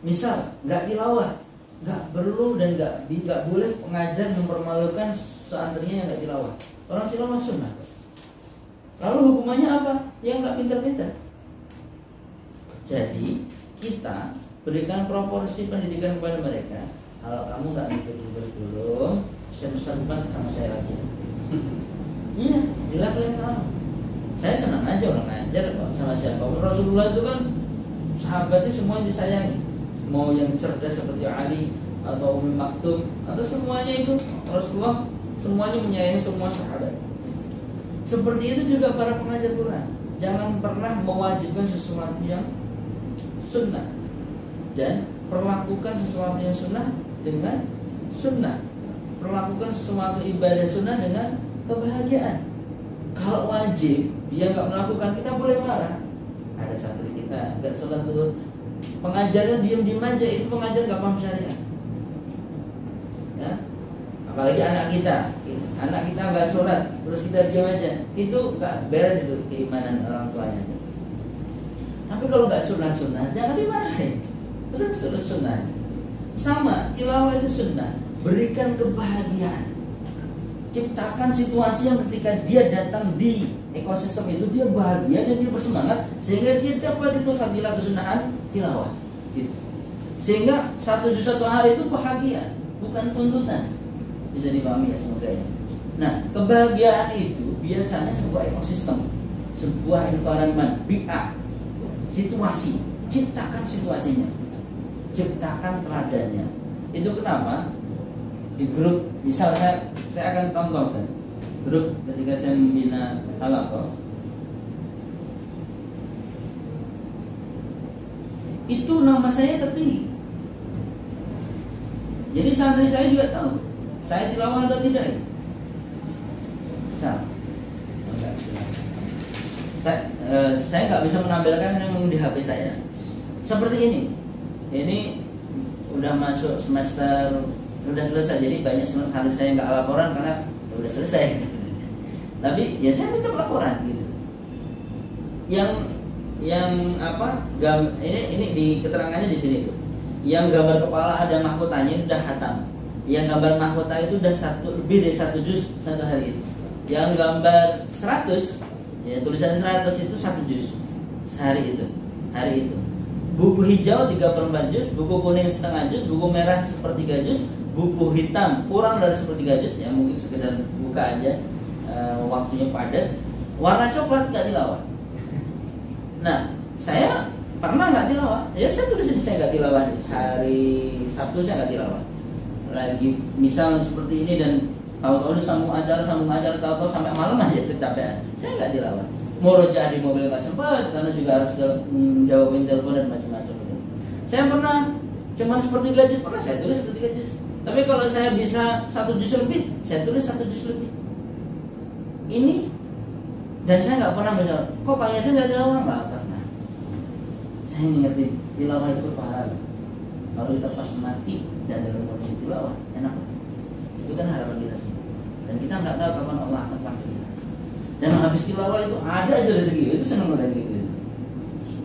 Misal nggak tilawah, nggak perlu dan nggak boleh pengajar mempermalukan santrinya yang nggak tilawah. Orang tilawah sunnah. Lalu hukumannya apa? Yang nggak pintar-pintar. Jadi kita berikan proporsi pendidikan kepada mereka. Kalau kamu nggak ngikutin kurikulum, semester depan sama saya lagi. Iya, di level yang sama. Saya senang aja orang ngajar kok sama siapa. Rasulullah itu kan sahabatnya semua yang disayangi. Mau yang cerdas seperti Ali atau Umi Maktum atau semuanya itu Rasulullah semuanya menyayangi semua sahabat. Seperti itu juga para pengajar Quran. Jangan pernah mewajibkan sesuatu yang sunnah dan perlakukan sesuatu yang sunnah dengan sunnah. Perlakukan sesuatu ibadah sunnah dengan kebahagiaan. Kalau wajib dia nggak melakukan, kita boleh marah. Ada santri kita nggak sholat dulu, pengajarnya diam-diam aja, itu pengajar nggak paham syariat. Ya, apalagi anak kita nggak sholat, terus kita diam aja, itu nggak beres itu keimanan orang tuanya. Tapi kalau nggak sunnah, jangan dimarahin. Udah sunnah. Sama, tilawah itu sunnah. Berikan kebahagiaan. Ciptakan situasi yang ketika dia datang di ekosistem itu dia bahagia dan dia bersemangat sehingga dia dapat itu fadilah kesunahan tilawah. Gitu. Sehingga satu juz satu hari itu bahagia, bukan tuntutan. Bisa dipahami ya semoga ya. Nah, kebahagiaan itu biasanya sebuah ekosistem, sebuah environment, bi'ah, situasi. Ciptakan situasinya, ciptakan teladannya. Itu kenapa? Di grup, misal saya akan contohkan grup ketika saya membina Talaqah, itu nama saya tertinggi. Jadi santri saya juga tahu saya tilawah atau tidak. Saya nggak bisa menampilkan yang di HP saya. Seperti ini. Ini udah masuk semester, udah selesai, jadi banyak santri saya nggak laporan karena udah selesai. Tapi ya saya tetap laporan gitu. Yang apa? Ini di keterangannya di sini tuh. Yang gambar kepala ada mahkotanya itu udah khatam. Yang gambar mahkota itu udah lebih dari 1 juz satu hari itu. Yang gambar 100, ya tulisan 100 itu 1 juz sehari itu, hari itu. Buku hijau 3/4 juz, buku kuning setengah juz, buku merah 1/3 juz, buku hitam kurang dari 1/3 juz, ya mungkin sekedar buka aja, waktunya padat. Warna coklat nggak tilawah. Nah, saya pernah nggak tilawah, ya saya tulis ini saya nggak tilawah. Hari Sabtu saya nggak tilawah. Lagi misal seperti ini dan tahu-tahu sambung acara, tahu-tahu sampai malam aja kecapean. Saya nggak tilawah. Murojaah di mobil nggak sempat karena juga harus jawabin telepon dan macam-macam itu. Saya pernah cuman 1/3 juz, pernah saya tulis 1/3 juz. Tapi kalau saya bisa 1 juz lebih, saya tulis 1 juz lebih. Ini dan saya nggak pernah misal, kok Pak Yasin nggak tilawah? Nggak pernah. Saya ngerti tilawah itu pahala. Kalau kita pas mati dan dalam kondisi tilawah, enak. Itu kan harapan kita semua. Dan kita nggak tahu kapan Allah akan panggil kita. Dan habis tilawah itu ada aja rezeki. Itu senang banget gitu.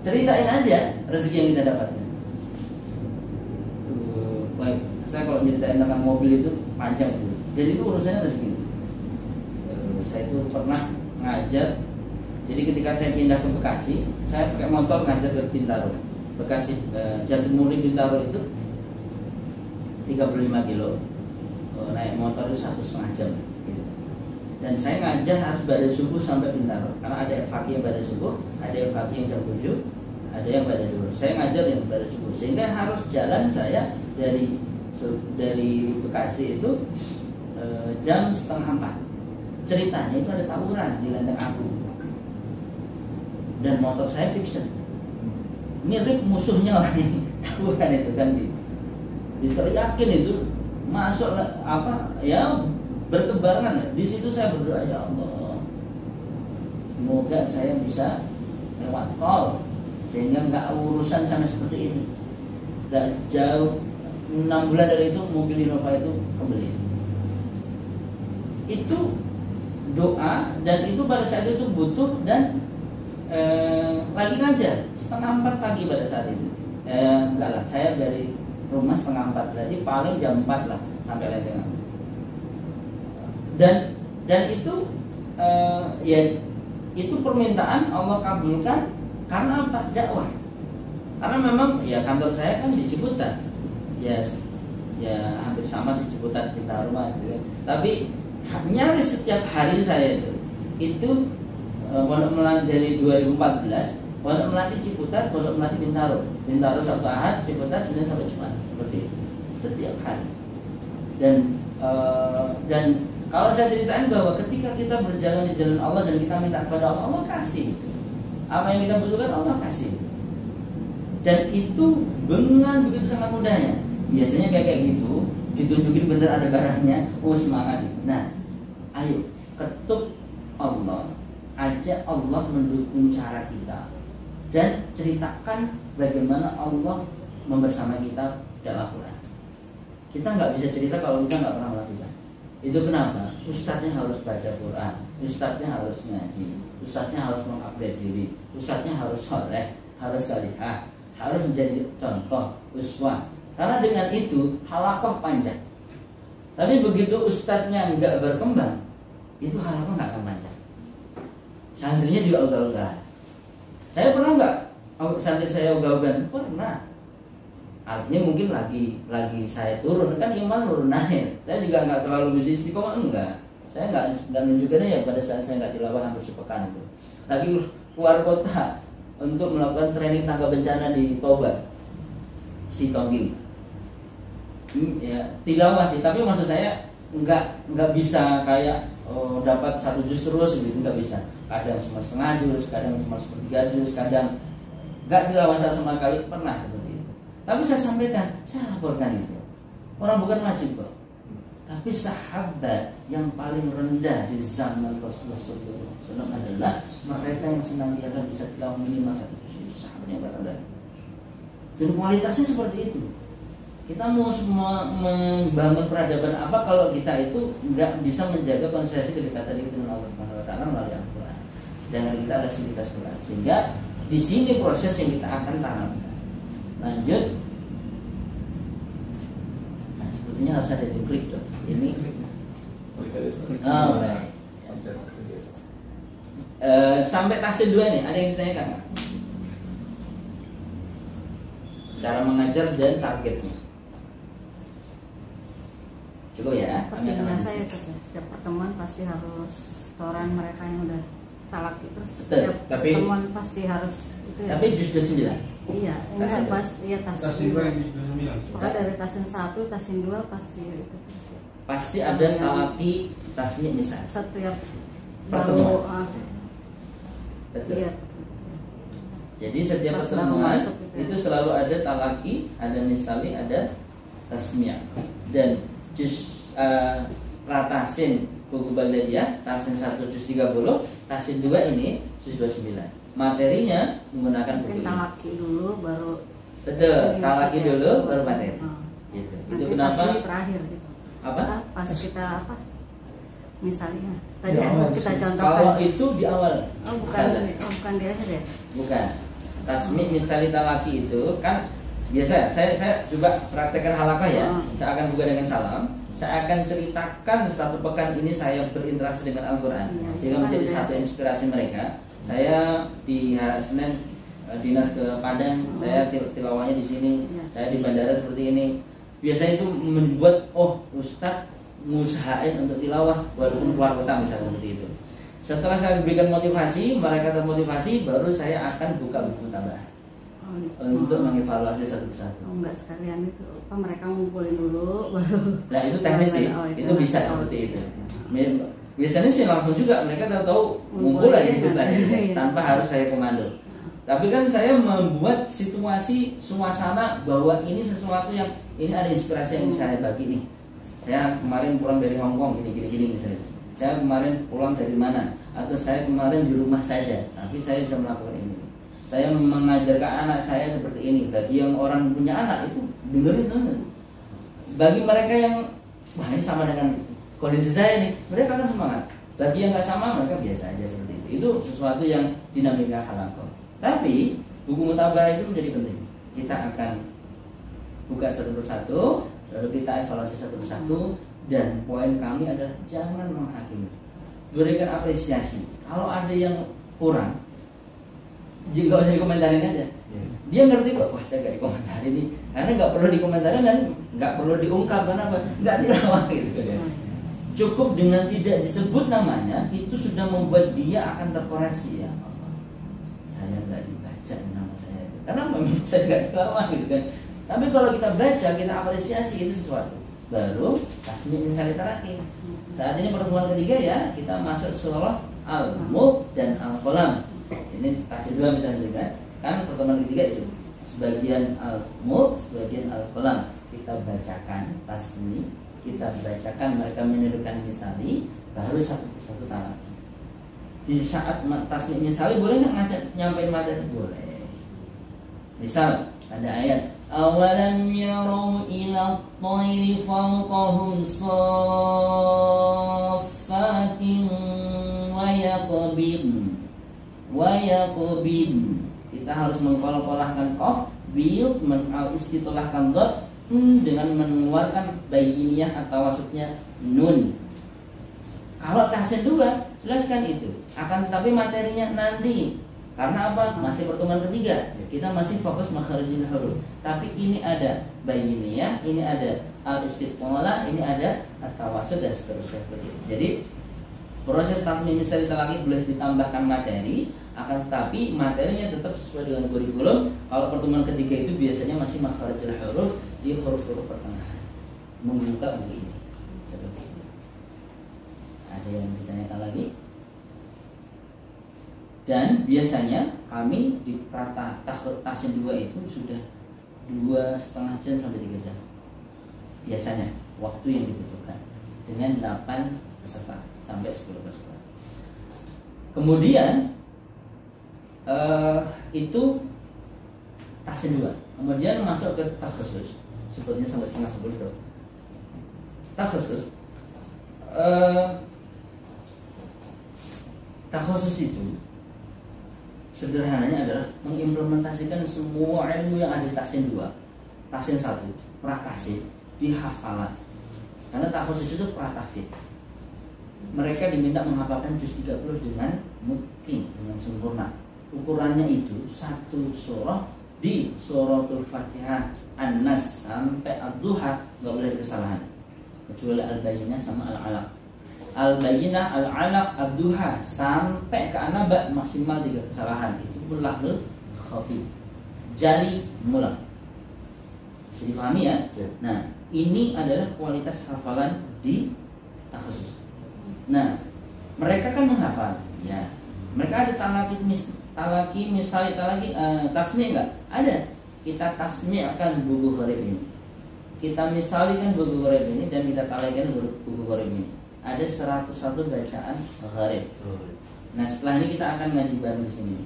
Ceritain aja rezeki yang kita dapatkan. Baik, saya kalau ceritain tentang mobil itu panjang itu. Jadi itu urusannya rezeki. Saya itu pernah ngajar. Jadi ketika saya pindah ke Bekasi, saya pakai motor ngajar ke Bintaro. Bekasi, Jatimuli Bintaro itu 35 kilo. Naik motor itu 1,5 jam. Gitu. Dan saya ngajar harus pada subuh sampai Bintaro. Karena ada FAQ yang pada subuh, ada FAQ yang jam 7, ada yang pada duhur. Saya ngajar yang pada subuh. Sehingga harus jalan saya dari Bekasi itu jam 3:30. Ceritanya itu ada tawuran di Lenteng Agung. Dan motor saya fiction. Mirip musuhnya orang yang tawuran itu kan diteriakin itu masuk apa ya bertebaran. Di situ saya berdoa, ya Allah, semoga saya bisa lewat tol sehingga nggak urusan sama seperti ini. Nggak jauh 6 bulan dari itu mobil Innova itu kembali. Itu doa dan itu pada saat itu butuh dan lagi ngajar 3:30 pagi pada saat itu. Enggak lah, saya dari rumah 3:30, berarti paling jam 4 lah sampai Lenteng. Dan itu ya itu permintaan Allah kabulkan karena apa? Dakwah. Karena memang ya kantor saya kan di Ciputat, ya hampir sama sih Ciputat Bintaro gitu kan. Tapi nyaris setiap hari saya itu Pondok Melati dari 2014, Pondok Melati Ciputat, Pondok Melati Bintaro, Sabtu Ahad, Ciputat Senin sampai Jumat, seperti itu setiap hari. Dan kalau saya ceritain bahwa ketika kita berjalan di jalan Allah dan kita minta kepada Allah, Allah kasih. Apa yang kita butuhkan Allah kasih. Dan itu dengan begitu sangat mudahnya. Biasanya kayak gitu, ditunjukin bener ada barangnya, semangat itu. Nah, ayo ketuk Allah, ajak Allah mendukung cara kita, dan ceritakan bagaimana Allah membersama kita dalam Al-Quran. Kita nggak bisa cerita kalau kita nggak pernah melakukan. Itu kenapa? Ustadznya harus baca Quran, ustadznya harus ngaji, ustadznya harus mengupgrade diri, ustadznya harus soleh, harus salihah, harus menjadi contoh, uswah. Karena dengan itu halakoh panjang. Tapi begitu ustadznya nggak berkembang, itu halakoh nggak akan panjang. Santrinya juga ogah-ogahan. Saya pernah nggak santri saya ogah-ogahan? Pernah. Artinya mungkin lagi saya turun, kan iman turun naik. Saya juga nggak terlalu bisnis kok, enggak. Saya nggak nunjukkannya ya pada saat saya nggak tilawah hampir sepekan itu. Lagi keluar kota untuk melakukan training tangga bencana di Toba, si Tongging. Ya tilawah sih, tapi maksud saya nggak bisa kayak dapat 1 juz terus gitu, nggak bisa. Kadang cuma setengah juz, kadang cuma 1/3 juz, kadang nggak tilawah sama sekali, pernah seperti itu. Tapi saya sampaikan, saya laporkan itu. Orang bukan wajib kok. Tapi sahabat yang paling rendah di zaman Rasulullah SAW adalah mereka yang senantiasa bisa tilawah minimal 1 juz. Itu sahabat yang rendah. Dan kualitasnya seperti itu. Kita mau semua membangun peradaban apa kalau kita itu nggak bisa menjaga konsentrasi kedekatan kita dengan Allah Subhanahu Wa Taala melalui Al-Quran. Sedangkan kita ada sivitas Quran. Sehingga di sini proses yang kita akan tanamkan. Lanjut. Nah, sepertinya harus ada di klik dong. Ini klik. Baik. Sampai tahsin 2 nih, ada yang ditanyakan nggak? Cara mengajar dan targetnya. Cukup ya. Seperti biasa ya, setiap pertemuan pasti harus setoran mereka yang udah talak itu. Setiap pertemuan pasti harus itu ya. Tapi juz 29. Iya, enggak pas iya Tasin 2 juz 29. Maka dari tasin 1, tasin 2 pasti itu terus ya. Pasti ada talaki tasmi misal. Setiap pertemuan. Betul. Iya. Jadi setiap Pas pertemuan masuk, itu selalu ada talaki, ada misali, ada tasmiyah. Dan juz ratasin buku Baghdadiyah, tasin 1 juz 30, tasin 2 ini juz 29. Materinya menggunakan buku mungkin ini. talaki dulu baru. Betul, Iya, talaki ya. dulu baru materi. Gitu. Itu Nanti kenapa? tasmi terakhir gitu. Apa? Pas kita apa? Misalnya tadi Di awal kita sih. contohkan. Kalau itu di awal. Bukan di akhir ya? Bukan. Tasmi misali talaki itu kan biasa. Saya coba praktekkan halakah ya. Saya akan buka dengan salam. Saya akan ceritakan 1 pekan ini saya berinteraksi dengan Al-Quran, sehingga menjadi satu inspirasi mereka. Saya di hari Senin dinas ke Padang, saya tilawahnya di sini. Saya di bandara seperti ini. Biasanya itu membuat Ustadz ngusahain untuk tilawah walaupun keluar kota misalnya seperti itu. Setelah saya berikan motivasi, mereka termotivasi, baru saya akan buka buku tambahan untuk mengevaluasi satu persatu. Enggak sekalian itu, mereka ngumpulin dulu baru. Nah itu teknis sih, itu bisa seperti itu. Biasanya sih langsung juga mereka tahu ngumpul aja gitu kan, tanpa harus saya komando. Tapi kan saya membuat situasi suasana bahwa ini sesuatu yang ini ada inspirasi yang saya bagi nih. Saya kemarin pulang dari Hong Kong gini misalnya. Saya kemarin pulang dari mana? Atau saya kemarin di rumah saja, tapi saya bisa melakukan ini. Saya mengajarkan anak saya seperti ini. Bagi yang orang punya anak itu dengerin teman. Bagi mereka yang wah ini sama dengan kondisi saya nih, mereka akan semangat. Bagi yang nggak sama, mereka biasa aja seperti itu. Itu sesuatu yang dinamika halaqah. Tapi buku mutabah itu menjadi penting. Kita akan buka satu persatu, lalu kita evaluasi satu persatu. Dan poin kami adalah jangan menghakimi, berikan apresiasi. Kalau ada yang kurang, juga usah dikomentarin aja. Dia ngerti kok, wah saya gak dikomentari ini, karena nggak perlu dikomentari dan nggak perlu diungkap, kenapa? Nggak tilawah gitu kan. Cukup dengan tidak disebut namanya itu sudah membuat dia akan terkoreksi ya. Saya nggak dibaca nama saya itu, karena memang saya nggak tilawah gitu kan. Tapi kalau kita baca, kita apresiasi itu sesuatu. Baru tasmi' misalnya terakhir. Saat ini pertemuan ketiga ya, kita masuk surah Al-Mulk dan Al-Qalam. Ini tasmi' dua misalnya kan. Kan pertemuan ketiga itu sebagian Al-Mulk, sebagian Al-Qalam. Kita bacakan tasmi', kita bacakan mereka menirukan misali, baru satu talaki. Di saat tasmi' misali boleh nggak nyampein materi? Boleh. Misal ada ayat awalam yarau ila at-tayri fawqahum saffatin wa yaqbin. Kita harus mengkolak-kolahkan qaf, bil, istitolahkan dot dengan mengeluarkan bayiniyah atau maksudnya nun. Kalau tahsin dua, jelaskan itu. Akan tetapi materinya nanti. Karena apa? Masih pertemuan ketiga. Kita masih fokus makharijul huruf. Tapi ini ada bayiniyah, ini ada al-istitolah, ini ada at-tawassul dan seterusnya. Jadi proses tasmi' misal talaqi boleh ditambahkan materi, akan tetapi materinya tetap sesuai dengan kurikulum. Kalau pertemuan ketiga itu biasanya masih makharijul huruf di huruf-huruf pertengahan. Membuka buku ini. Seperti itu. Ada yang ditanyakan lagi? Dan biasanya kami di tahsin 2 itu sudah 2,5 jam sampai 3 jam. Biasanya waktu yang dibutuhkan dengan 8 peserta sampai 10 peserta. Kemudian itu tahsin 2. Kemudian masuk ke takhusus. Sebutnya sampai 9:30. Takhusus. Takhusus itu sederhananya adalah mengimplementasikan semua ilmu yang ada di tahsin 2, tahsin 1, prakahsin di hafalan. Karena takhusus itu pratafid. Mereka diminta menghafalkan juz 30 dengan mungkin, dengan sempurna. Ukurannya itu satu surah di suratul Fatihah, An-Nas sampai Ad-Duha, nggak boleh ada kesalahan. Kecuali Al-Bayyinah sama Al-Alaq. Al-Bayyinah, Al-Alaq, Ad-Duha sampai ke An-Naba maksimal 3 kesalahan. Itu pun lahlul khafi. Jari mulang. Bisa dipahami ya? Nah, ini adalah kualitas hafalan di takhusus. Nah, mereka kan menghafal, ya. Mereka ada tasmi' enggak? Ada. Kita tasmi' akan buku gharib ini. Kita misalikan buku gharib ini dan kita talakikan buku gharib ini. Ada 101 bacaan gharib. Nah, setelah ini kita akan ngaji bareng di sini.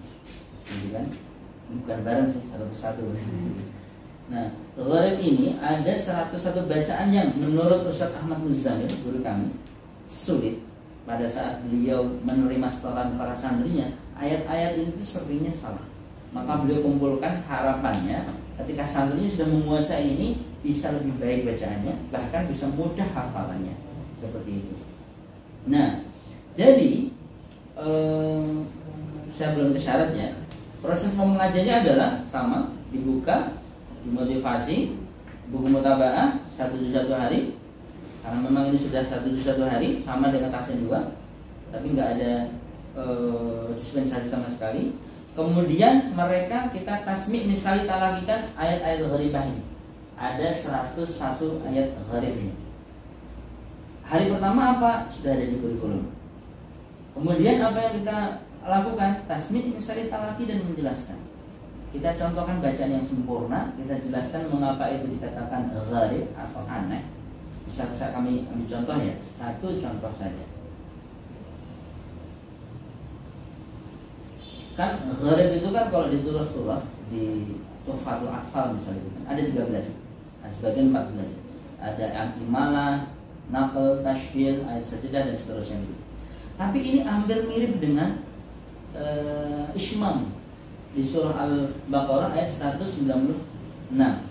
Gitu kan? Bukan bareng sih, satu persatu. Nah, gharib ini ada 101 bacaan yang menurut Ustaz Ahmad Muzamil, guru kami, sulit. Pada saat beliau menerima setoran para santrinya, ayat-ayat itu seringnya salah. Maka beliau kumpulkan harapannya ketika santrinya sudah menguasai ini, bisa lebih baik bacaannya, bahkan bisa mudah hafalannya. Seperti itu. Nah, jadi saya belum ke syaratnya. Proses pengajiannya adalah sama, dibuka, dimotivasi, buku mutabaah 1 juz 1 hari. Karena memang ini sudah 1 juz 1 hari, sama dengan tahsin 2, tapi nggak ada dispensasi sama sekali. Kemudian mereka kita tasmi' misalnya talakikan ayat-ayat gharibah ini. Ada 101 ayat gharib ini. Hari pertama apa? Sudah ada di kurikulum. Kemudian apa yang kita lakukan? Tasmi' misalnya talaki dan menjelaskan. Kita contohkan bacaan yang sempurna, kita jelaskan mengapa itu dikatakan gharib atau aneh. Bisa kami ambil contoh ya, satu contoh saja. Kan gharib itu kan kalau ditulis-tulis di Tuhfatul Atfal misalnya ada 13, nah, sebagian 14. Ada Al-Imalah, Naql, Tashfil, ayat sajadah dan seterusnya gitu. Tapi ini hampir mirip dengan Ishmam di surah Al-Baqarah ayat 196.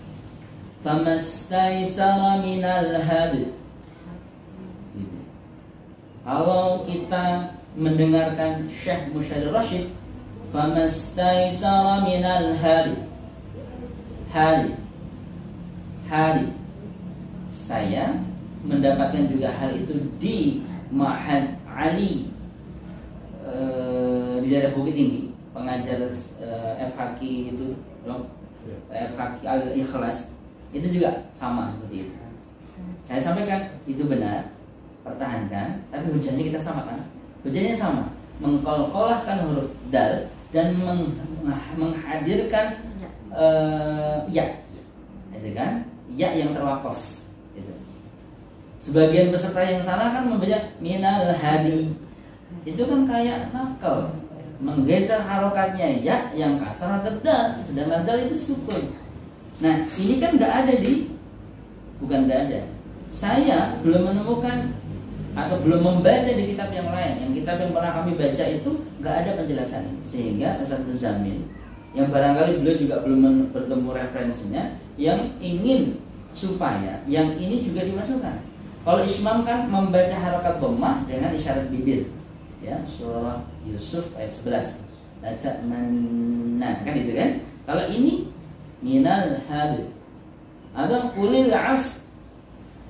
Famastaisara minal hadi. Gitu. Kalau kita mendengarkan Syekh Musyahir Rashid, famastaisara minal hadi, Hari saya mendapatkan juga hal itu di Ma'had Ali di daerah Bukit Tinggi, pengajar FHQ itu, FHQ Al-Ikhlas itu juga sama seperti itu. Saya sampaikan itu benar, pertahankan, tapi hujahnya kita samakan. Hujahnya sama, mengkolkolahkan huruf dal dan menghadirkan ya, itu kan, ya yang terwakaf. Itu. Sebagian peserta yang salah kan membaca minal hadi, itu kan kayak nakal, menggeser harokatnya ya yang kasar atau dal, sedangkan dal itu sukun. Nah ini kan nggak ada bukan nggak ada. Saya belum menemukan atau belum membaca di kitab yang lain. Yang kitab yang pernah kami baca itu nggak ada penjelasan ini, sehingga Ustaz Muzammil yang barangkali beliau juga belum bertemu referensinya, yang ingin supaya yang ini juga dimasukkan. Kalau Ismam kan membaca harokat dhammah dengan isyarat bibir, ya, surah Yusuf ayat 11 baca manna, kan itu kan. Kalau ini minal hal atau qulil af,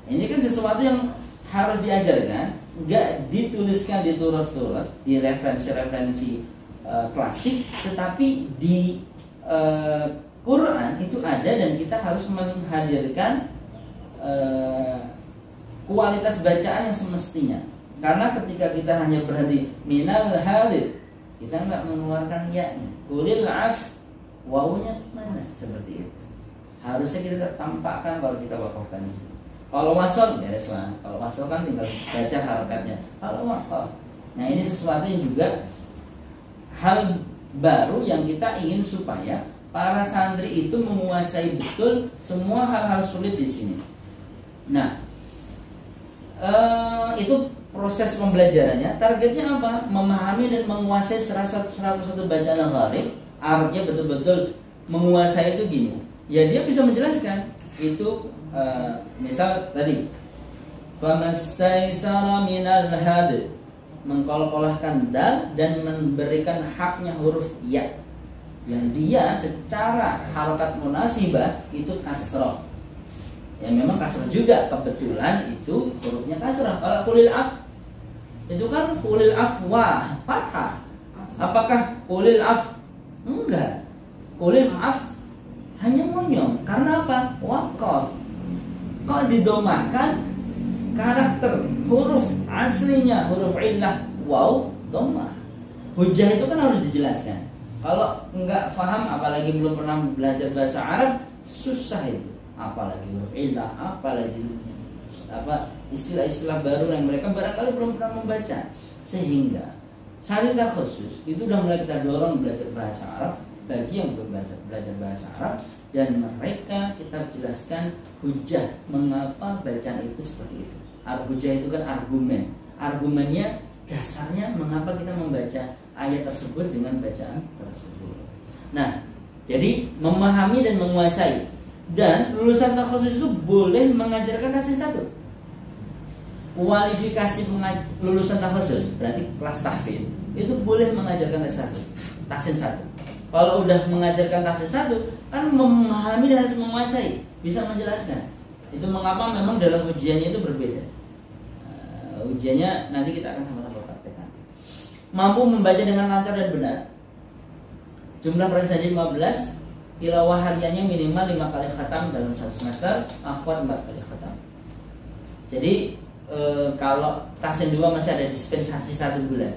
ini kan sesuatu yang harus diajarkan, nggak dituliskan di turas-turas, di referensi-referensi klasik, tetapi di Quran itu ada dan kita harus menghadirkan kualitas bacaan yang semestinya. Karena ketika kita hanya berhenti minal hadir, kita nggak mengeluarkan ya-nya. Qulil af, wawunya mana? Seperti itu. Harusnya kita tampakkan kalau kita wakafkan. Kalau wasol beres lah. Kalau wasol kan tinggal baca harokatnya. Kalau wakaf, nah ini sesuatu yang juga hal baru yang kita ingin supaya para santri itu menguasai betul semua hal-hal sulit di sini. Nah, itu proses pembelajarannya. Targetnya apa? Memahami dan menguasai 101 bacaan al-gharib. Artinya betul-betul menguasai itu gini. Ya dia bisa menjelaskan itu. Misal tadi famastaisara minal had, mengkolkolahkan dal dan memberikan haknya huruf ya, yang dia secara harokat munasibah itu kasroh. Ya memang kasroh juga, kebetulan itu hurufnya kasroh. Kalau qulil af itu kan qulil afwa fathah. Apakah qulil af? Enggak. Qulil af hanya monyong. Karena apa? Waqaf. Kok didomahkan karakter huruf aslinya, huruf illah waw domah. Hujah itu kan harus dijelaskan. Kalau enggak paham, apalagi belum pernah belajar bahasa Arab, susah itu. Apalagi huruf illah, apalagi istilah-istilah baru yang mereka barangkali belum pernah membaca. Sehingga salita khusus itu udah mulai kita dorong belajar bahasa Arab bagi yang belum belajar bahasa Arab, dan mereka kita jelaskan hujah mengapa bacaan itu seperti itu. Hujah itu kan argumen. Argumennya dasarnya mengapa kita membaca ayat tersebut dengan bacaan tersebut. Nah, jadi memahami dan menguasai. Dan lulusan takhusus itu boleh mengajarkan tahsin 1. Kualifikasi lulusan takhusus berarti kelas tahfidz itu boleh mengajarkan tahsin 1. Kalau udah mengajarkan tahsin 1 kan memahami dan harus menguasai, bisa menjelaskan. Itu mengapa memang dalam ujiannya itu berbeda. Ujiannya nanti kita akan sama-sama praktekkan. Mampu membaca dengan lancar dan benar. Jumlah presentasi 15. Tilawah hariannya minimal 5 kali khatam dalam 1 semester, akhwat 4 kali khatam. Jadi kalau tahsin 2 masih ada dispensasi 1 bulan.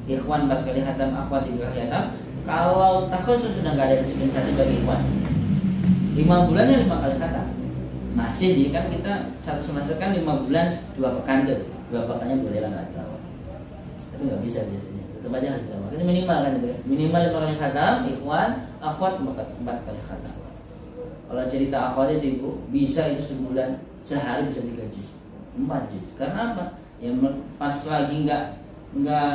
Ikhwan 4 kali khatam, akhwat 3 kali khatam. Kalau takhusus sudah nggak ada dispensasi bagi ikhwan, 5 bulannya 5 kali khatam. Masih di kan kita 1 semester kan 5 bulan 2 pekan tuh. 2 pekannya boleh lah nggak tilawah. Tapi nggak bisa biasanya. Tetap aja harus tilawah. Ini minimal kan itu ya. Minimal 5 kali khatam, ikhwan, akhwat 4 kali khatam. Kalau cerita akhwatnya ibu bisa itu sebulan, sehari bisa 3 juz, 4 juz. Karena apa? Ya pas lagi nggak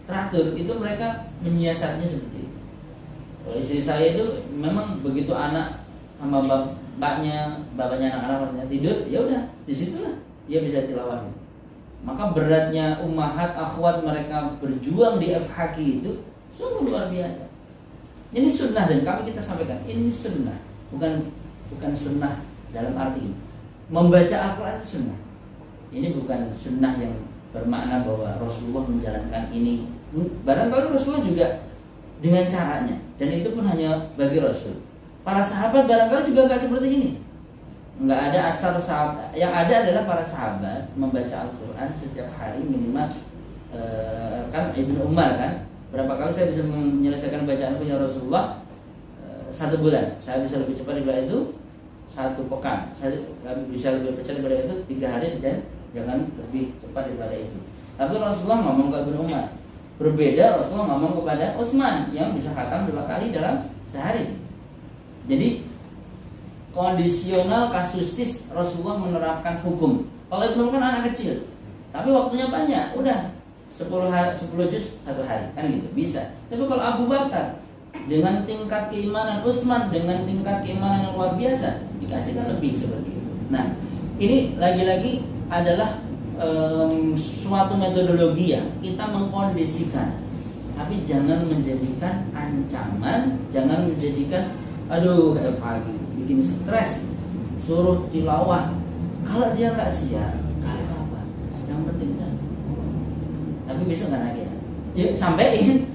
teratur itu mereka menyiasatnya seperti itu. Kalau istri saya itu memang begitu anak sama bapaknya anak-anak maksudnya tidur, ya udah disitulah dia bisa tilawah. Maka beratnya ummahat akhwat mereka berjuang di FHQ itu sungguh luar biasa. Ini sunnah dan kami kita sampaikan ini sunnah. bukan sunnah dalam arti ini. Membaca Al-Quran itu sunnah. Ini bukan sunnah yang bermakna bahwa Rasulullah menjalankan ini. Barangkali Rasulullah juga dengan caranya, dan itu pun hanya bagi Rasul. Para sahabat barangkali juga nggak seperti ini. Nggak ada asal sahabat. Yang ada adalah para sahabat membaca Al-Quran setiap hari minimal. Kan Ibnu Umar kan, berapa kali saya bisa menyelesaikan bacaan punya Rasulullah 1 bulan. Saya bisa lebih cepat daripada itu 1 pekan. Saya bisa lebih cepat daripada itu 3 hari, jangan lebih cepat daripada itu. Tapi Rasulullah ngomong ke Ibnu Umar. Berbeda Rasulullah ngomong kepada Utsman yang bisa khatam 2 kali dalam sehari. Jadi kondisional kasustis Rasulullah menerapkan hukum. Kalau Ibnu Umar kan anak kecil, tapi waktunya banyak, udah 10 juz 1 hari, kan gitu, bisa. Tapi kalau Abu Bakar dengan tingkat keimanan, Utsman dengan tingkat keimanan yang luar biasa, dikasihkan lebih seperti itu. Nah, ini lagi-lagi adalah suatu metodologi yang kita mengkondisikan, tapi jangan menjadikan ancaman, jangan menjadikan aduh pagi bikin stres, suruh tilawah. Kalau dia nggak siap, nggak apa-apa. Yang penting kan. Tapi besok nggak naik ya sampein.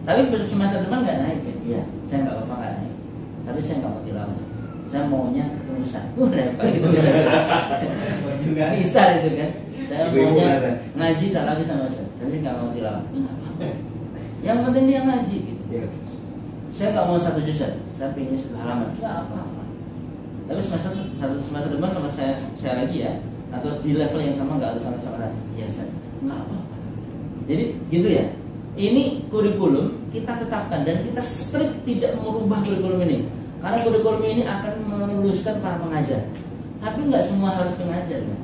Tapi semester depan nggak naik ya. Iya, saya nggak apa-apa nggak naik. Tapi saya nggak mau tilawah. Saya maunya ketemu Ustaz. Repot gitu juga bisa itu kan. Saya maunya ngaji tak lagi sama Ustaz. Tapi nggak mau tilawah. Yang penting dia ngaji gitu. Saya nggak mau 1 juz, saya pengen 1 halaman. Nggak apa-apa. Tapi semester depan sama saya lagi ya. Atau di level yang sama nggak harus sama-sama. Iya Ustaz. Nggak apa-apa. Jadi gitu ya. Ini kurikulum kita tetapkan dan kita strict tidak merubah kurikulum ini. Karena kurikulum ini akan meluluskan para pengajar. Tapi nggak semua harus pengajar kan.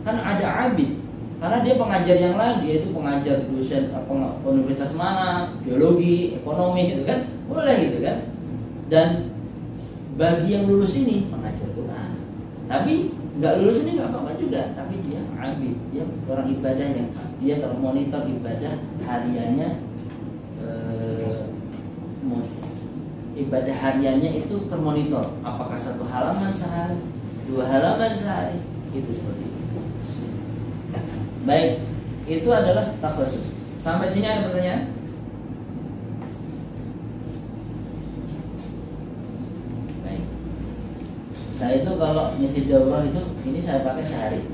Kan ada abid. Karena dia pengajar yang lain, dia itu pengajar dosen universitas mana, biologi, ekonomi gitu kan. Boleh gitu kan. Dan bagi yang lulus ini pengajar Quran. Tapi nggak lulus ini nggak apa-apa juga. Tapi dia abid, dia orang ibadah yang dia termonitor ibadah hariannya. Ibadah hariannya itu termonitor. Apakah 1 halaman sehari, 2 halaman sehari, gitu seperti itu. Baik, itu adalah takhusus. Sampai sini ada pertanyaan? Baik. Saya itu kalau ngisi daurah itu, ini saya pakai sehari.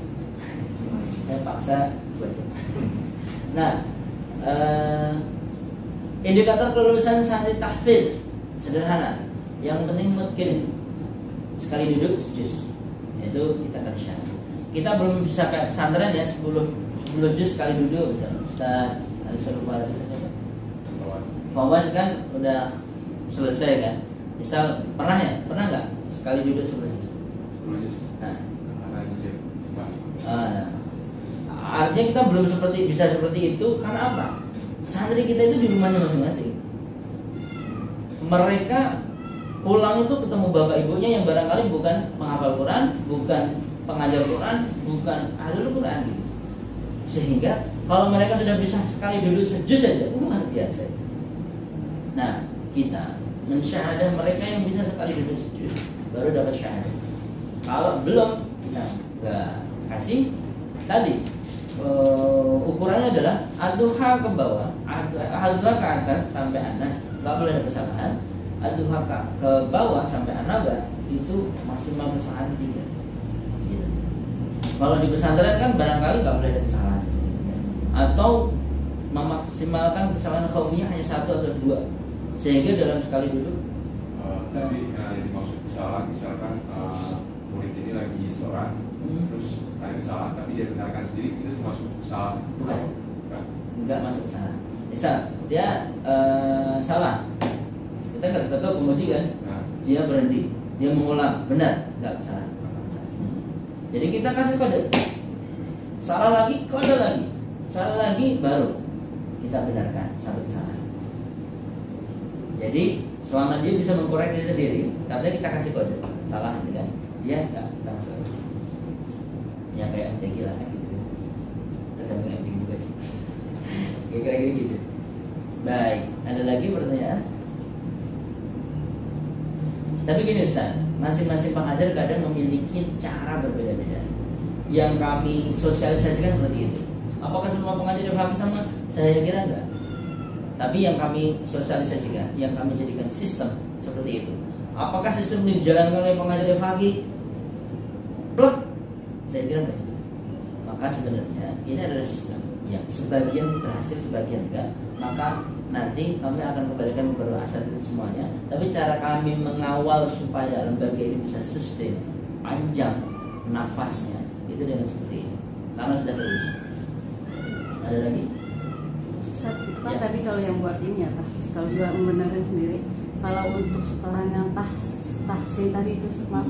Saya paksa baca. Nah, indikator kelulusan santri tahfidz sederhana. Yang penting mungkin sekali duduk sejuz. Itu kita kerja. Kita belum bisa kayak pesantren ya 10 juz sekali duduk. Ustaz harus lupa lagi siapa? Fawaz kan udah selesai kan. Misal pernah nggak sekali duduk 10 juz? 10 juz. Nah, nah. Artinya kita belum bisa seperti itu karena apa? Santri kita itu di rumahnya masing-masing. Mereka pulang itu ketemu bapak ibunya yang barangkali bukan penghafal Quran, bukan pengajar Quran, bukan ahlul Quran gitu. Sehingga kalau mereka sudah bisa sekali duduk sejuz saja, luar biasa. Nah, kita mensyahadah mereka yang bisa sekali duduk sejuz baru dapat syahadah. Kalau belum, kita nggak kasih. Tadi ukurannya adalah ad-duha ke bawah, ad-duha ke atas sampai anas, nggak boleh ada kesalahan. Ad-duha ke bawah sampai anaba itu maksimal kesalahan 3. Kalau di pesantren kan barangkali nggak boleh ada kesalahan, atau memaksimalkan kesalahan khaufiyah hanya 1 atau 2, sehingga dalam sekali duduk. Tapi yang dimaksud kesalahan misalkan murid ini lagi seorang terus ada kesalahan tapi dia benarkan sendiri, itu termasuk kesalahan? Bukan. Nggak masuk kesalahan. Misal dia salah, kita nggak tahu penguji kan, dia berhenti, dia mengulang, benar, nggak kesalahan. Jadi kita kasih kode. Salah lagi, kode lagi. Salah lagi, baru kita benarkan 1 kesalahan. Jadi selama dia bisa mengkoreksi sendiri, tapi kita kasih kode salah, kan? Dia nggak, kita masuk. Ya kayak MTQ lah kan gitu. Tergantung MTQ juga sih. Kira-kira gitu. Baik, ada lagi pertanyaan? Tapi gini Ustaz, masing-masing pengajar kadang memiliki cara berbeda-beda. Yang kami sosialisasikan seperti itu. Apakah semua pengajar FH sama? Saya kira enggak. Tapi yang kami sosialisasikan, yang kami jadikan sistem seperti itu. Apakah sistem ini dijalankan oleh pengajar FH? Plek? Saya kira enggak. Maka sebenarnya ini adalah sistem yang sebagian berhasil, sebagian enggak. Maka nanti kami akan kembalikan kepada asatidz semuanya. Tapi cara kami mengawal supaya lembaga ini bisa sustain, panjang nafasnya, itu dengan seperti ini. Karena sudah teruji. Ada lagi? Ustaz, itu kan Ya. tadi kalau yang buat ini ya tahfiz, kalau juga membenarkan sendiri. Kalau untuk setoran yang tahsin tadi itu maaf,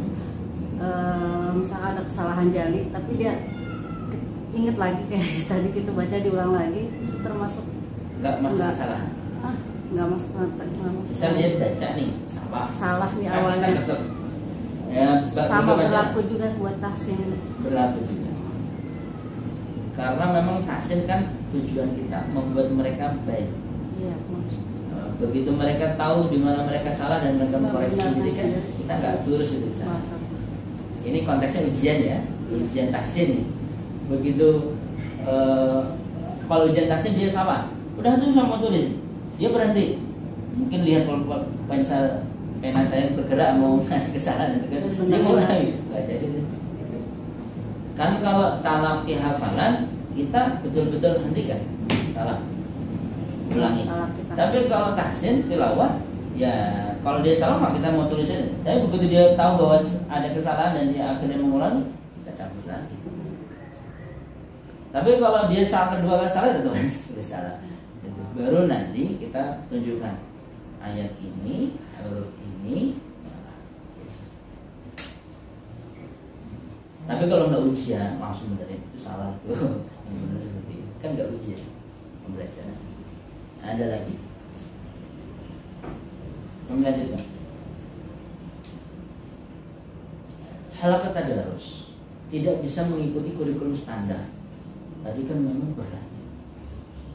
misalkan ada kesalahan jali, tapi dia inget lagi kayak tadi kita baca diulang lagi, itu termasuk Enggak masuk kesalahan. Nggak masuk tadi nggak masuk. Misal dia baca nih salah nih Kan awalnya. kita tetap ya, Sama baca, berlaku juga buat tahsin. berlaku juga. Karena memang tahsin kan tujuan kita membuat mereka baik. Iya, Begitu mereka tahu di mana mereka salah dan mereka mengkoreksi sendiri kan, kita nggak terus itu di sana. Ini konteksnya ujian ya, ujian tahsin nih. Begitu kalau ujian tahsin dia salah, udah tuh sama tulis, dia berhenti. Mungkin lihat kalau pena saya bergerak mau ngasih kesalahan itu kan, dia mulai nggak jadi itu. Kan kalau talaqi hafalan kita betul-betul hentikan salah, ulangi. Tapi kalau tahsin tilawah ya kalau dia salah maka kita mau tulisin. Tapi begitu dia tahu bahwa ada kesalahan dan dia akhirnya mengulangi, kita cabut lagi. Tapi kalau dia salah kedua kali salah itu salah. Baru nanti kita tunjukkan ayat ini, huruf ini salah. Tapi kalau nggak ujian langsung benerin itu salah tuh, yang benar seperti itu kan nggak ujian pembelajaran. Ada lagi? Melanjutkan. Halaqat tadarus tidak bisa mengikuti kurikulum standar. Tadi kan memang berat.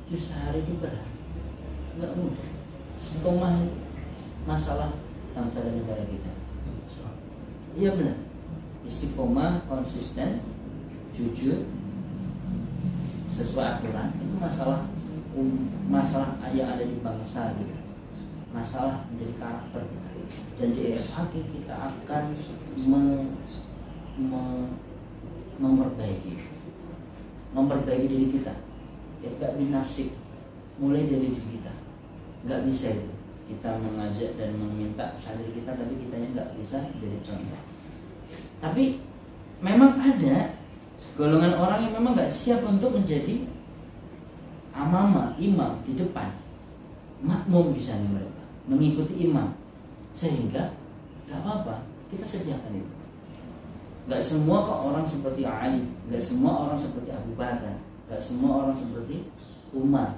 Itu sehari itu berat, nggak mudah. Istiqomah masalah bangsa dan negara kita. Iya benar. Istiqomah, konsisten, jujur, sesuai aturan itu masalah yang ada di bangsa kita. Masalah menjadi karakter kita. Dan di FHQ kita akan memperbaiki diri kita. Ya gak binafsik, mulai dari diri kita. Gak bisa itu kita mengajak dan meminta santri kita, tapi kitanya gak bisa jadi contoh. Tapi memang ada golongan orang yang memang gak siap untuk menjadi imam di depan. Makmum misalnya mereka mengikuti imam, sehingga gak apa-apa kita sediakan itu. Gak semua kok orang seperti Ali, gak semua orang seperti Abu Bakar, gak semua orang seperti Umar.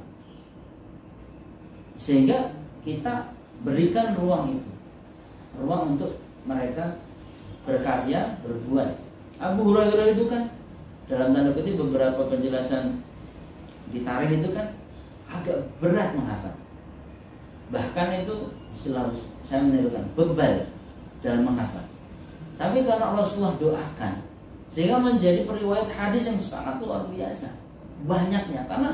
Sehingga kita berikan ruang itu, ruang untuk mereka berkarya, berbuat. Abu Hurairah itu kan dalam tanda kutip beberapa penjelasan di tarikh itu kan agak berat menghafal. Bahkan itu selalu saya menirukan bebal dalam menghafal. Tapi karena Rasulullah doakan, sehingga menjadi periwayat hadis yang sangat luar biasa banyaknya, karena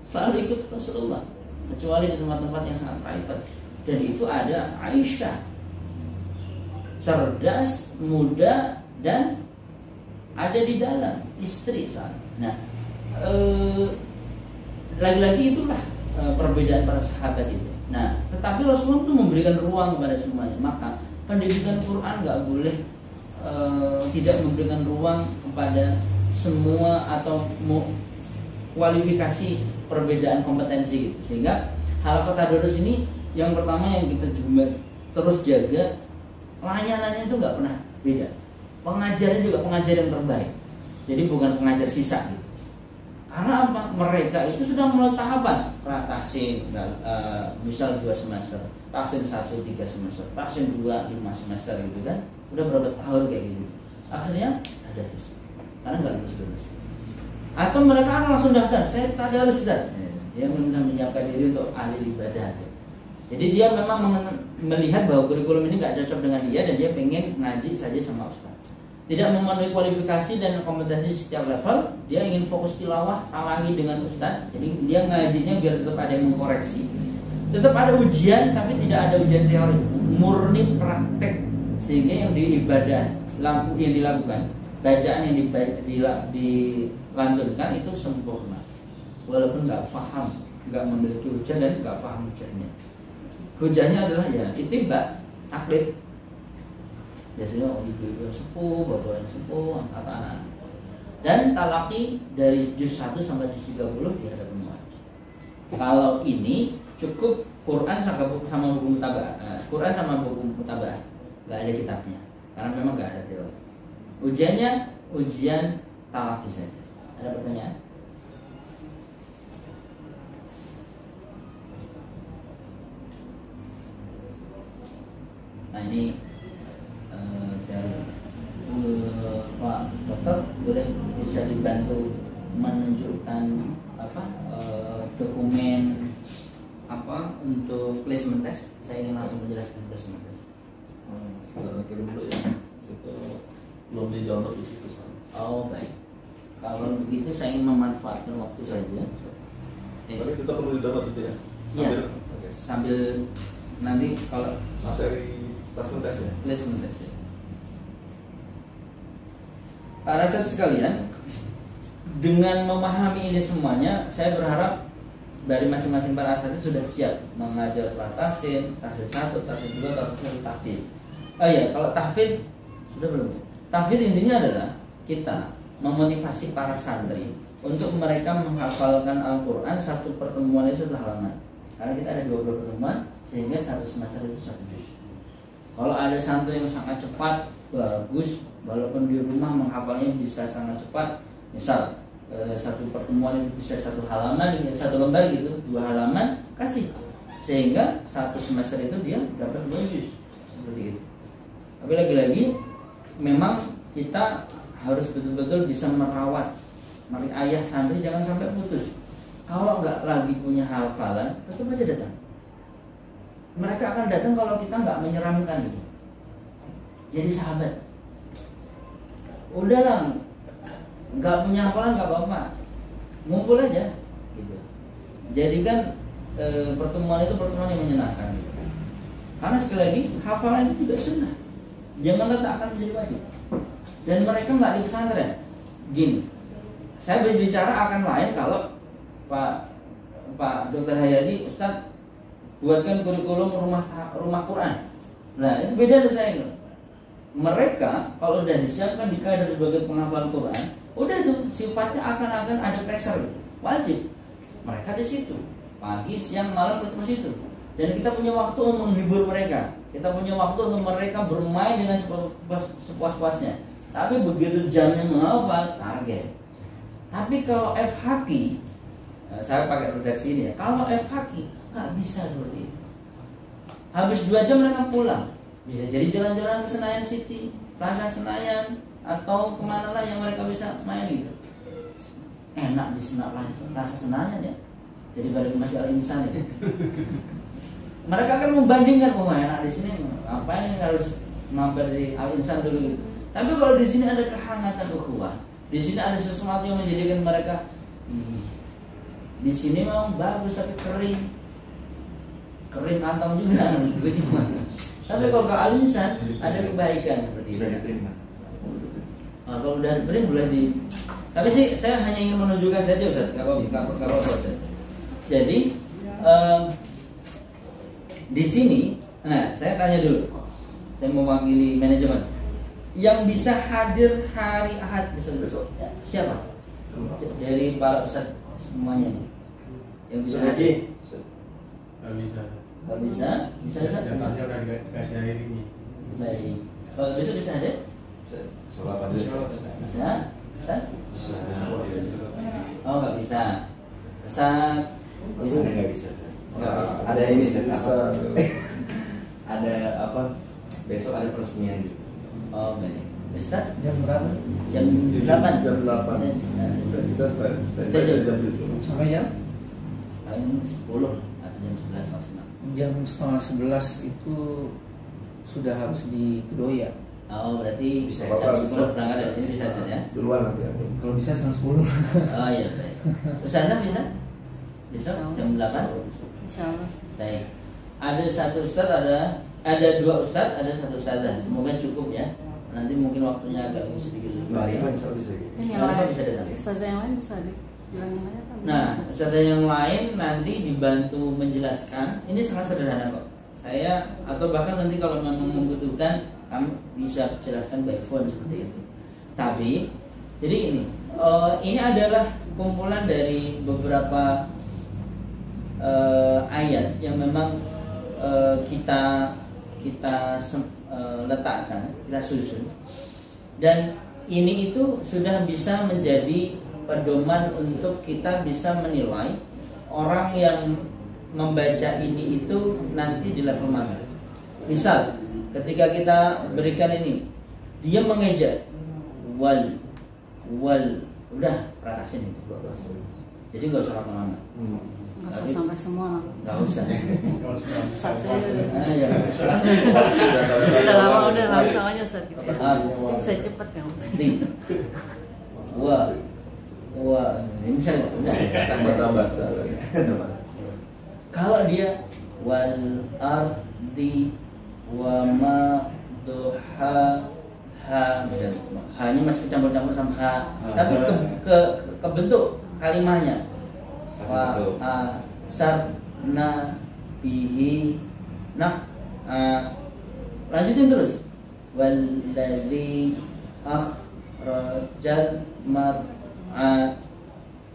selalu ikut Rasulullah, kecuali di tempat-tempat yang sangat private. Dan itu ada Aisyah, cerdas, muda, dan ada di dalam istri soalnya. Nah, lagi-lagi itulah perbedaan para sahabat itu. Nah, tetapi Rasulullah itu memberikan ruang kepada semuanya. Maka pendidikan Quran nggak boleh tidak memberikan ruang kepada semua atau kualifikasi perbedaan kompetensi gitu. Sehingga halaqat tadarus ini yang pertama yang kita terus jaga, layanannya itu nggak pernah beda. Pengajarnya juga pengajar yang terbaik. Jadi bukan pengajar sisa gitu. Karena apa? Mereka itu sudah mulai tahapan tahsin, misal 2 semester, tahsin 1 3 semester, tahsin 2 5 semester gitu kan. Udah berapa tahun kayak gitu. Akhirnya tadarus. Karena nggak lulus. Atau mereka akan langsung daftar, saya tadarus Ustaz. Dia benar-benar menyiapkan diri untuk ahli ibadah aja. Jadi dia memang melihat bahwa kurikulum ini nggak cocok dengan dia dan dia pengen ngaji saja sama ustaz. Tidak memenuhi kualifikasi dan kompetensi setiap level, dia ingin fokus tilawah, talangi dengan ustaz. Jadi dia ngajinya biar tetap ada yang mengkoreksi. Tetap ada ujian tapi tidak ada ujian teori, murni praktek. Sehingga yang diibadah yang dilakukan, bacaan yang dilantunkan itu sempurna. Walaupun nggak paham, nggak memiliki hujah dan nggak paham hujahnya. Hujahnya adalah ya itibak, taklid. Biasanya ibu-ibu yang sepuh, bapak yang sepuh, atau anak-anak. Dan talaki dari juz 1 sampai juz 30 di hadapan wajib. Kalau ini cukup Quran sama buku mutaba'ah. Quran sama buku mutaba'ah. Nggak ada kitabnya. Karena memang nggak ada teori. Ujiannya ujian talaki saja. Ada pertanyaan? Nah ini dari Pak Dokter boleh bisa dibantu menunjukkan dokumen untuk placement test. Saya ingin langsung menjelaskan placement test. Sekarang kirim dulu ya. Situ belum di-download di situ. Oh baik. Kalau begitu saya ingin memanfaatkan waktu saja. Tapi kita perlu di-download itu ya. Iya. Sambil nanti kalau materi placement test ya. Placement test. Ya. Para sahabat sekalian, dengan memahami ini semuanya, saya berharap dari masing-masing para asatidz sudah siap mengajar tahsin, tahsin 1, tahsin 2, tahsin tahfidz. Oh iya, kalau tahfidz sudah belum? Tahfidz intinya adalah kita memotivasi para santri untuk mereka menghafalkan Al-Quran satu pertemuan itu 1 halaman. Karena kita ada 20 pertemuan, sehingga satu semester itu 1 juz. Kalau ada santri yang sangat cepat, bagus, walaupun di rumah menghafalnya bisa sangat cepat. Misal satu pertemuan itu bisa 1 halaman, 1 lembar gitu, 2 halaman, kasih. Sehingga satu semester itu dia dapat 2 juz. Seperti itu. Tapi lagi-lagi memang kita harus betul-betul bisa merawat ayah santri, jangan sampai putus. Kalau nggak lagi punya hafalan, tetap aja datang. Mereka akan datang kalau kita nggak menyeramkan gitu. Jadi sahabat. Udahlah, nggak punya hafalan nggak apa-apa, ngumpul aja gitu. Jadikan pertemuan itu pertemuan yang menyenangkan gitu. Karena sekali lagi hafalan itu juga sunnah, jangan letakkan menjadi wajib. Dan mereka nggak di pesantren. Gini, saya berbicara akan lain kalau Pak Dr. Hayati, Ustaz buatkan kurikulum rumah Quran. Nah itu beda tuh saya. Mereka kalau sudah disiapkan di kader sebagai penghafal Quran, udah tuh sifatnya akan ada pressure gitu. Wajib. Mereka di situ pagi, siang, malam ketemu situ. Dan kita punya waktu untuk menghibur mereka. Kita punya waktu untuk mereka bermain dengan sepuas-puasnya. Tapi begitu jamnya menghafal, target. Tapi kalau FHQ, saya pakai redaksi ini ya. Kalau FHQ nggak bisa seperti itu. Habis 2 jam mereka pulang. Bisa jadi jalan-jalan ke Senayan City, Plaza Senayan, atau kemana lah yang mereka bisa main gitu. Enak di Plaza Senayan ya. Jadi balik ke Masjid Al-Insan itu. Mereka akan membandingkan, oh enak di sini, ngapain harus mampir di Al-Insan dulu gitu. Tapi kalau di sini ada kehangatan ukhuwah, di sini ada sesuatu yang menjadikan mereka di sini memang bagus tapi kering kantong juga bagaimana. Tapi kalau ke Al-Insan ada kebaikan seperti itu. Kalau udah print boleh di. Tapi sih saya hanya ingin menunjukkan saja Ustaz, kalau Ustaz. Jadi di sini, nah saya tanya dulu, saya mewakili manajemen. Yang bisa hadir hari Ahad besok ya, siapa? Dari para Ustaz semuanya nih. Yang bisa hadir? Nggak bisa. Kalau bisa Ustaz? Jatahnya udah dikasih hari ini. Baik. Kalau besok bisa hadir? Sholat aja. Bisa? Ustaz? Bisa. Oh nggak bisa. Ustaz? Bisa? Nggak bisa. Nggak bisa. Ada ini ada apa? Besok ada peresmian juga. Oh baik. Ustaz? Jam berapa? Jam 8. Jam 8. Udah kita start jam 7. Sampai jam? Paling 10 atau jam 11 maksimal. jam 10:30 itu sudah harus di Kedoya. Oh, berarti Bisa. jam 10 berangkat dari sini bisa saja. Duluan nanti ya. Kalau bisa 10:30. Oh iya, baik. Ustazah bisa? Bisa jam 8? Insya Allah. Baik. Ada satu ustaz, ada dua ustaz, ada satu ustazah. Semoga cukup ya. Nanti mungkin waktunya agak sedikit lebih Nah, banyak. ini bisa bisa. Kan yang Kenapa lain bisa datang? ustazah yang lain bisa bilang yang lain atau Nah, bisa? ustazah yang lain nanti dibantu menjelaskan. Ini sangat sederhana kok. Saya atau bahkan nanti kalau memang membutuhkan, kami bisa jelaskan by phone seperti itu. Tapi, jadi ini adalah kumpulan dari beberapa ayat yang memang kita letakkan, kita susun. Dan ini itu sudah bisa menjadi pedoman untuk kita bisa menilai orang yang membaca ini itu nanti di level mana. Misal ketika kita berikan ini, dia mengeja wal udah peratasin itu. Jadi nggak usah lama-lama. Nggak usah sampai semua. Nggak usah. Satu aja dulu. Ya. Udah lama udah langsung aja Ustaz. Bisa cepet ya. Di. Wah. Ini misalnya udah. Tambah. Kalau dia wal ardi wa ma duha ha, misalnya hanya masih kecampur-campur sama ha, tapi ke bentuk kalimahnya wa asarna bihi lanjutin terus walladzi akhrajal mar'a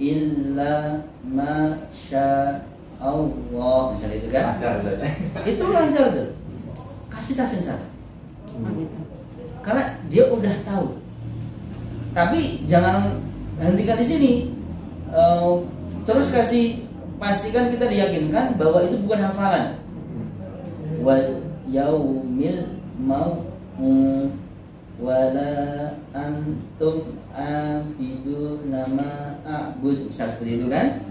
illa ma sya Allah, misalnya itu kan? Lancar saja. Itu lancar tuh. Kasih tasin satu. Oh, gitu. Karena dia udah tahu. Tapi jangan hentikan di sini. Terus pastikan kita diyakinkan bahwa itu bukan hafalan. Wal yaumil mau wala antum abidu nama a'bud, misal seperti itu kan?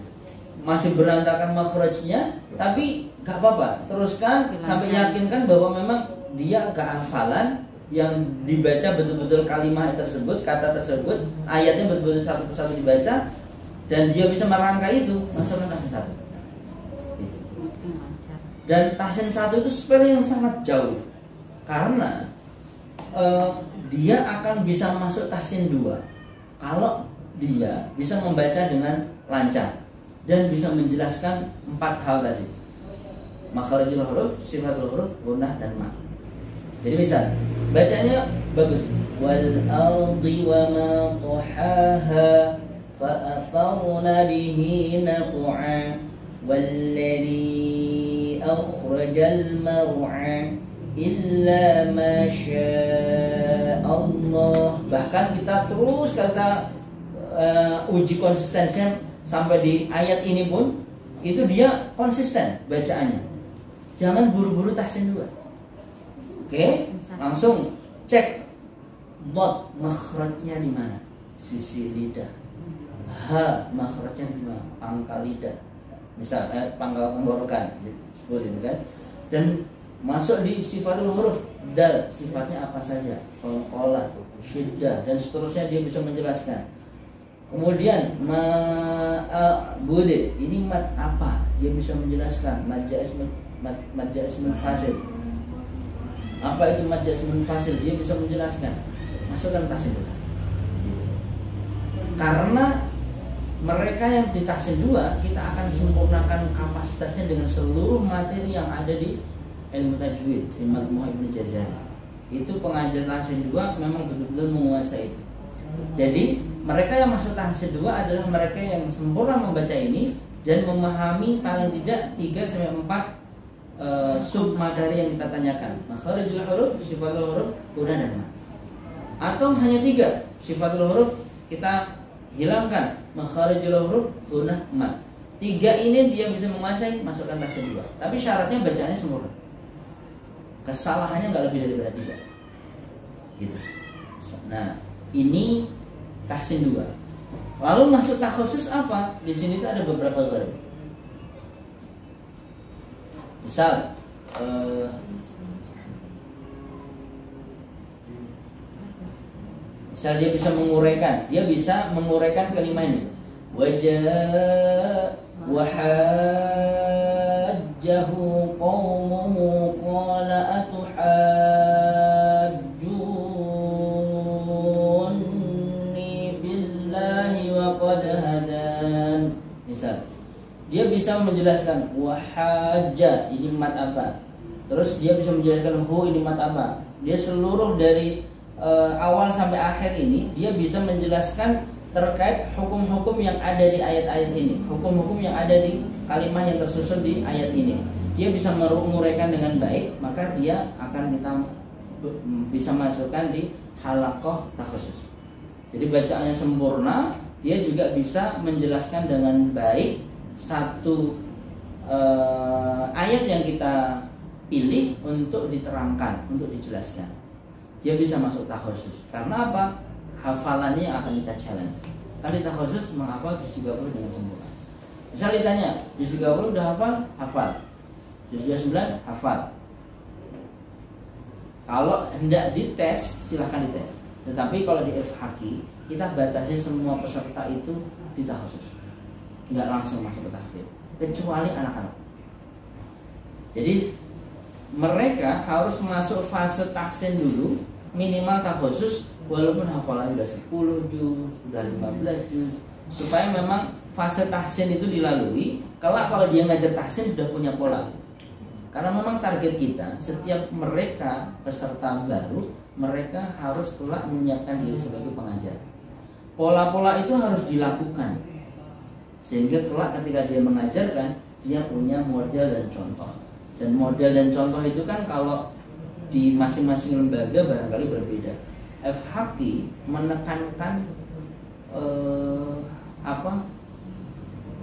Masih berantakan makhrajnya, tapi gak apa-apa, teruskan sampai yakinkan bahwa memang dia gak hafalan, yang dibaca betul-betul kalimat tersebut, kata tersebut, ayatnya betul-betul satu persatu dibaca, dan dia bisa merangkai itu, masukkan tahsin satu. Dan tahsin satu itu spell yang sangat jauh, karena dia akan bisa masuk tahsin 2 kalau dia bisa membaca dengan lancar dan bisa menjelaskan 4 hal tadi: makharijul huruf, sifatul huruf, gunnah dan ma. Jadi misal bacanya bagus, wal ardi wa ma tuhaha fa atharna bihi naq'a walladhi akhrajal mar'a illa ma syaa Allah. Bahkan kita terus uji konsistensinya sampai di ayat ini pun itu dia konsisten bacaannya. Jangan buru-buru tahsin 2. Oke, langsung cek dot makhrajnya di mana? Sisi lidah. Ha makhrajnya di mana? Pangkal lidah. Misal pangkal tenggorokan sebut itu kan. Dan masuk di sifatul huruf, dal sifatnya apa saja? Qalqalah, syiddah dan seterusnya dia bisa menjelaskan. Kemudian ma'bud, ini mat apa? Dia bisa menjelaskan. Mad jaiz munfasil. Apa itu mad jaiz munfasil? Dia bisa menjelaskan. Masukkan tahsin 2. Karena mereka yang di tahsin 2, kita akan sempurnakan kapasitasnya dengan seluruh materi yang ada di ilmu tajwid, di Majmu'ah Ibnu Jazari. Itu pengajar tahsin 2 memang betul-betul menguasai itu. Jadi mereka yang masuk tahsin 2 adalah mereka yang sempurna membaca ini dan memahami paling tidak 3-4 sub materi yang kita tanyakan. Makharijul huruf, sifatul huruf, gunnah dan ma. Atau hanya 3 sifatul huruf kita hilangkan, makharijul huruf, gunnah, ma. 3 ini dia bisa menguasai, masukkan tahsin 2. Tapi syaratnya bacaannya sempurna. Kesalahannya nggak lebih daripada 3. Gitu. Nah, ini tahsin 2. Lalu masuk takhusus apa? Di sini tuh ada beberapa garis. Misal misal dia bisa menguraikan kalimat ini. Wajah wahajjahu qaumuhu qala atuhajjunni fillahi wa qad hadan. Misal dia bisa menjelaskan wahajja ini mat apa, terus dia bisa menjelaskan hu ini mat apa. Dia seluruh dari awal sampai akhir ini dia bisa menjelaskan terkait hukum-hukum yang ada di ayat-ayat ini, hukum-hukum yang ada di kalimat yang tersusun di ayat ini. Dia bisa menguraikan dengan baik, maka dia akan kita bisa masukkan di halaqah takhusus. Jadi bacaannya sempurna, dia juga bisa menjelaskan dengan baik satu ayat yang kita pilih untuk diterangkan, untuk dijelaskan. Dia bisa masuk takhusus. Karena apa? Hafalannya yang akan kita challenge. Kan di takhusus menghafal juz 30 dengan sempurna. Misal ditanya, juz 30 udah hafal? Hafal. Juz 29 hafal. Kalau hendak dites, silahkan dites. Tetapi kalau di FHQ, kita batasi semua peserta itu di takhusus. Nggak langsung masuk ke tahfidz, kecuali anak-anak. Jadi mereka harus masuk fase tahsin dulu, minimal takhusus, walaupun hafalan sudah 10 juz, sudah 15 juz, supaya memang fase tahsin itu dilalui. Kalau dia ngajar tahsin sudah punya pola. Karena memang target kita, setiap mereka peserta baru, mereka harus kelak menyiapkan diri sebagai pengajar. Pola-pola itu harus dilakukan, sehingga kelak ketika dia mengajarkan, dia punya model dan contoh. Dan model dan contoh itu kan kalau di masing-masing lembaga barangkali berbeda. FHQ menekankan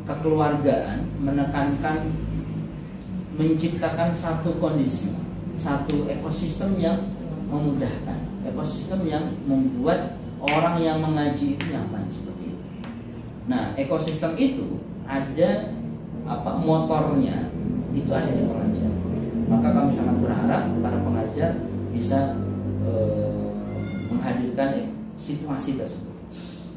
kekeluargaan, menekankan menciptakan satu kondisi, satu ekosistem yang memudahkan, ekosistem yang membuat orang yang mengaji itu nyaman seperti itu. Nah, ekosistem itu ada motornya, itu ada di pengajar. Maka kami sangat berharap para pengajar bisa menghadirkan situasi tersebut.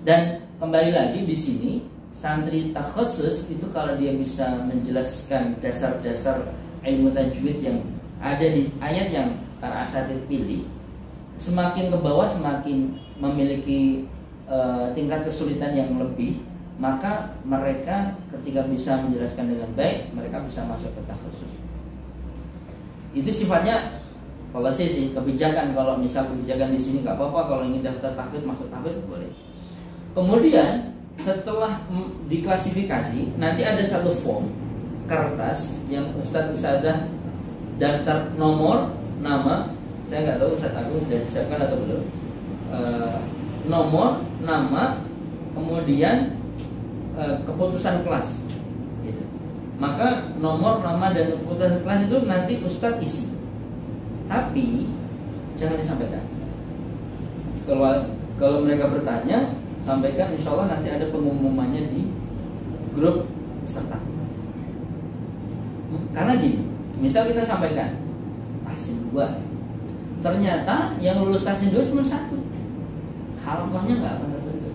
Dan kembali lagi di sini, santri takhusus itu kalau dia bisa menjelaskan dasar-dasar ilmu tajwid yang ada di ayat yang para asatidz pilih, semakin ke bawah semakin memiliki tingkat kesulitan yang lebih, maka mereka ketika bisa menjelaskan dengan baik, mereka bisa masuk ke takhusus. Itu sifatnya policy sih, kebijakan. Kalau misal kebijakan di sini nggak apa-apa, kalau ingin daftar tahfidz masuk tahfidz boleh. Kemudian setelah diklasifikasi, nanti ada satu form kertas yang ustadz-ustadzah daftar nomor, nama. Saya nggak tahu Ustadz Agung sudah disiapkan atau belum. Nomor, nama, kemudian keputusan kelas. Gitu. Maka nomor, nama, dan keputusan kelas itu nanti ustadz isi. Tapi jangan disampaikan. Kalau mereka bertanya, sampaikan, insya Allah nanti ada pengumumannya di grup peserta. Karena gini, misal kita sampaikan tahsin 2, ternyata yang lulus tahsin 2 cuma 1, halaqahnya nggak akan terbentuk,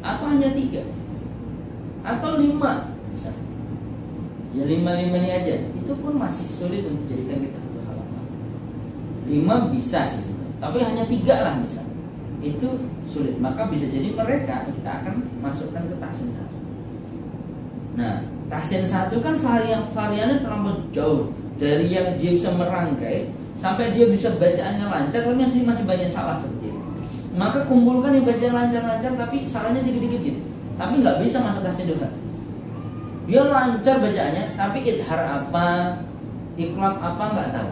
atau hanya 3 atau 5 bisa. Ya 5 ini aja, itu pun masih sulit untuk menjadikan kita satu halaqah. 5 bisa sih sebenarnya, tapi hanya 3 lah misal, itu sulit. Maka bisa jadi mereka kita akan masukkan ke tahsin 1. Nah, tahsin 1 kan variannya terlalu jauh, dari yang dia bisa merangkai sampai dia bisa bacaannya lancar, tapi masih banyak salah seperti itu. Maka kumpulkan yang bacaan lancar-lancar tapi salahnya dikit-dikit gitu. Tapi nggak bisa masuk tahsin 2. Dia lancar bacaannya, tapi idhar apa, iqlab apa nggak tahu.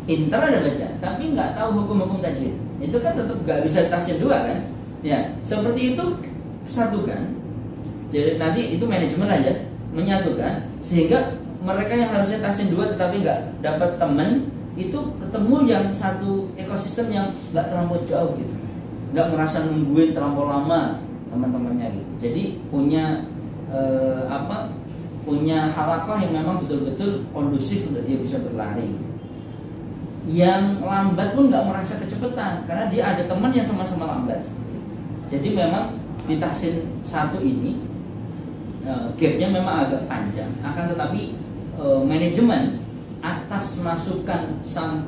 Pintar ada baca, tapi nggak tahu hukum-hukum tajwid. Itu kan tetap nggak bisa tahsin 2 kan? Ya, seperti itu satukan. Jadi nanti itu manajemen aja menyatukan, sehingga mereka yang harusnya tahsin 2 tetapi nggak dapat teman, itu ketemu yang satu ekosistem yang nggak terlalu jauh gitu, nggak ngerasa nungguin terlalu lama teman-temannya gitu. Jadi punya punya halakoh yang memang betul-betul kondusif untuk dia bisa berlari. Yang lambat pun nggak merasa kecepatan karena dia ada teman yang sama-sama lambat. Jadi memang di tahsin 1 ini gapnya memang agak panjang, akan tetapi manajemen atas masukan sang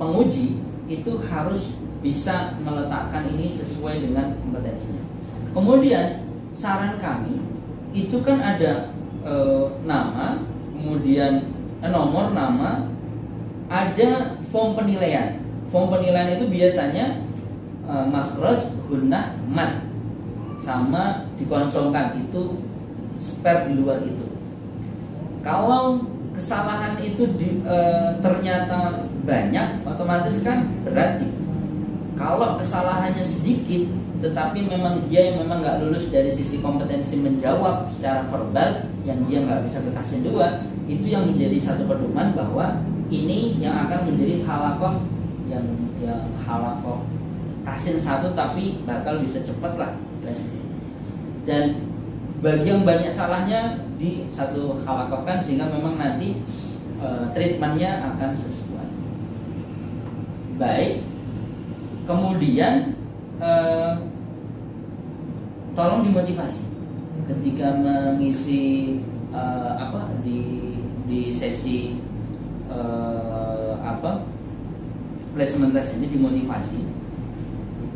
penguji itu harus bisa meletakkan ini sesuai dengan kompetensinya. Kemudian saran kami itu kan ada nama, kemudian nomor nama, ada form penilaian. Form penilaian itu biasanya makhraj, gunnah, mad, sama dikosongkan, itu spare di luar itu. Kalau kesalahan itu ternyata banyak, otomatis kan berat nih. Kalau kesalahannya sedikit, tetapi memang dia yang memang nggak lulus dari sisi kompetensi menjawab secara verbal, yang dia nggak bisa ke tahsin 2, itu yang menjadi satu pedoman bahwa ini yang akan menjadi halakoh yang halakoh tahsin 1 tapi bakal bisa cepat lah. Dan bagi yang banyak salahnya di satu halakoh kan, sehingga memang nanti treatmentnya akan sesuai. Baik. Kemudian tolong dimotivasi ketika mengisi di sesi placement test ini, dimotivasi.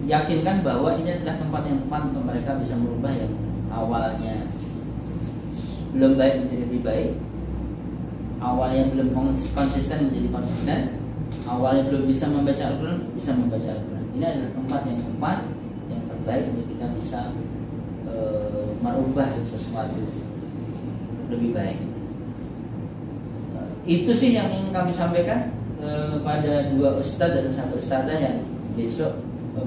Yakinkan bahwa ini adalah tempat yang tepat untuk mereka bisa merubah yang awalnya belum baik menjadi lebih baik, awalnya belum konsisten menjadi konsisten, awalnya belum bisa membaca Al-Quran bisa membaca Al-Quran. Ini adalah tempat yang tepat, yang terbaik untuk kita bisa merubah sesuatu lebih baik. Itu sih yang ingin kami sampaikan kepada 2 ustadz dan 1 ustadzah yang besok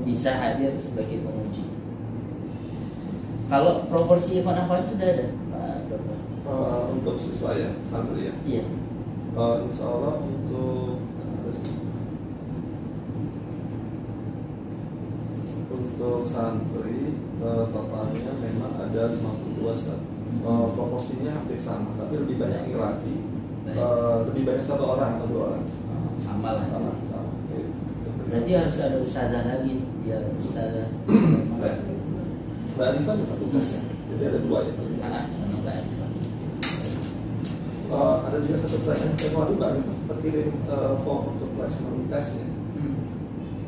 bisa hadir sebagai penguji. Kalau proporsi ikhwan akhwat sudah ada, Pak Dokter? Untuk siswa ya, santri ya? Iya. Insya Allah untuk santri totalnya memang ada 52 Ustaz. Proporsinya hampir sama, tapi lebih banyak laki-laki. Lebih banyak 1 orang atau 2 orang. Sama lah. Sama. Berarti harus ada ustazah lagi, biar ustazah. Mbak Arifah ada 1 Ustaz. Jadi ada 2 ya. Sama Mbak Arifah. Ada juga 1 placement test. Waduh, Mbak Arifah sempat kirim form untuk placement test ya.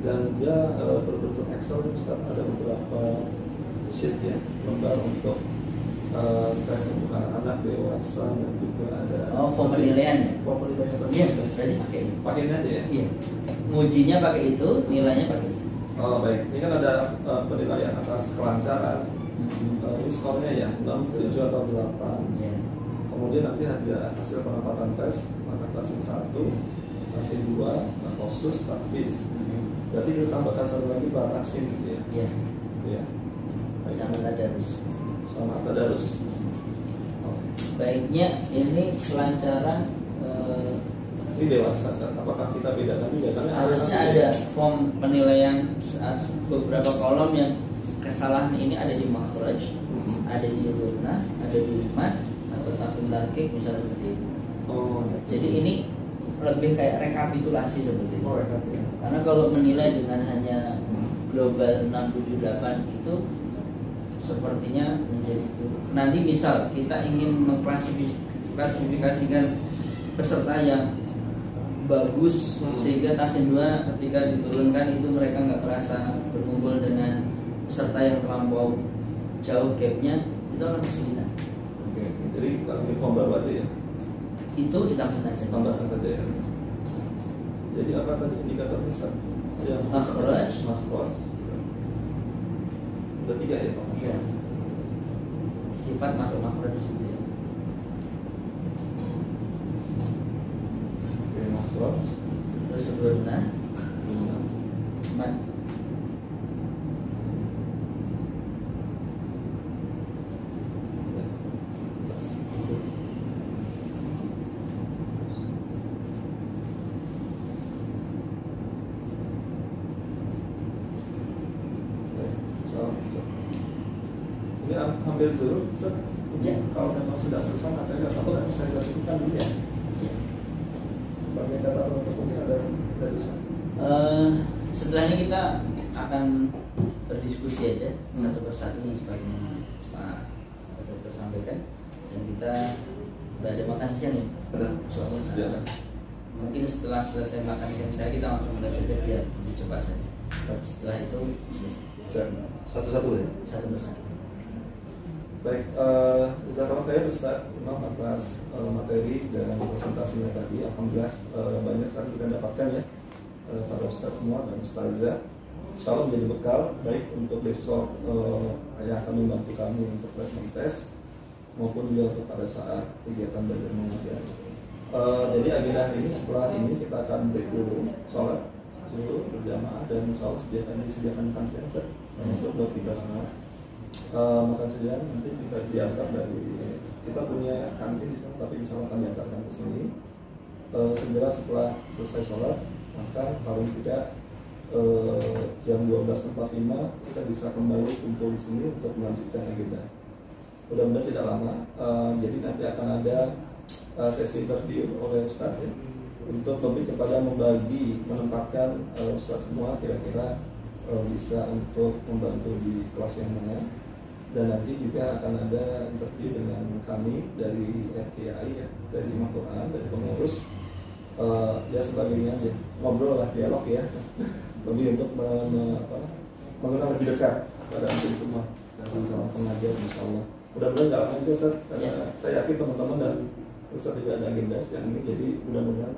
Dan dia berbentuk Excel, Ustaz. Ada beberapa sheet ya, lembar untuk tes untuk anak-anak, dewasa, dan juga ada form penilaian ya? Form penilaian. Iya, berarti pakai itu. Pakai ini aja ya? Iya. Ngujinya pakai itu, nilainya pakai itu. Oh baik, ini kan ada penilaian atas kelancaran. Ini skornya ya 6, 7 atau 8. Iya. Kemudian nanti ada hasil penempatan tes, maka tahsin 1, tahsin 2, khusus, tahfiz. Berarti kita tambahkan 1 lagi tahsin gitu ya? Iya. Iya. Sama tadarus. Sama tadarus. Baiknya ini kelancaran. Ini dewasa, apakah kita bedakan juga? Karena Harusnya ada form penilaian beberapa kolom yang kesalahan ini ada di makhraj, ada di gunnah, ada di mad, atau tafsir tarkik misalnya seperti itu. Jadi ini lebih kayak rekapitulasi seperti itu. Karena kalau menilai dengan hanya global 6, 7, 8 itu sepertinya menjadi nanti misal kita ingin mengklasifikasikan peserta yang bagus sehingga tahsin 2 ketika diturunkan itu mereka nggak terasa berkumpul dengan peserta yang terlampau jauh gapnya, itu akan kesulitan. Jadi kalau ini form baru aja ya? Itu ditambahkan saja. Tambahkan saja ya. Jadi apa tadi indikatornya Ustaz? Ya, Makhraj. Udah 3 ya Pak? Ya. Sifat masuk makhraj itu sendiri. Oke, makhraj. Terus gunnah, mad. Ini ambil dulu Ya. Kalau memang sudah selesai materi atau tidak bisa dilanjutkan dulu ya. Sebagai kata penutup mungkin ada Ustaz. Setelahnya kita akan berdiskusi aja satu persatu sebagaimana Pak Dokter sampaikan, dan kita udah ada makan siang nih. Sudah. Mungkin setelah selesai makan siang saya kita langsung mulai saja biar lebih cepat saja. Setelah itu Satu-satu ya. satu persatu. Baik, jazakallah khair Ustaz Imam atas materi dan presentasinya tadi. Alhamdulillah banyak sekali kita dapatkan ya para Ustaz semua dan Ustazah. Insyaallah menjadi bekal baik untuk besok yang akan membantu kami untuk placement test maupun juga untuk pada saat kegiatan belajar mengajar. Jadi agenda hari ini, setelah ini kita akan break dulu, sholat dulu berjamaah, dan insyaallah disediakan makan siang Ustaz masuk buat kita semua. Makan siang nanti kita diantar dari, kita punya kantin di sana tapi bisa makan diantarkan ke sini. Segera setelah selesai sholat, maka paling tidak jam 12.45 kita bisa kembali kumpul di sini untuk melanjutkan agenda. Mudah-mudahan tidak lama. Jadi nanti akan ada sesi interview oleh Ustaz ya, untuk lebih kepada menempatkan Ustaz semua kira-kira bisa untuk membantu di kelas yang mana. Dan nanti juga akan ada interview dengan kami dari RKI ya, dari Jemaah Quran, dari pengurus, ya sebagainya ya, ngobrol lah, dialog ya, lebih untuk mengenal lebih dekat pada antum semua dalam pengajar insyaallah. Mudah-mudahan nggak lama itu Ustaz, karena saya yakin teman-teman dan Ustaz juga ada agenda siang ini, jadi mudah-mudahan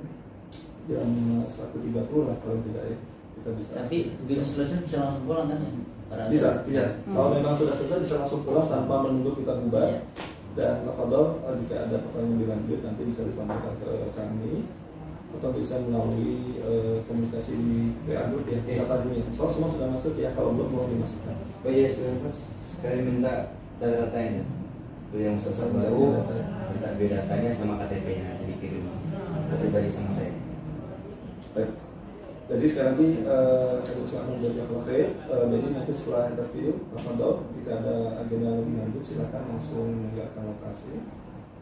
jam 1.30 lah paling tidak ya kita bisa. Tapi begitu selesai bisa langsung pulang kan ya? Bisa, iya. Kalau memang sudah selesai bisa langsung pulang tanpa menunggu kita bubar. Dan tafadhol jika ada pertanyaan dilanjut nanti bisa disampaikan ke kami atau bisa melalui komunikasi di WA Group ya. Tadinya. Soal semua sudah masuk ya, kalau belum mau dimasukkan. Oh iya sudah Mas. Sekali minta data-datanya. Itu yang selesai baru minta biodatanya sama KTP-nya dikirim ke pribadi sama saya. Baik. Jadi sekali lagi saya ucapkan jazakallahu khair. Jadi nanti setelah interview, tafadhol jika ada agenda lebih lanjut silakan langsung meninggalkan lokasi,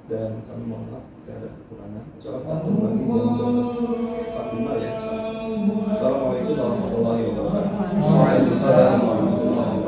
dan kami mohon maaf jika ada kekurangan. Insyaallah kita ketemu lagi jam 12.45 ya. Assalamualaikum warahmatullahi wabarakatuh. Waalaikumsalam warahmatullahi wabarakatuh.